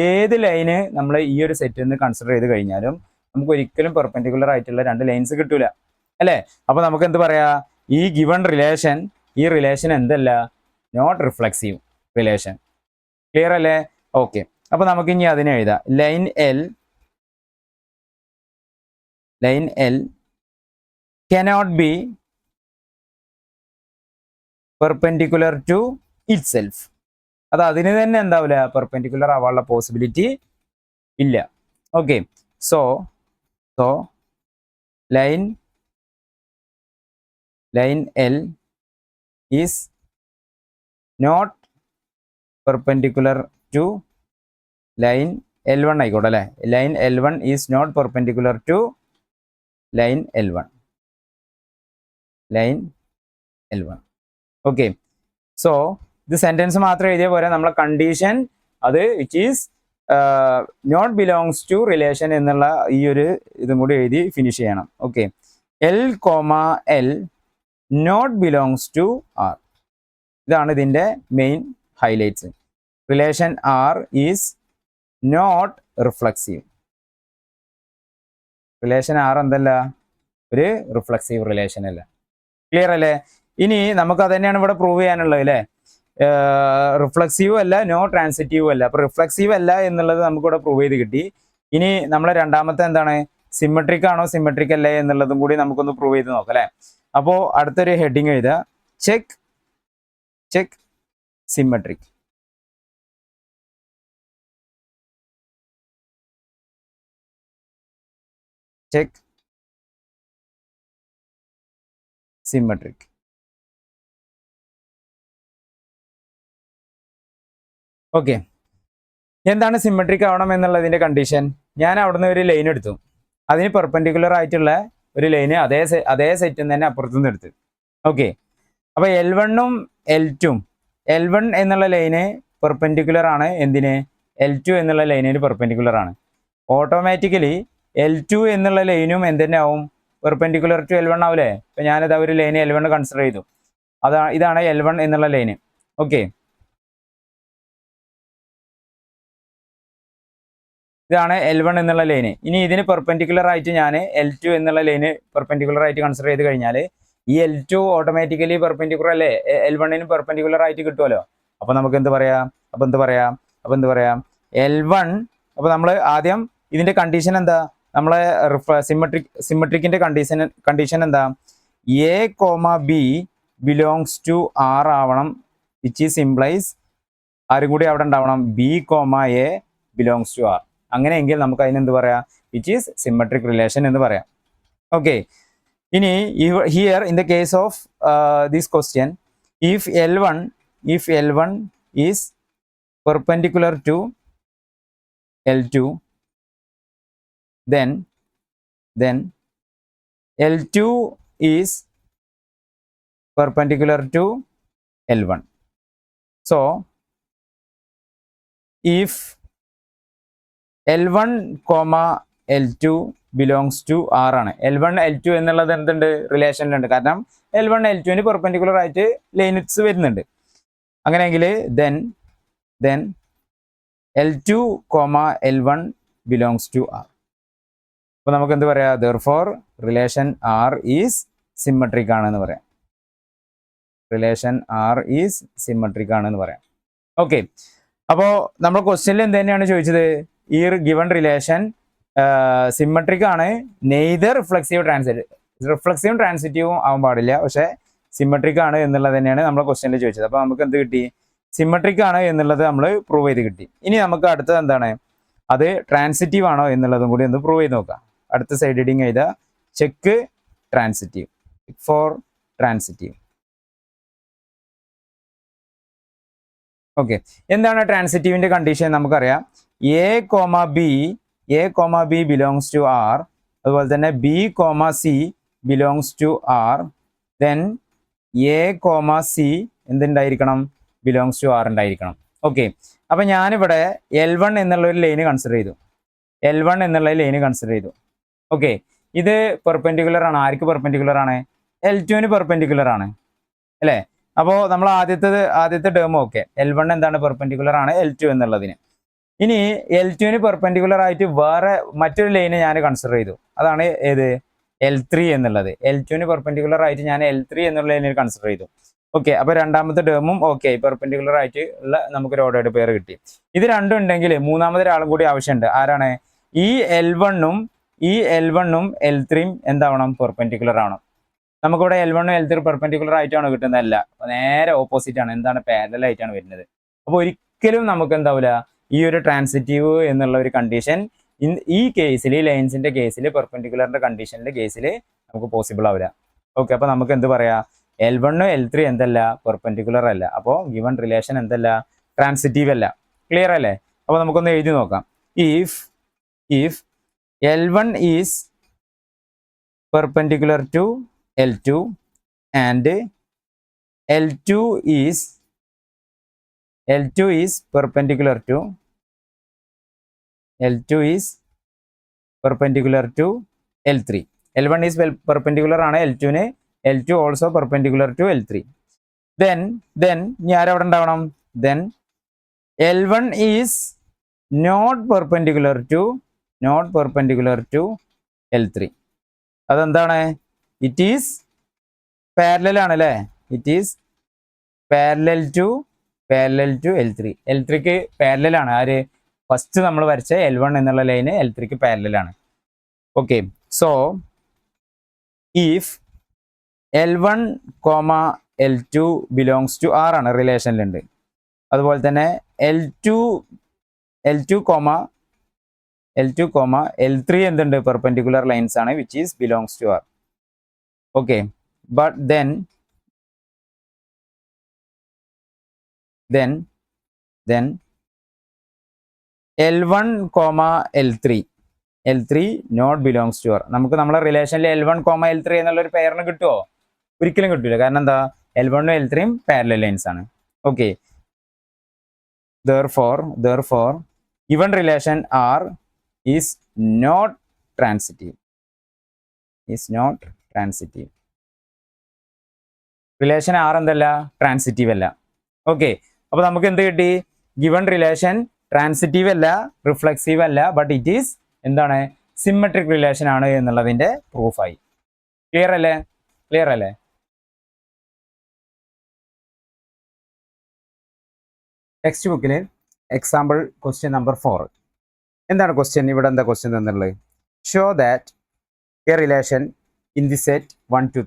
ഏത് ലൈന് നമ്മൾ ഈ ഒരു സെറ്റിൽ നിന്ന് കൺസിഡർ ചെയ്ത് കഴിഞ്ഞാലും നമുക്ക് ഒരിക്കലും പെർപെൻഡിക്കുലർ ആയിട്ടുള്ള രണ്ട് ലൈൻസ് കിട്ടൂല അല്ലേ? അപ്പൊ നമുക്ക് എന്ത് പറയാ? ഈ ഗിവൺ റിലേഷൻ, ഈ റിലേഷൻ എന്തല്ല? Not reflexive relation. ക്ലിയർ അല്ലേ? ഓക്കെ, അപ്പൊ നമുക്ക് ഇനി അതിനെ എഴുതാം. Line L cannot be perpendicular to itself. അത് അതിന് തന്നെ എന്താവില്ല? പെർപെൻഡിക്കുലർ ആവാനുള്ള പോസിബിലിറ്റി ഇല്ല. Okay, so line L is not perpendicular to line L1 ആയിക്കോട്ടെ അല്ലെ? Line L1 is not perpendicular to line L1. Okay, so ഇത് സെന്റൻസ് മാത്രം എഴുതിയ പോലെ നമ്മളെ കണ്ടീഷൻ അത് which is not belongs to relation എന്നുള്ള ഈ ഒരു ഇതും കൂടി എഴുതി ഫിനിഷ് ചെയ്യണം. Okay, L, L not belongs to R. ഇതാണ് ഇതിന്റെ main highlights. Relation R is not reflexive. Relation R എന്തല്ല, ഒരു റിഫ്ലക്സീവ് റിലേഷൻ അല്ല. ക്ലിയർ അല്ലേ? ഇനി നമുക്ക് അത് തന്നെയാണ് ഇവിടെ പ്രൂവ് ചെയ്യാനുള്ളത് അല്ലേ. റിഫ്ലക്സീവ് അല്ല, നോ ട്രാൻസിറ്റീവ് അല്ല. അപ്പൊ റിഫ്ലക്സീവ് അല്ല എന്നുള്ളത് നമുക്കിവിടെ പ്രൂവ് ചെയ്ത് കിട്ടി. ഇനി നമ്മളെ രണ്ടാമത്തെ എന്താണ്, സിമെട്രിക് ആണോ സിമെട്രിക് അല്ലേ എന്നുള്ളതും കൂടി നമുക്കൊന്ന് പ്രൂവ് ചെയ്ത് നോക്കാം അല്ലേ. അപ്പോൾ അടുത്തൊരു ഹെഡിങ് എഴുതുക, check check symmetric. Check symmetric. Okay, എന്താണ് സിമെട്രിക് ആവണം എന്നുള്ളതിന്റെ കണ്ടീഷൻ? ഞാൻ അവിടുന്ന് ഒരു ലൈൻ എടുത്തു, അതിന് പെർപെൻഡിക്കുലർ ആയിട്ടുള്ള ഒരു ലൈന് അതേ സെറ്റിൽ തന്നെ അപ്പുറത്തുനിന്ന് എടുത്ത്. ഓക്കെ, അപ്പൊ L1ഉം L2ഉം, L1 എന്നുള്ള ലൈന് പെർപെൻഡിക്കുലർ ആണ് എന്തിന്, L2 എന്നുള്ള ലൈനിന് പെർപെൻഡിക്കുലർ ആണ്. ഓട്ടോമാറ്റിക്കലി L2 എന്നുള്ള ലൈനും എന്തെന്നെ ആവും, പെർപെൻഡിക്കുലർ ടു L1 ആവില്ലേ. ഇപ്പൊ ഞാനിതാ ഒരു ലൈന് L1 കൺസിഡർ ചെയ്തു, ഇതാണ് L1 എന്നുള്ള ലൈന്. ഓക്കെ, ഇതാണ് L1 എന്നുള്ള ലൈന്. ഇനി ഇതിന് പെർപെൻഡിക്കുലർ ആയിട്ട് ഞാൻ L2 എന്നുള്ള ലൈന് പെർപെൻഡിക്കുലർ ആയിട്ട് കൺസിഡർ ചെയ്ത് കഴിഞ്ഞാൽ ഈ L2 ഓട്ടോമാറ്റിക്കലി പെർപെൻഡിക്കുലർ അല്ലേ, L1ന് പെർപെൻഡിക്കുലർ ആയിട്ട് കിട്ടുമല്ലോ. അപ്പൊ നമുക്ക് എന്ത് പറയാം, എന്ത് പറയാം L1. അപ്പൊ നമ്മൾ ആദ്യം ഇതിന്റെ കണ്ടീഷൻ എന്താ, നമ്മളെ സിമെട്രിക്കിന്റെ കണ്ടീഷൻ എന്താ, A, B belongs to R ആവണം, വിച്ച് ഈസ് ഇംപ്ലൈസ് ആരും കൂടി അവിടെ ഉണ്ടാവണം, B, A belongs to R. അങ്ങനെയെങ്കിൽ നമുക്ക് അതിന് എന്ത് പറയാം, വിച്ച് ഈസ് സിമെട്രിക് റിലേഷൻ എന്ന് പറയാം. ഓക്കെ, ഇനി here in the case of this question, if L1 is perpendicular to L2, then L2 is perpendicular to L1. So if L1, L2 belongs to R ആണ്. L1 L2 എന്നുള്ളത് എന്തുണ്ട്, റിലേഷനിലുണ്ട്. കാരണം L1 L2ന് പെർപെൻഡിക്കുലർ ആയിട്ട് ലൈൻസ് വരുന്നുണ്ട്. അങ്ങനെയെങ്കിൽ then L2, L1 belongs to R. അപ്പൊ നമുക്ക് എന്ത് പറയാം, therefore relation R is symmetric ആണെന്ന് പറയാം. റിലേഷൻ R ഈസ് സിമെട്രിക് ആണെന്ന് പറയാം. ഓക്കെ, അപ്പോൾ നമ്മൾ ക്വസ്റ്റ്യനിൽ എന്ത് തന്നെയാണ് ചോദിച്ചത്, ഈ ഗിവൺ റിലേഷൻ സിമെട്രിക് ആണ്, നെയ്തർ റിഫ്ലക്സീവും ട്രാൻസിറ്റീവും ആവാൻ പാടില്ല, പക്ഷെ സിമെട്രിക് ആണ് എന്നുള്ളത് തന്നെയാണ് നമ്മൾ ക്വസ്റ്റ്യനിൽ ചോദിച്ചത്. അപ്പോൾ നമുക്ക് എന്ത് കിട്ടി, സിമെട്രിക് ആണ് എന്നുള്ളത് നമ്മൾ പ്രൂവ് ചെയ്ത് കിട്ടി. ഇനി നമുക്ക് അടുത്തത് എന്താണ്, അത് ട്രാൻസിറ്റീവ് ആണോ എന്നുള്ളതും കൂടി ഒന്ന് പ്രൂവ് ചെയ്ത് നോക്കാം. അടുത്ത സൈഡ് ഹെഡിങ് എഴുതുക, check transitive, for transitive. Okay, എന്താണ് ട്രാൻസിറ്റീവിന്റെ കണ്ടീഷൻ നമുക്കറിയാം, A, B belongs to R, അതുപോലെ തന്നെ B, C belongs to R, then A, C എന്തുണ്ടായിരിക്കണം, ബിലോങ്സ് ടു R ഉണ്ടായിരിക്കണം. ഓക്കെ, അപ്പൊ ഞാനിവിടെ L1 എന്നുള്ള ഒരു ലൈന് കൺസിഡർ ചെയ്തു. ഓക്കെ, ഇത് പെർപെൻഡിക്കുലർ ആണ്, ആർക്ക് പെർപെൻഡിക്കുലർ ആണ്, L2ന് പെർപെൻഡിക്കുലർ ആണ് അല്ലേ. അപ്പോൾ നമ്മൾ ആദ്യത്തെ ടേം ഓക്കെ, L1 എന്താണ്, പെർപെൻഡിക്കുലർ ആണ് L2 എന്നുള്ളതിന്. ഇനി L2ന് പെർപെൻഡിക്കുലർ ആയിട്ട് വേറെ മറ്റൊരു ലൈന് ഞാൻ കൺസിഡർ ചെയ്തു, അതാണ് ഏത്, L3 എന്നുള്ളത്. L2ന് പെർപെൻഡിക്കുലർ ആയിട്ട് ഞാൻ L3 എന്നുള്ള ലൈനിൽ കൺസിഡർ ചെയ്തു. ഓക്കെ, അപ്പൊ രണ്ടാമത്തെ ടേമും ഓക്കെ, പെർപെൻഡിക്കുലർ ആയിട്ട് ഉള്ള നമുക്കൊരു ഓർഡേഡ് പെയർ കിട്ടി. ഇത് രണ്ടും ഉണ്ടെങ്കിൽ മൂന്നാമതൊരാളും കൂടി ആവശ്യമുണ്ട്. ആരാണ്, ഈ L1ഉം L3യും എന്താവണം, പെർപെൻഡിക്കുലർ ആവണം. നമുക്കിവിടെ L1ഉം L3 പെർപെൻഡിക്കുലർ ആയിട്ടാണ് കിട്ടുന്നതല്ല, നേരെ ഓപ്പോസിറ്റ് ആണ്, എന്താണ്, പാരലൽ ആയിട്ടാണ് വരുന്നത്. അപ്പോൾ ഒരിക്കലും നമുക്ക് എന്താവില്ല, ഈ ഒരു ട്രാൻസിറ്റീവ് എന്നുള്ള ഒരു കണ്ടീഷൻ ഈ കേസിൽ, ലൈൻസിന്റെ കേസിൽ, പെർപെൻഡിക്കുലറിന്റെ കണ്ടീഷന്റെ കേസിൽ നമുക്ക് പോസിബിൾ ആവില്ല. ഓക്കെ, അപ്പൊ നമുക്ക് എന്ത് പറയാ, L1ഉം L3 എന്തല്ല, പെർപെൻഡിക്കുലർ അല്ല. അപ്പോൾ ഗിവൺ റിലേഷൻ എന്തല്ല, ട്രാൻസിറ്റീവ് അല്ല. ക്ലിയർ അല്ലേ? അപ്പോൾ നമുക്കൊന്ന് എഴുതി നോക്കാം. if L1 is perpendicular to L2 and L2 is perpendicular to L3. L1 is perpendicular ആണ് L2ന്, L2 also perpendicular to L3. then ഞാൻ അവിടെ ഉണ്ടാവണം, then L1 is not perpendicular to L3. അതെന്താണ്? ഇറ്റ് ഈസ് പാരലൽ ആണ് അല്ലേ? It is parallel to L3. L3ക്ക് പാരലൽ ആണ്. ആര്? ഫസ്റ്റ് നമ്മൾ വരച്ച L1 എന്നുള്ള ലൈന് L3ക്ക് പാരലൽ ആണ്. Okay, so if L1, L2 belongs to R ആണ്, റിലേഷനിലുണ്ട്. അതുപോലെ തന്നെ L2, L3 എന്തുണ്ട്? പെർപെൻഡിക്കുലർ ലൈൻസ് ആണ്, which is belongs to R. Okay, but then L1, L3 not belongs to R. നമുക്ക് നമ്മളെ റിലേഷനിൽ L1, L3 എന്നുള്ള ഒരു പെയറിന് കിട്ടുമോ? ഒരിക്കലും കിട്ടില്ല. കാരണം എന്താ? L1 ഉം L3 ഉം പാരലൽ ലൈൻസ് ആണ്. Okay, therefore given relation R is not transitive. റിലേഷൻ R എന്തല്ല? ട്രാൻസിറ്റീവ് അല്ല. ഓക്കെ, അപ്പൊ നമുക്ക് എന്ത് കിട്ടി? ഗിവൺ റിലേഷൻ ട്രാൻസിറ്റീവ് അല്ല, റിഫ്ലെക്സീവ് അല്ല, ബട്ട് ഇറ്റ് ഈസ് എന്താണ്? സിമെട്രിക് റിലേഷൻ ആണ് എന്നുള്ളതിന്റെ പ്രൂഫായി. ക്ലിയർ അല്ലേ? ടെക്സ്റ്റ് ബുക്കിൽ എക്സാമ്പിൾ ക്വസ്റ്റ്യൻ നമ്പർ 4. എന്താണ് ക്വസ്റ്റ്യൻ? ഇവിടെ എന്താ ക്വസ്റ്റ്യൻ തന്നുള്ളത്? Show that a relation in the set 1, 2,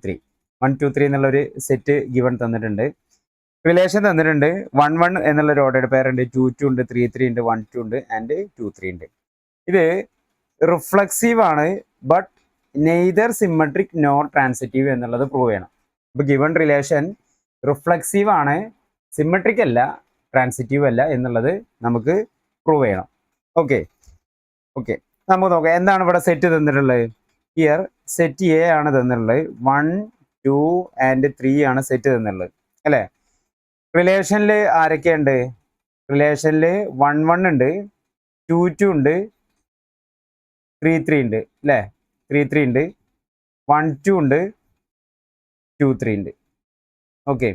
3 എന്നുള്ളൊരു സെറ്റ് ഗിവൺ തന്നിട്ടുണ്ട്. റിലേഷൻ തന്നിട്ടുണ്ട്. 1, 1 എന്നുള്ളൊരു ഓർഡേഡ് പെയർ ഉണ്ട്, 2, 2 ഉണ്ട്, 3, 3 ഉണ്ട്, 1, 2 ഉണ്ട്, ആൻഡ് 2, 3 ഉണ്ട്. ഇത് റിഫ്ലെക്സീവ് ആണ്, but neither symmetric nor transitive എന്നുള്ളത് പ്രൂവ് ചെയ്യണം. അപ്പോൾ ഗിവൺ റിലേഷൻ റിഫ്ലെക്സീവ് ആണ്, സിമെട്രിക് അല്ല, ട്രാൻസിറ്റീവ് അല്ല എന്നുള്ളത് നമുക്ക് പ്രൂവ് ചെയ്യണം. ഓക്കെ, നമുക്ക് നോക്കാം എന്താണ് ഇവിടെ സെറ്റ് തന്നിട്ടുള്ളത്. ഹിയർ സെറ്റ് എ ആണ് തന്നിട്ടുള്ളത്. 1, 2 ആൻഡ് 3 ആണ് സെറ്റ് തന്നിട്ടുള്ളത് അല്ലേ? റിലേഷനിൽ ആരൊക്കെയുണ്ട്? റിലേഷനിൽ 1, 1 ഉണ്ട്, 2, 2 ഉണ്ട്, 3, 3 ഉണ്ട് അല്ലേ? 3, 3 ഉണ്ട്, 1, 2 ഉണ്ട്, 2, 3 ഉണ്ട്. ഓക്കെ,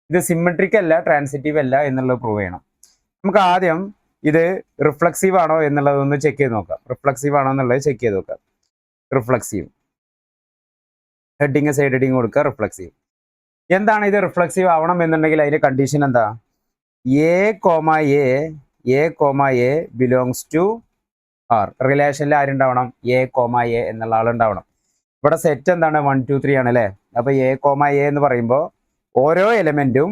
ഇത് സിമെട്രിക് അല്ല, ട്രാൻസിറ്റീവ് അല്ല എന്നുള്ളത് പ്രൂവ് ചെയ്യണം. നമുക്ക് ആദ്യം ഇത് റിഫ്ലെക്സീവ് ആണോ എന്നുള്ളതൊന്ന് ചെക്ക് ചെയ്ത് നോക്കാം. റിഫ്ലെക്സീവ് ആണോ എന്നുള്ളത് ചെക്ക് ചെയ്ത് നോക്കാം. റിഫ്ലെക്സീവ് ഹെഡിങ് സൈഡ് ഹെഡിങ് കൊടുക്കുക. റിഫ്ലെക്സീവ് എന്താണ്? ഇത് റിഫ്ലെക്സീവ് ആവണം എന്നുണ്ടെങ്കിൽ അതിന്റെ കണ്ടീഷൻ എന്താ? A belongs to R. റിലേഷനിൽ ആരുണ്ടാവണം? എ എന്നുള്ള ആളുണ്ടാവണം. ഇവിടെ സെറ്റ് എന്താണ്? 1, 2, 3 ആണ് അല്ലേ? അപ്പൊ എ എന്ന് പറയുമ്പോൾ ഓരോ എലമെന്റും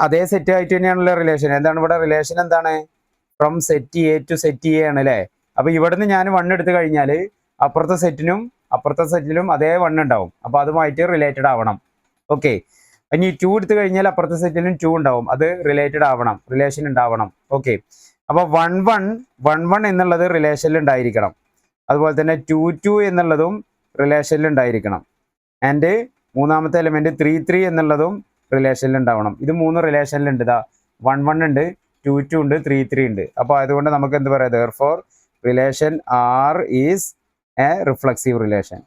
അതേ സെറ്റ് ആയിട്ട് തന്നെയാണല്ലോ റിലേഷൻ. എന്താണ് ഇവിടെ റിലേഷൻ? എന്താണ്? From set A to set A ആണ് അല്ലേ? അപ്പൊ ഇവിടുന്ന് ഞാൻ 1 എടുത്തു കഴിഞ്ഞാൽ അപ്പുറത്തെ സെറ്റിലും അതേ 1 ഉണ്ടാവും. അപ്പൊ അതുമായിട്ട് റിലേറ്റഡ് ആവണം. ഓക്കെ, ഇനി 2 എടുത്തു കഴിഞ്ഞാൽ അപ്പുറത്തെ സെറ്റിലും 2 ഉണ്ടാവും, അത് റിലേറ്റഡ് ആവണം, റിലേഷൻ ഉണ്ടാവണം. ഓക്കെ, അപ്പൊ 1, 1 എന്നുള്ളത് റിലേഷനിൽ ഉണ്ടായിരിക്കണം. അതുപോലെ തന്നെ 2, 2 എന്നുള്ളതും റിലേഷനിൽ ഉണ്ടായിരിക്കണം. ആൻഡ് മൂന്നാമത്തെ എലിമെന്റ് 3, 3 എന്നുള്ളതും റിലേഷനിൽ ഉണ്ടാവണം. ഇത് 3 റിലേഷനിലുണ്ട്. ഇതാ 1, 1 ഉണ്ട്, 2, 2 ഉണ്ട്, 3, 3 ഉണ്ട്. അപ്പോൾ അതുകൊണ്ട് നമുക്ക് എന്ത് പറയാം? therefore relation R is A reflexive relation.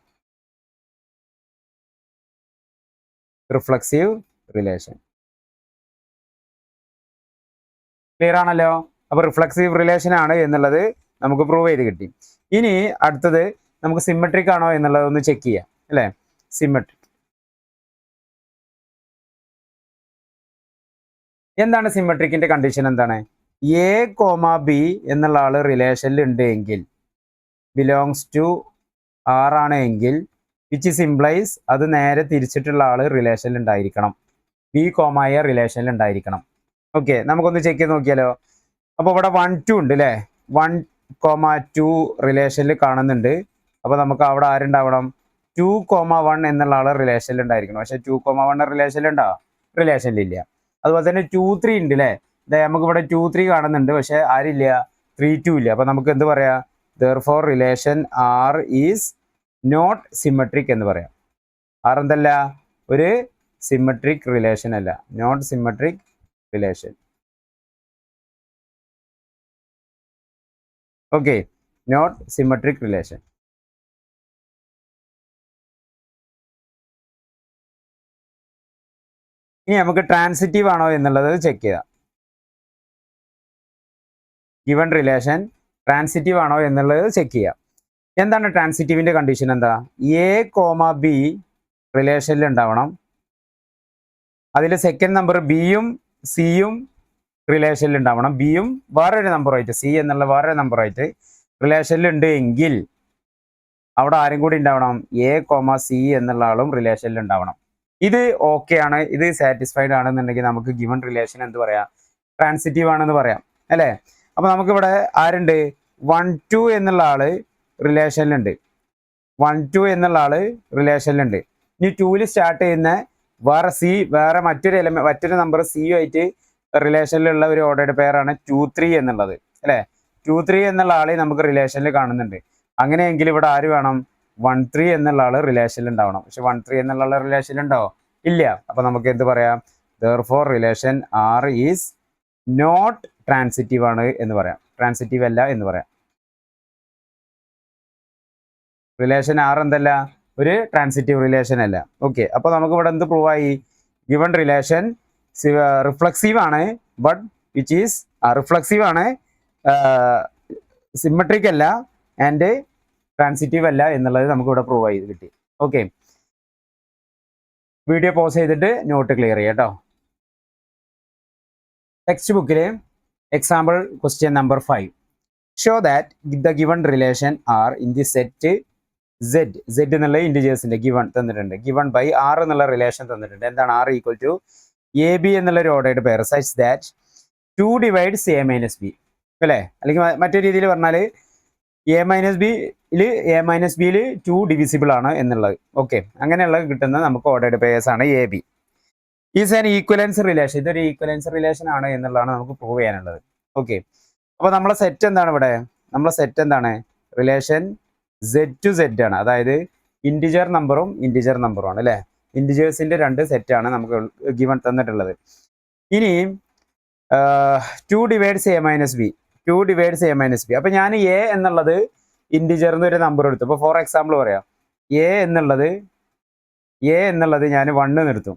Clear ആണല്ലോ? അപ്പൊ റിഫ്ലെക്സീവ് റിലേഷൻ ആണ് എന്നുള്ളത് നമുക്ക് പ്രൂവ് ചെയ്ത് കിട്ടി. ഇനി അടുത്തത് നമുക്ക് സിമെട്രിക് ആണോ എന്നുള്ളത് ഒന്ന് ചെക്ക് ചെയ്യാം അല്ലേ? സിമെട്രിക് എന്താണ്? സിമെട്രിക്കിന്റെ കണ്ടീഷൻ എന്താണ്? എ, ബി എന്നുള്ള ആള് റിലേഷനിൽ ഉണ്ട് എങ്കിൽ, ബിലോങ്സ് ടു R ആണ് എങ്കിൽ, വിച്ച് സിംപ്ലൈസ് അത് നേരെ തിരിച്ചിട്ടുള്ള ആള് റിലേഷനിൽ ഉണ്ടായിരിക്കണം. ബി, എ റിലേഷനിൽ ഉണ്ടായിരിക്കണം. ഓക്കെ, നമുക്കൊന്ന് ചെക്ക് ചെയ്ത് നോക്കിയാലോ. അപ്പോൾ ഇവിടെ 1, 2 ഉണ്ട് അല്ലേ? 1, 2 റിലേഷനിൽ കാണുന്നുണ്ട്. അപ്പോൾ നമുക്ക് അവിടെ ആരുണ്ടാവണം? 2, 1 എന്നുള്ള ആള് റിലേഷനിൽ ഉണ്ടായിരിക്കണം. പക്ഷെ 2, 1 റിലേഷനിലുണ്ടോ? റിലേഷനിലില്ല. അതുപോലെ തന്നെ 2, 3 ഉണ്ട് അല്ലേ? നമുക്ക് ഇവിടെ 2, 3 കാണുന്നുണ്ട്, പക്ഷെ ആരില്ല? 3, 2 ഇല്ല. അപ്പൊ നമുക്ക് എന്ത് പറയാം? therefore relation R is not symmetric എന്ന് പറയാം. R എന്തല്ല? ഒരു സിമെട്രിക് റിലേഷൻ അല്ല, not symmetric relation. Okay, not symmetric relation. ഇനി നമുക്ക് ട്രാൻസിറ്റീവ് ആണോ എന്നുള്ളത് ചെക്ക് ചെയ്യാം. ഗിവൺ റിലേഷൻ ട്രാൻസിറ്റീവ് ആണോ എന്നുള്ളത് ചെക്ക് ചെയ്യാം. എന്താണ് ട്രാൻസിറ്റീവിന്റെ കണ്ടീഷൻ? എന്താ? എ കോമ ബി റിലേഷനിൽ ഉണ്ടാവണം. അതിൽ സെക്കൻഡ് നമ്പർ ബിയും സിയും റിലേഷനിൽ ഉണ്ടാവണം. ബിയും വേറൊരു നമ്പറായിട്ട്, സി എന്നുള്ള വേറൊരു നമ്പറായിട്ട് റിലേഷനിൽ ഉണ്ട് എങ്കിൽ അവിടെ ആരും കൂടി ഉണ്ടാവണം, എ കോമ സി എന്നുള്ള ആളും റിലേഷനിൽ ഉണ്ടാവണം. ഇത് ഓക്കെ ആണ്, ഇത് സാറ്റിസ്ഫൈഡ് ആണെന്നുണ്ടെങ്കിൽ നമുക്ക് ഗിവൺ റിലേഷൻ എന്ത് പറയാം? ട്രാൻസിറ്റീവ് ആണെന്ന് പറയാം, അല്ലേ? അപ്പൊ നമുക്കിവിടെ ആരുണ്ട്? 1 2 എന്നുള്ള ആള് റിലേഷനിലുണ്ട്. 1 2 എന്നുള്ള ആള് റിലേഷനിലുണ്ട്. ഇനി 2 സ്റ്റാർട്ട് ചെയ്യുന്ന വേറെ മറ്റൊരു നമ്പർ സിയു ആയിട്ട് റിലേഷനിലുള്ള ഒരു ഓർഡേഡ് പെയറാണ് 2 3 എന്നുള്ളത്, അല്ലേ? 2 3 എന്നുള്ള ആളെ നമുക്ക് റിലേഷനിൽ കാണുന്നുണ്ട്. അങ്ങനെയെങ്കിൽ ഇവിടെ ആര് വേണം? 1 3 എന്നുള്ള ആള് റിലേഷനിൽ ഉണ്ടാവണം. പക്ഷെ 1 3 എന്നുള്ള ആള് റിലേഷനിൽ ഉണ്ടോ? ഇല്ല. അപ്പൊ നമുക്ക് എന്ത് പറയാം? therefore relation R is not transitive ആണ് എന്ന് പറയാം. ട്രാൻസിറ്റീവ് അല്ല എന്ന് പറയാം. റിലേഷൻ ആർ എന്തല്ല? ഒരു ട്രാൻസിറ്റീവ് റിലേഷൻ അല്ല. ഓക്കെ, അപ്പൊ നമുക്ക് ഇവിടെ എന്ത് പ്രൂവ് ആയി? ഗിവൺ റിലേഷൻ റിഫ്ലക്സീവ് ആണ്, ബട്ട് വിച്ച് ഈസ് റിഫ്ലക്സീവ് ആണ്, സിമ്മട്രിക് അല്ല, ആൻഡ് ട്രാൻസിറ്റീവ് അല്ല എന്നുള്ളത് നമുക്ക് ഇവിടെ പ്രൂവ് ചെയ്ത് കിട്ടി. ഓക്കെ, വീഡിയോ പോസ് ചെയ്തിട്ട് നോട്ട് ക്ലിയർ ചെയ്യാം കേട്ടോ. ടെക്സ്റ്റ് ബുക്കിൽ example question number 5. Show that the given relation R in the set Z എന്നുള്ള ഇൻഡിജേഴ്സിന്റെ ഗിവൺ തന്നിട്ടുണ്ട്. ഗിവൺ ബൈ ആർ എന്നുള്ള റിലേഷൻ തന്നിട്ടുണ്ട്. എന്താണ്? R equal to A B എന്നുള്ള ഒരു ordered pair such that 2 divides A minus B, അല്ലേ? അല്ലെങ്കിൽ മറ്റൊരു രീതിയിൽ പറഞ്ഞാൽ എ മൈനസ് ബിയിൽ 2 ഡിവിസിബിൾ ആണ് എന്നുള്ളത്. ഓക്കെ, അങ്ങനെയുള്ള കിട്ടുന്ന നമുക്ക് ഓർഡേഡ് പെയർസ് ആണ് A B. Is an equivalence relation. ഇതൊരു ഈക്വലൻസ് റിലേഷൻ ആണ് എന്നുള്ളതാണ് നമുക്ക് പ്രൂവ് ചെയ്യാനുള്ളത്. ഓക്കെ, അപ്പോൾ നമ്മളെ സെറ്റ് എന്താണ് ഇവിടെ? നമ്മളെ സെറ്റ് എന്താണ്? റിലേഷൻ Z to Z ആണ്. അതായത് ഇൻറ്റിജർ നമ്പറും ആണ്, അല്ലേ? ഇൻറ്റിജേഴ്സിന്റെ 2 സെറ്റാണ് നമുക്ക് ഗിവൺ തന്നിട്ടുള്ളത്. ഇനി 2 ഡിവൈഡ്സ് എ മൈനസ് ബി. അപ്പൊ ഞാൻ എ എന്നുള്ളത് ഇൻറ്റിജറിന് ഒരു നമ്പർ എടുത്തു. അപ്പോൾ ഫോർ എക്സാമ്പിൾ പറയാം, എ എന്നുള്ളത് ഞാൻ 1 എന്നെടുത്തു.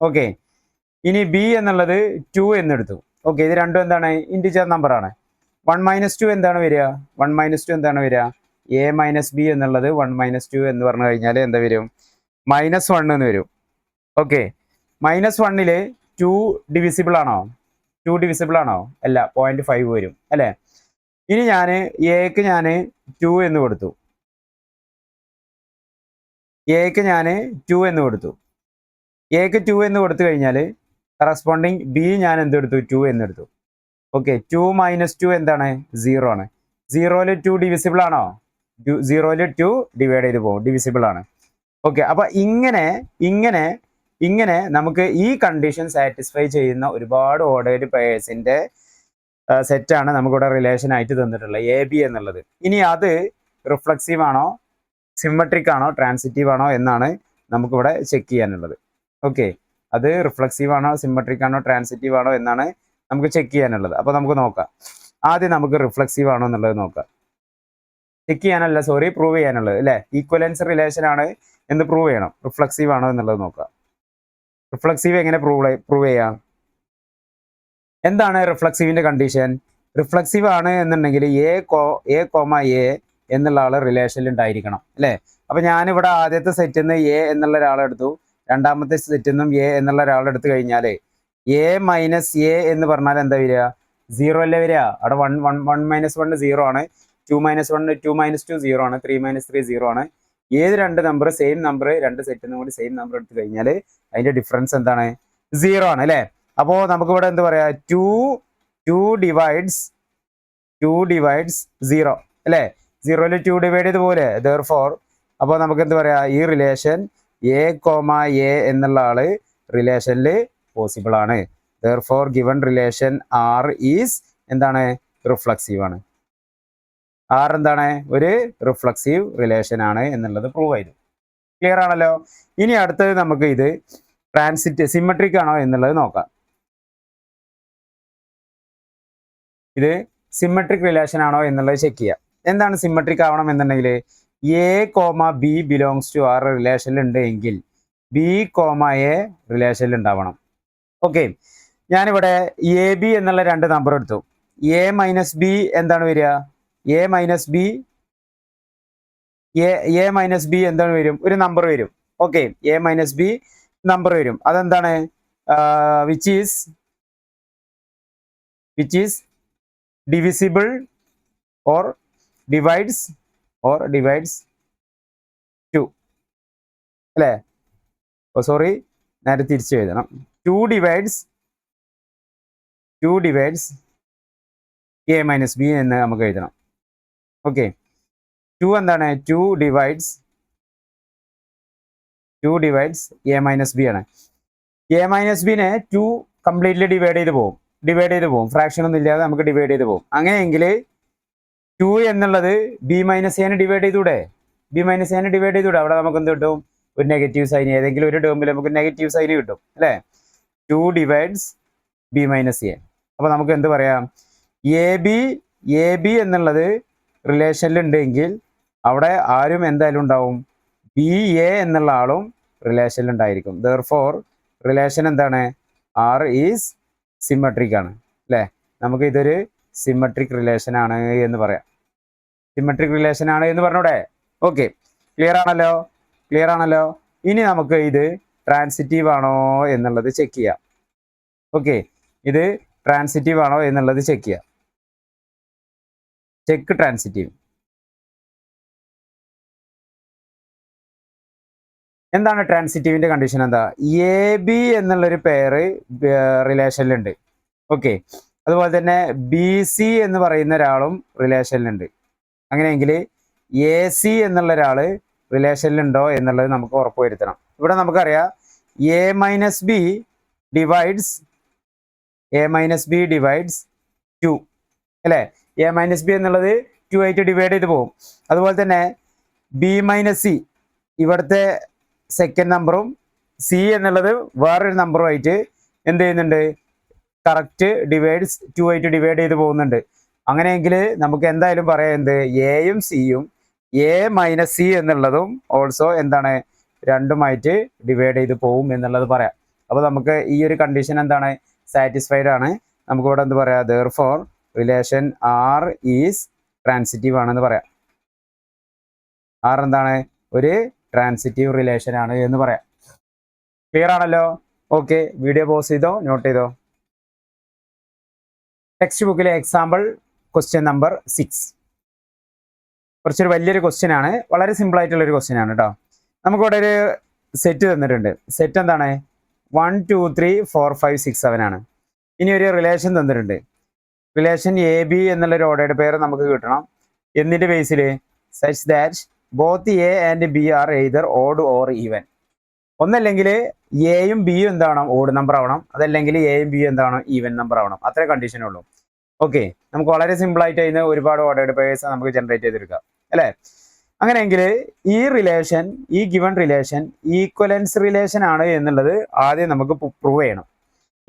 ഓക്കെ, ഇനി ബി എന്നുള്ളത് 2 എന്നെടുത്തു. ഓക്കെ, ഇത് രണ്ടും എന്താണ്? ഇൻറ്റിജർ നമ്പറാണ്. 1 - 2 എന്താണ് വരിക? 1 - 2 എന്താണ് വരിക? എ മൈനസ് ബി എന്നുള്ളത് 1 - 2 എന്ന് പറഞ്ഞു കഴിഞ്ഞാൽ എന്താ വരും? -1 എന്ന് വരും. ഓക്കെ, -1 2 ഡിവിസിബിൾ ആണോ? 2 ഡിവിസിബിൾ ആണോ? അല്ല, 0.5 വരും, അല്ലേ? ഇനി ഞാൻ എക്ക് 2 എന്ന് കൊടുത്തു. എക്ക് 2 എന്ന് കൊടുത്തു കഴിഞ്ഞാൽ കറസ്പോണ്ടിങ് ബി ഞാൻ എന്തെടുത്തു? 2 എന്നെടുത്തു. ഓക്കെ, 2 - 2 എന്താണ്? 0 ആണ്. 0ൽ 2 ഡിവിസിബിൾ ആണോ? 0ൽ 2 ഡിവൈഡ് ചെയ്ത് പോകും, ഡിവിസിബിൾ ആണ്. ഓക്കെ, അപ്പൊ ഇങ്ങനെ നമുക്ക് ഈ കണ്ടീഷൻ സാറ്റിസ്ഫൈ ചെയ്യുന്ന ഒരുപാട് ഓർഡേഡ് പെയർസിന്റെ സെറ്റാണ് നമുക്കിവിടെ റിലേഷൻ ആയിട്ട് തന്നിട്ടുള്ളത്, എ ബി എന്നുള്ളത്. ഇനി അത് റിഫ്ലക്സീവ് ആണോ, സിമ്മട്രിക് ആണോ, ട്രാൻസിറ്റീവ് ആണോ എന്നാണ് നമുക്കിവിടെ ചെക്ക് ചെയ്യാനുള്ളത്. ഓക്കെ, അത് റിഫ്ലക്സീവ് ആണോ, സിമ്മട്രിക് ആണോ, ട്രാൻസിറ്റീവ് ആണോ എന്നാണ് നമുക്ക് ചെക്ക് ചെയ്യാനുള്ളത്. അപ്പൊ നമുക്ക് നോക്കാം. ആദ്യം നമുക്ക് റിഫ്ലക്സീവ് ആണോ എന്നുള്ളത് നോക്കാം. ചെക്ക് ചെയ്യാനല്ല, സോറി, പ്രൂവ് ചെയ്യാനുള്ളത്, അല്ലേ? ഈക്വലൻസ് റിലേഷൻ ആണ് എന്ന് പ്രൂവ് ചെയ്യണം. റിഫ്ലക്സീവ് ആണോ എന്നുള്ളത് നോക്കാം. റിഫ്ലക്സീവ് എങ്ങനെ പ്രൂവ് ചെയ്യാം? എന്താണ് റിഫ്ലക്സീവിന്റെ കണ്ടീഷൻ? റിഫ്ലക്സീവ് ആണ് എന്നുണ്ടെങ്കിൽ എ കോമ എ എന്നുള്ള ആള് റിലേഷനിൽ ഉണ്ടായിരിക്കണം, അല്ലേ? അപ്പൊ ഞാനിവിടെ ആദ്യത്തെ സെറ്റിൽ നിന്ന് എ എന്നുള്ള ഒരാളെടുത്തു, രണ്ടാമത്തെ സെറ്റിൽ നിന്നും എ എന്നുള്ള ഒരാളെടുത്തു കഴിഞ്ഞാൽ എ മൈനസ് എ എന്ന് പറഞ്ഞാൽ എന്താ വരിക? 0 അല്ലേ വരിക? അവിടെ 1 - 1 0 ആണ്. 2 - 1 2 - 2 0 ആണ്. 3 - 3 0 ആണ്. ഏത് രണ്ട് നമ്പർ സെയിം നമ്പർ രണ്ട് സെറ്റിൽ നിന്നും കൂടി സെയിം നമ്പർ എടുത്തു കഴിഞ്ഞാൽ അതിന്റെ ഡിഫറൻസ് എന്താണ്? 0 ആണ്, അല്ലേ? അപ്പോൾ നമുക്ക് ഇവിടെ എന്ത് പറയാ? 2 ഡിവൈഡ്സ് 0, അല്ലേ? 0ൽ 2 ഡിവൈഡ് ചെയ്ത് പോലെ. therefore അപ്പോൾ നമുക്ക് എന്ത് പറയാ? ഈ റിലേഷൻ എ കോമ എ എന്നുള്ള ആള് റിലേഷനിൽ പോസിബിൾ ആണ്. therefore given റിലേഷൻ ആർ ഈസ് എന്താണ്? റിഫ്ലക്സീവ് ആണ്. ആർ എന്താണ്? ഒരു റിഫ്ലക്സീവ് റിലേഷൻ ആണ് എന്നുള്ളത് പ്രൂവ് ചെയ്തു. ക്ലിയർ ആണല്ലോ? ഇനി അടുത്തത് നമുക്ക് ഇത് സിമ്മട്രിക് ആണോ എന്നുള്ളത് നോക്കാം. ഇത് സിമ്മട്രിക് റിലേഷൻ ആണോ എന്നുള്ളത് ചെക്ക് ചെയ്യാം. എന്താണ് സിമ്മട്രിക് ആവണം എന്നുണ്ടെങ്കിൽ A comma B belongs to R റിലേഷനിൽ ഉണ്ട് എങ്കിൽ ബി കോമ എ റിലേഷനിൽ ഉണ്ടാവണം. ഓക്കെ, ഞാനിവിടെ എ ബി എന്നുള്ള രണ്ട് നമ്പർ എടുത്തു. എ മൈനസ് ബി എന്താണ് വരിക? എ മൈനസ് ബി എന്താണ് വരും? ഒരു നമ്പർ വരും. Okay, A minus B number വരും. അതെന്താണ്? Which is divisible or divides two അല്ലേ? സോറി, നേരെ തിരിച്ച് എഴുതണം. Two divides A minus B എന്ന് നമുക്ക് എഴുതണം. ഓക്കെ, ടു എന്താണ്? Two divides A minus B ആണ്. എ മൈനസ് ബിനെ ടു കംപ്ലീറ്റ്ലി ഡിവൈഡ് ചെയ്ത് പോകും. ഫ്രാക്ഷൻ ഒന്നും ഇല്ലാതെ നമുക്ക് ഡിവൈഡ് ചെയ്ത് പോകും. അങ്ങനെയെങ്കിൽ ടു എന്നുള്ളത് ബി മൈനസ് എനെ ഡിവൈഡ് ചെയ്തൂടെ? അവിടെ നമുക്ക് എന്ത് കിട്ടും? ഒരു നെഗറ്റീവ് സൈൻ. ഏതെങ്കിലും ഒരു ടേമിൽ നമുക്ക് നെഗറ്റീവ് സൈൻ കിട്ടും അല്ലേ? To divides B minus A. അപ്പോൾ നമുക്ക് എന്ത് പറയാം? എ ബി എന്നുള്ളത് റിലേഷനിൽ ഉണ്ടെങ്കിൽ അവിടെ ആരും എന്തായാലും ഉണ്ടാവും? ബി എ എന്നുള്ള ആളും റിലേഷനിൽ ഉണ്ടായിരിക്കും. ദെർഫോർ റിലേഷൻ എന്താണ്? ആർ ഈസ് സിമെട്രിക് ആണ് അല്ലേ? നമുക്ക് ഇതൊരു സിമെട്രിക് റിലേഷൻ ആണ് എന്ന് പറയാം. പറഞ്ഞൂടെ? ഓക്കെ, ക്ലിയർ ആണല്ലോ? ഇനി നമുക്ക് ഇത് ട്രാൻസിറ്റീവ് ആണോ എന്നുള്ളത് ചെക്ക് ചെയ്യാം. ഓക്കെ, ഇത് ട്രാൻസിറ്റീവ് ആണോ എന്നുള്ളത് ചെക്ക് ചെയ്യാം. Check transitive. എന്താണ് ട്രാൻസിറ്റീവിന്റെ കണ്ടീഷൻ? എന്താ? എ ബി എന്നുള്ളൊരു പേര് റിലേഷനിലുണ്ട്. ഓക്കെ, അതുപോലെ തന്നെ ബി സി എന്ന് പറയുന്ന ഒരാളും റിലേഷനിലുണ്ട്. അങ്ങനെയെങ്കിൽ എ സി എന്നുള്ള ഒരാൾ റിലേഷനിലുണ്ടോ എന്നുള്ളത് നമുക്ക് ഉറപ്പുവരുത്തണം. ഇവിടെ നമുക്കറിയാം A minus B divides two അല്ലേ? എ മൈനസ് ബി എന്നുള്ളത് 2 ആയിട്ട് ഡിവൈഡ് ചെയ്ത് പോകും. അതുപോലെ തന്നെ ബി മൈനസ് സി, ഇവിടുത്തെ സെക്കൻഡ് നമ്പറും സി എന്നുള്ളത് വേറൊരു നമ്പറുമായിട്ട് എന്ത് ചെയ്യുന്നുണ്ട്? കറക്റ്റ് ഡിവൈഡ്സ് 2 ആയിട്ട് ഡിവൈഡ് ചെയ്ത് പോകുന്നുണ്ട്. അങ്ങനെയെങ്കിൽ നമുക്ക് എന്തായാലും പറയാം, എന്ത്? എയും സിയും എ മൈനസ് സി എന്നുള്ളതും ഓൾസോ എന്താണ്? രണ്ടുമായിട്ട് ഡിവൈഡ് ചെയ്ത് പോകും എന്നുള്ളത് പറയാം. അപ്പോൾ നമുക്ക് ഈ ഒരു കണ്ടീഷൻ എന്താണ്? സാറ്റിസ്ഫൈഡ് ആണ്. നമുക്കിവിടെ എന്ത് പറയാം? Therefore relation R is transitive ആണെന്ന് പറയാം. ആർ എന്താണ്? ഒരു ട്രാൻസിറ്റീവ് റിലേഷൻ ആണ് എന്ന് പറയാം. ക്ലിയർ ആണല്ലോ? ഓക്കെ, വീഡിയോ പോസ് ചെയ്തോ, നോട്ട് ചെയ്തോ. ടെക്സ്റ്റ് ബുക്കിലെ എക്സാമ്പിൾ ക്വസ്റ്റ്യൻ നമ്പർ 6. കുറച്ചൊരു വലിയൊരു ക്വസ്റ്റ്യൻ ആണ്. വളരെ സിമ്പിൾ ആയിട്ടുള്ള ഒരു ക്വസ്റ്റ്യൻ ആണ് കേട്ടോ. നമുക്കിവിടെ ഒരു സെറ്റ് തന്നിട്ടുണ്ട്. സെറ്റ് എന്താണ്? 1 2 3 4 5 6 7 ആണ്. ഇനി ഒരു റിലേഷൻ തന്നിട്ടുണ്ട്. റിലേഷൻ എ ബി എന്നുള്ളൊരു ഓർഡേഡ് പെയർ നമുക്ക് കിട്ടണം. എന്നിന്റെ ബേസിൽ such that both A and B are either odd or even. ഒന്നല്ലെങ്കിൽ എയും ബിയും എന്താവണം? ഓഡ് നമ്പർ ആവണം. അതല്ലെങ്കിൽ എയും ബിയും എന്താവണം? ഈവൻ നമ്പർ ആവണം. അത്രേ കണ്ടീഷനുള്ളൂ. ഓക്കെ, നമുക്ക് വളരെ സിമ്പിൾ ആയിട്ട് അതിന് ഒരുപാട് ഓർഡേഡ് പെയർസ് നമുക്ക് ജനറേറ്റ് ചെയ്തെടുക്കാം അല്ലേ? അങ്ങനെയെങ്കിൽ ഈ ഗിവൺ റിലേഷൻ ഈക്വലൻസ് റിലേഷൻ ആണ് എന്നുള്ളത് ആദ്യം നമുക്ക് പ്രൂവ് ചെയ്യണം.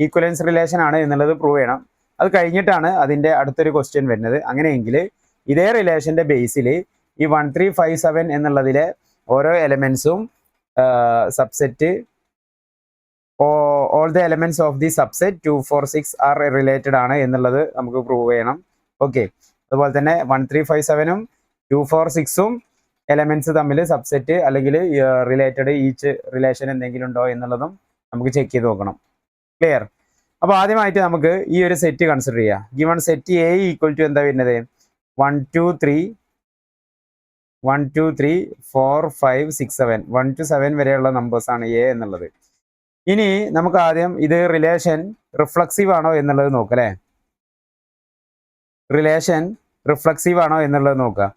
ഈക്വലൻസ് റിലേഷൻ ആണ് എന്നുള്ളത് പ്രൂവ് ചെയ്യണം. അത് കഴിഞ്ഞിട്ടാണ് അതിൻ്റെ അടുത്തൊരു ക്വസ്റ്റ്യൻ വരുന്നത്. അങ്ങനെയെങ്കിൽ ഇതേ റിലേഷൻ്റെ ബേസിൽ ഈ 1 3 5 7 എന്നുള്ളതിലെ ഓരോ എലമെൻസും subset all the elements of the subset 2 4 6 are related ആണ് എന്നുള്ളത് നമുക്ക് പ്രൂവ് ചെയ്യണം. ഓക്കെ, അതുപോലെ തന്നെ 1 3 5 7ഉം 2 4 6ഉം എലമെന്റ്സ് തമ്മിൽ സബ്സെറ്റ് അല്ലെങ്കിൽ റിലേറ്റഡ് ഈച്ച് റിലേഷൻ എന്തെങ്കിലും ഉണ്ടോ എന്നുള്ളതും നമുക്ക് ചെക്ക് ചെയ്ത് നോക്കണം. ക്ലിയർ? അപ്പോൾ ആദ്യമായിട്ട് നമുക്ക് ഈ ഒരു സെറ്റ് കൺസിഡർ ചെയ്യാം. Given set A equal to എന്താ വരുന്നത്? 1 2 3 4 5 6 7 1 to 7 വരെയുള്ള നമ്പേഴ്സ് ആണ് എ എന്നുള്ളത്. ഇനി നമുക്ക് ആദ്യം ഇത് റിലേഷൻ റിഫ്ലക്സീവ് ആണോ എന്നുള്ളത് നോക്കാം അല്ലേ? റിലേഷൻ റിഫ്ലക്സീവ് ആണോ എന്നുള്ളത് നോക്കുക.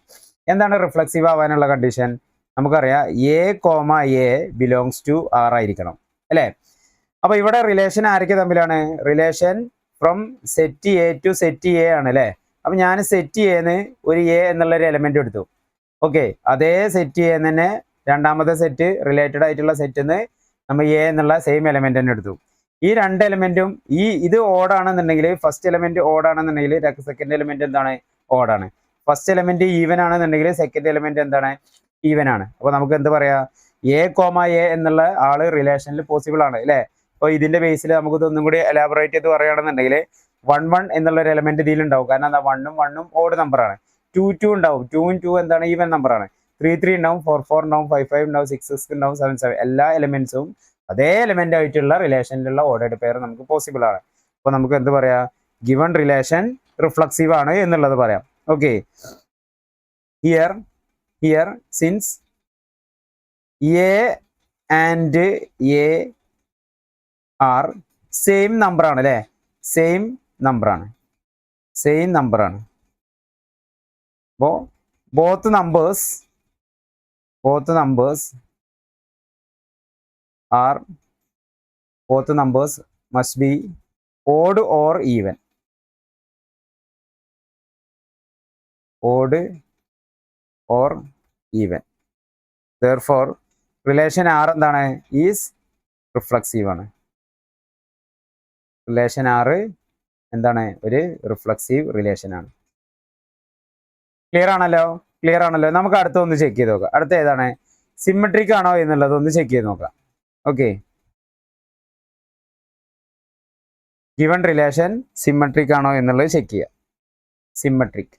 എന്താണ് റിഫ്ലക്സീവ് ആവാനുള്ള കണ്ടീഷൻ? നമുക്കറിയാം A comma A belongs to R ആയിരിക്കണം അല്ലേ? അപ്പൊ ഇവിടെ റിലേഷൻ ആരൊക്കെ തമ്മിലാണ്? Relation from set A to set A ആണ് അല്ലേ? അപ്പൊ ഞാൻ സെറ്റ് എന്ന് ഒരു എ എന്നുള്ള ഒരു എലമെന്റ് എടുത്തു. ഓക്കെ, അതേ സെറ്റ് എ തന്നെ രണ്ടാമത്തെ സെറ്റ് റിലേറ്റഡ് ആയിട്ടുള്ള സെറ്റിന്ന് നമ്മൾ എ എന്നുള്ള സെയിം എലമെന്റ് തന്നെ എടുത്തു. ഈ രണ്ട് എലമെന്റും ഇത് ഓടാണെന്നുണ്ടെങ്കിൽ ഫസ്റ്റ് എലമെന്റ് ഓടാണെന്നുണ്ടെങ്കിൽ സെക്കൻഡ് എലമെന്റ് എന്താണ്? ഓടാണ്. ഫസ്റ്റ് എലമെന്റ് ഈവൻ ആണെന്നുണ്ടെങ്കിൽ സെക്കൻഡ് എലമെന്റ് എന്താണ്? ഈവൻ ആണ്. അപ്പൊ നമുക്ക് എന്ത് പറയാ? എ കോമ എ എന്നുള്ള ആള് റിലേഷനിൽ പോസിബിൾ ആണ് അല്ലേ? അപ്പോൾ ഇതിന്റെ ബേസിൽ നമുക്ക് ഇതൊന്നും കൂടി എലാബറേറ്റ് ചെയ്ത് പറയുകയാണെന്നുണ്ടെങ്കിൽ 1 എന്നുള്ള ഒരു എലമെന്റ് ഇതിലുണ്ടാവും. കാരണം എന്താ, 1 ഓഡ് നമ്പറാണ്. 2 ഉണ്ടാവും. 2 എന്താണ്, ഈവൻ നമ്പറാണ്. 3 ഉണ്ടാവും, 4 ഉണ്ടാവും, 5 ഉണ്ടാവും, 6 ഉണ്ടാവും, 7 എല്ലാ എലമെന്റ്സും അതേ എലമെന്റ് ആയിട്ടുള്ള റിലേഷനിലുള്ള ഓർഡേഡ് പെയർ നമുക്ക് പോസിബിൾ ആണ്. അപ്പോൾ നമുക്ക് എന്ത് പറയാം, ഗിവൺ റിലേഷൻ റിഫ്ലക്സീവ് ആണ് എന്നുള്ളത് പറയാം. Okay, here since A and A are same number ആണ് അല്ലേ, സെയിം നമ്പർ ആണ്. അപ്പോൾ both numbers must be odd or even. Therefore relation R എന്താണ്, ഈസ് റിഫ്ലക്സീവ് ആണ്. റിലേഷൻ R എന്താണ്, ഒരു റിഫ്ലക്സീവ് റിലേഷൻ ആണ്. ക്ലിയർ ആണല്ലോ? നമുക്ക് അടുത്തൊന്ന് ചെക്ക് ചെയ്ത് നോക്കാം. അടുത്ത ഏതാണ്, സിമെട്രിക് ആണോ എന്നുള്ളത് ഒന്ന് ചെക്ക് ചെയ്ത് നോക്കാം. ഓക്കെ, ഗിവൺ റിലേഷൻ സിമെട്രിക് ആണോ എന്നുള്ളത് ചെക്ക് ചെയ്യാം. സിമെട്രിക്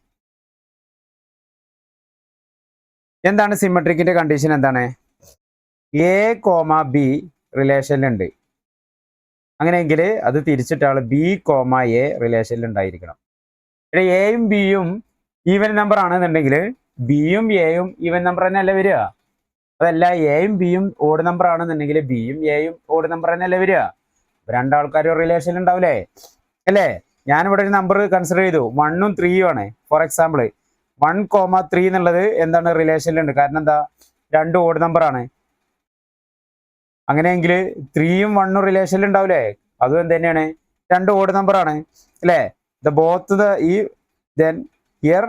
എന്താണ്, സിമെട്രിക്കിന്റെ കണ്ടീഷൻ എന്താണ്, എ കോമ ബി റിലേഷനിലുണ്ട്, അങ്ങനെയെങ്കിൽ അത് തിരിച്ചിട്ടാണ് ബി കോമ എ റിലേഷനിൽ ഉണ്ടായിരിക്കണം. എയും ബിയും ഈവൻ നമ്പർ ആണെന്നുണ്ടെങ്കിൽ ബിയും എയും ഈവൻ നമ്പർ തന്നെ അല്ലേ വരിക? അതല്ല, എയും ബിയും ഓഡ് നമ്പർ ആണെന്നുണ്ടെങ്കിൽ ബിയും എയും ഓഡ് നമ്പർ തന്നെ അല്ലേ വരിക? രണ്ടാൾക്കാരും റിലേഷൻ ഉണ്ടാവില്ലേ അല്ലേ? ഞാനിവിടെ ഒരു നമ്പർ കൺസിഡർ ചെയ്തു, 1 ഉം 3 ആണ്. ഫോർ എക്സാമ്പിൾ 1,3 എന്നുള്ളത് എന്താണ്, റിലേഷനിലുണ്ട്. കാരണം എന്താ, 2 ഓഡ് നമ്പർ ആണ്. അങ്ങനെയെങ്കിൽ 3ഉം 1ഉം റിലേഷനിൽ ഉണ്ടാവില്ലേ? അതും എന്ത് തന്നെയാണ്, 2 ഓഡ് നമ്പർ ആണ് അല്ലേ? Then here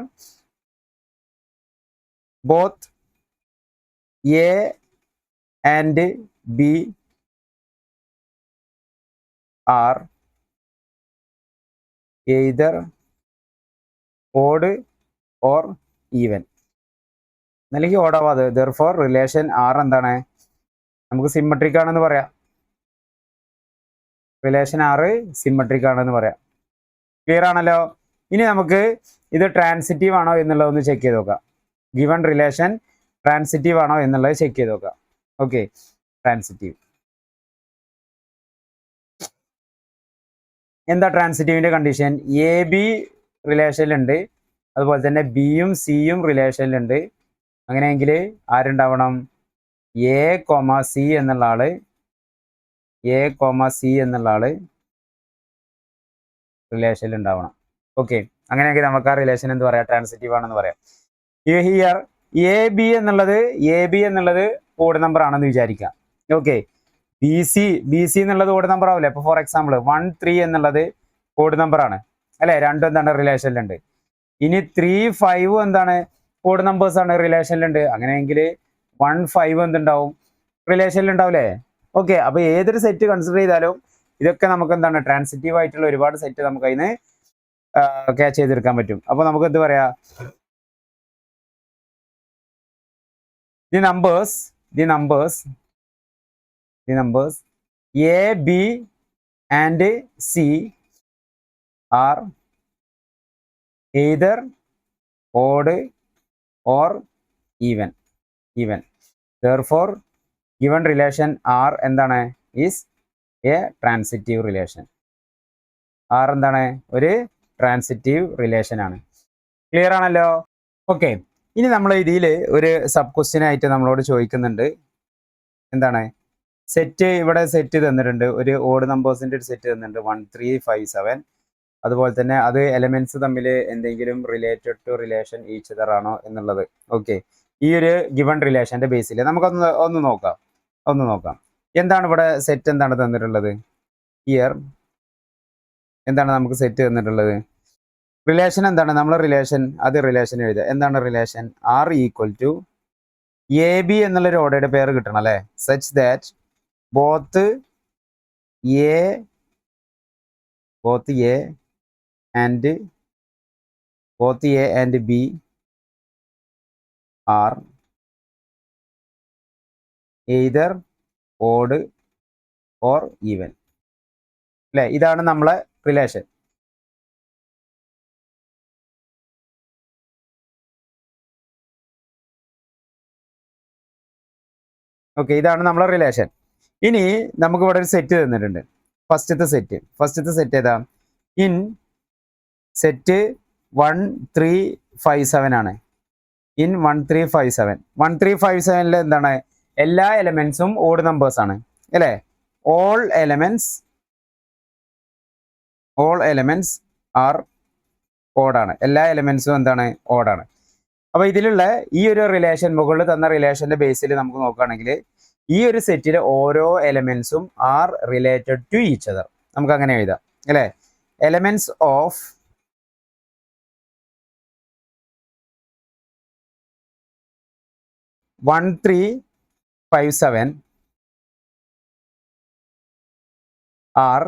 both A and B are either odd or even. അല്ലെങ്കിൽ ഓഡ് ആവാതെ. Therefore റിലേഷൻ R എന്താണ്, നമുക്ക് സിമെട്രിക് ആണെന്ന് പറയാം. റിലേഷൻ R സിമെട്രിക് ആണെന്ന് പറയാം. ക്ലിയർ ആണല്ലോ? ഇനി നമുക്ക് ഇത് ട്രാൻസിറ്റീവ് ആണോ എന്നുള്ളത് ഒന്ന് ചെക്ക് ചെയ്ത് നോക്കാം. ഗിവൺ റിലേഷൻ ട്രാൻസിറ്റീവ് ആണോ എന്നുള്ളത് ചെക്ക് ചെയ്ത് നോക്കാം. ഓക്കെ, ട്രാൻസിറ്റീവ് എന്താ, ട്രാൻസിറ്റീവിന്റെ കണ്ടീഷൻ, എ ബി റിലേഷനിലുണ്ട്, അതുപോലെ തന്നെ ബിയും സിയും റിലേഷനിലുണ്ട്. അങ്ങനെയെങ്കിൽ ആരുണ്ടാവണം, എ കോമ സി എന്നുള്ള ആള് റിലേഷനിൽ ഉണ്ടാവണം. ഓക്കെ, അങ്ങനെയെങ്കിൽ നമുക്ക് ആ റിലേഷൻ എന്ത് പറയാം, ട്രാൻസിറ്റീവ് ആണെന്ന് പറയാം. ഹിയർ എ ബി എന്നുള്ളത് ഓഡ് നമ്പർ ആണെന്ന് വിചാരിക്കാം. ഓക്കെ, ബി സി എന്നുള്ളത് ഓഡ് നമ്പർ ആവില്ലേ? അപ്പോൾ ഫോർ എക്സാമ്പിൾ 1, 3 എന്നുള്ളത് ഓഡ് നമ്പർ ആണ് അല്ലേ? രണ്ടും എന്താണ്, റിലേഷനിലുണ്ട്. ഇനി 3, 5 എന്താണ്, ഓഡ് നമ്പേഴ്സ് ആണ്, റിലേഷനിലുണ്ട്. അങ്ങനെയെങ്കിൽ 1, 5 എന്തുണ്ടാവും, റിലേഷനിൽ ഉണ്ടാവില്ലേ? ഓക്കെ, അപ്പോൾ ഏതൊരു സെറ്റ് കൺസിഡർ ചെയ്താലും ഇതൊക്കെ നമുക്ക് എന്താണ്, ട്രാൻസിറ്റീവ് ആയിട്ടുള്ള ഒരുപാട് സെറ്റ് നമുക്ക് അതിന് ക്യാച്ച് ചെയ്തെടുക്കാൻ പറ്റും. അപ്പോൾ നമുക്ക് എന്ത് പറയാ, the numbers A, B and C are either odd or even. Therefore given relation R എന്താണ്, is a transitive relation. R എന്താണ്, ഒരു ട്രാൻസിറ്റീവ് റിലേഷൻ ആണ്. ക്ലിയർ ആണല്ലോ? ഓക്കെ, ഇനി നമ്മൾ ഇതിൽ ഒരു സബ് ക്വസ്റ്റ്യൻ ആയിട്ട് നമ്മളോട് ചോദിക്കുന്നുണ്ട്. എന്താണ്, ഇവിടെ സെറ്റ് തന്നിട്ടുണ്ട്, ഒരു ഓഡ് നമ്പേഴ്സിന്റെ ഒരു സെറ്റ് തന്നിട്ടുണ്ട് 1, 3, 5, 7. അതുപോലെ തന്നെ അത് എലമെന്റ്സ് തമ്മിൽ എന്തെങ്കിലും related to relation each other ആണോ എന്നുള്ളത്. ഓക്കെ, ഈ ഒരു ഗിവൺ റിലേഷന്റെ ബേസിൽ നമുക്കൊന്ന് നോക്കാം. എന്താണ് ഇവിടെ സെറ്റ്, എന്താണ് തന്നിട്ടുള്ളത്, ഹിയർ എന്താണ് നമുക്ക് സെറ്റ് തന്നിട്ടുള്ളത്, റിലേഷൻ എന്താണ്, നമ്മൾ റിലേഷൻ എഴുതുക. എന്താണ് relation, R equal to A B എന്നുള്ളൊരു ഓർഡേഡ് പെയർ കിട്ടണം അല്ലേ? Such that both A and B are either odd or even അല്ലേ? ഇതാണ് നമ്മളെ റിലേഷൻ. ഓക്കെ, ഇതാണ് നമ്മളെ റിലേഷൻ. ഇനി നമുക്ക് ഇവിടെ ഒരു സെറ്റ് തന്നിട്ടുണ്ട്. ഫസ്റ്റത്തെ സെറ്റ് ഏതാ? ഇൻ സെറ്റ് 1357 ആണ്. ഇൻ 1357 1357 എന്താണ്? എല്ലാ എലമെന്റ്സും ഓഡ് നമ്പേഴ്സ് ആണ് അല്ലേ? ഓൾ എലമെന്റ്സ് ആർ ഓഡാണ്. എല്ലാ എലമെന്റ്സും എന്താണ്? ഓഡാണ്. അപ്പൊ ഇതിലുള്ള ഈ ഒരു റിലേഷൻ, മുകളിൽ തന്ന റിലേഷന്റെ ബേസിൽ നമുക്ക് നോക്കുകയാണെങ്കിൽ ഈ ഒരു സെറ്റിലെ ഓരോ എലമെന്റ്സും are related to each other. നമുക്ക് അങ്ങനെ എഴുതാം അല്ലേ? Elements of 1357 are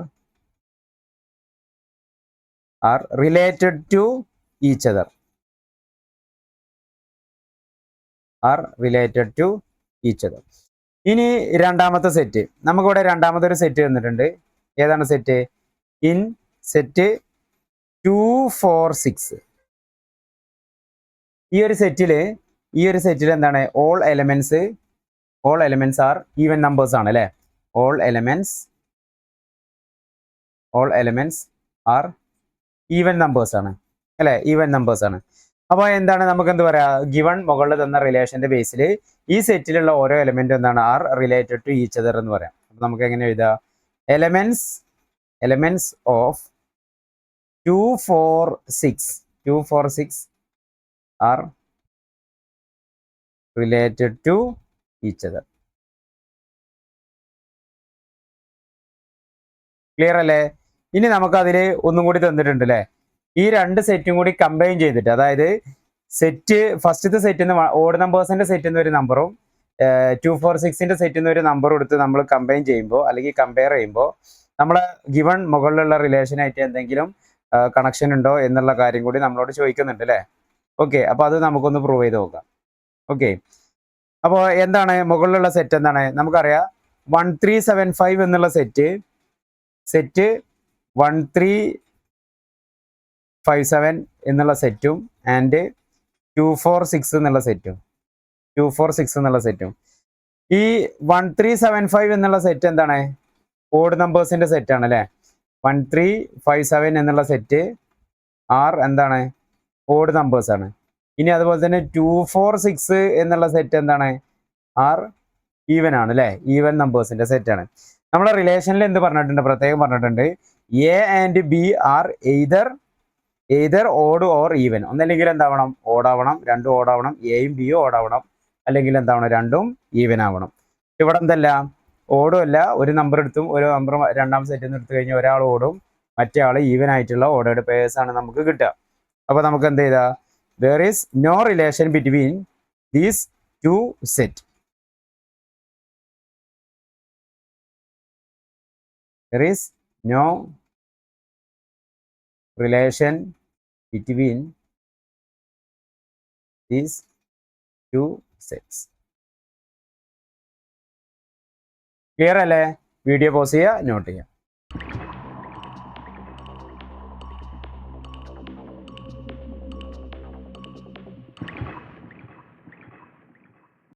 related to each other. ഇനി രണ്ടാമത്തെ സെറ്റ്, നമുക്കിവിടെ രണ്ടാമത്തെ ഒരു സെറ്റ് തന്നിട്ടുണ്ട്. ഏതാണ് സെറ്റ്? In set 246. ഈ ഒരു സെറ്റിൽ എന്താണ്? All elements R even numbers ആണ് അല്ലേ? All elements R even numbers ആണ് അല്ലേ? ഈവൻ നമ്പേഴ്സ് ആണ്. അപ്പോൾ എന്താണ് നമുക്ക് എന്ത് പറയാ? ഗിവൺ മുകളിൽ തന്ന റിലേഷന്റെ ബേസിൽ ഈ സെറ്റിലുള്ള ഓരോ എലമെന്റും എന്താണ്? R related to each other എന്ന് പറയാം. അപ്പൊ നമുക്ക് എങ്ങനെ എഴുതാം? Elements of 246 are related to each other. Clear അല്ലേ? ഇനി നമുക്ക് അതിൽ ഒന്നും കൂടി തന്നിട്ടുണ്ട് അല്ലേ? ഈ രണ്ട് സെറ്റും കൂടി കമ്പൈൻ ചെയ്തിട്ട്, അതായത് ഫസ്റ്റത്തെ സെറ്റിൽ നിന്ന് ഓഡ് നമ്പേഴ്സിന്റെ സെറ്റിൽ നിന്ന് ഒരു നമ്പറും 246ന്റെ സെറ്റിൽ നിന്ന് ഒരു നമ്പറും എടുത്ത് നമ്മൾ കമ്പൈൻ ചെയ്യുമ്പോൾ അല്ലെങ്കിൽ കമ്പയർ ചെയ്യുമ്പോൾ നമ്മളെ ഗിവൺ മുകളിലുള്ള റിലേഷനായിട്ട് എന്തെങ്കിലും കണക്ഷൻ ഉണ്ടോ എന്നുള്ള കാര്യം കൂടി നമ്മളോട് ചോദിക്കുന്നുണ്ട് അല്ലേ? ഓക്കെ, അപ്പൊ അത് നമുക്കൊന്ന് പ്രൂവ് ചെയ്ത് നോക്കാം. ഓക്കെ, അപ്പോൾ എന്താണ് മുകളിലുള്ള സെറ്റ്? എന്താണ് നമുക്കറിയാം. 1375 എന്നുള്ള സെറ്റ് 1357 എന്നുള്ള സെറ്റും ആൻഡ് 246 എന്നുള്ള സെറ്റും ഈ 1375 എന്നുള്ള സെറ്റ് എന്താണ്? ഓഡ് നമ്പേഴ്സിന്റെ സെറ്റ് ആണ് അല്ലേ? 1357 എന്നുള്ള സെറ്റ് ആർ എന്താണ്? ഓഡ് നമ്പേഴ്സ് ആണ്. ഇനി അതുപോലെ തന്നെ 246 എന്നുള്ള സെറ്റ് എന്താണ്? ആർ ഈവൻ ആണ് അല്ലേ? ഈവൻ നമ്പേഴ്സിന്റെ സെറ്റ് ആണ്. നമ്മളെ റിലേഷനിൽ എന്ത് പറഞ്ഞിട്ടുണ്ട്? പ്രത്യേകം പറഞ്ഞിട്ടുണ്ട്, A and B are either odd or even. ഒന്നല്ലെങ്കിൽ എന്താവണം? ഓടാവണം. രണ്ടും ഓടാവണം. എയും ബിയും ഓടാവണം. അല്ലെങ്കിൽ എന്താവണം? രണ്ടും ഈവൻ ആവണം. ഇവിടെ എന്തല്ല? ഓടും അല്ല. ഒരു നമ്പർ എടുത്തും ഒരു നമ്പർ രണ്ടാം സെറ്റിൽ നിന്ന് എടുത്തു കഴിഞ്ഞാൽ ഒരാൾ ഓടും, മറ്റേ ആൾ ഈവൻ ആയിട്ടുള്ള ഓർഡേർഡ് പേയേഴ്സ് ആണ് നമുക്ക് കിട്ടുക. അപ്പൊ നമുക്ക് എന്ത് ചെയ്താ? there is no relation between these two set. There is no relation between these two sets. Clear അല്ലേ? വീഡിയോ പോസ് ചെയ്യുക, നോട്ട് ചെയ്യുക.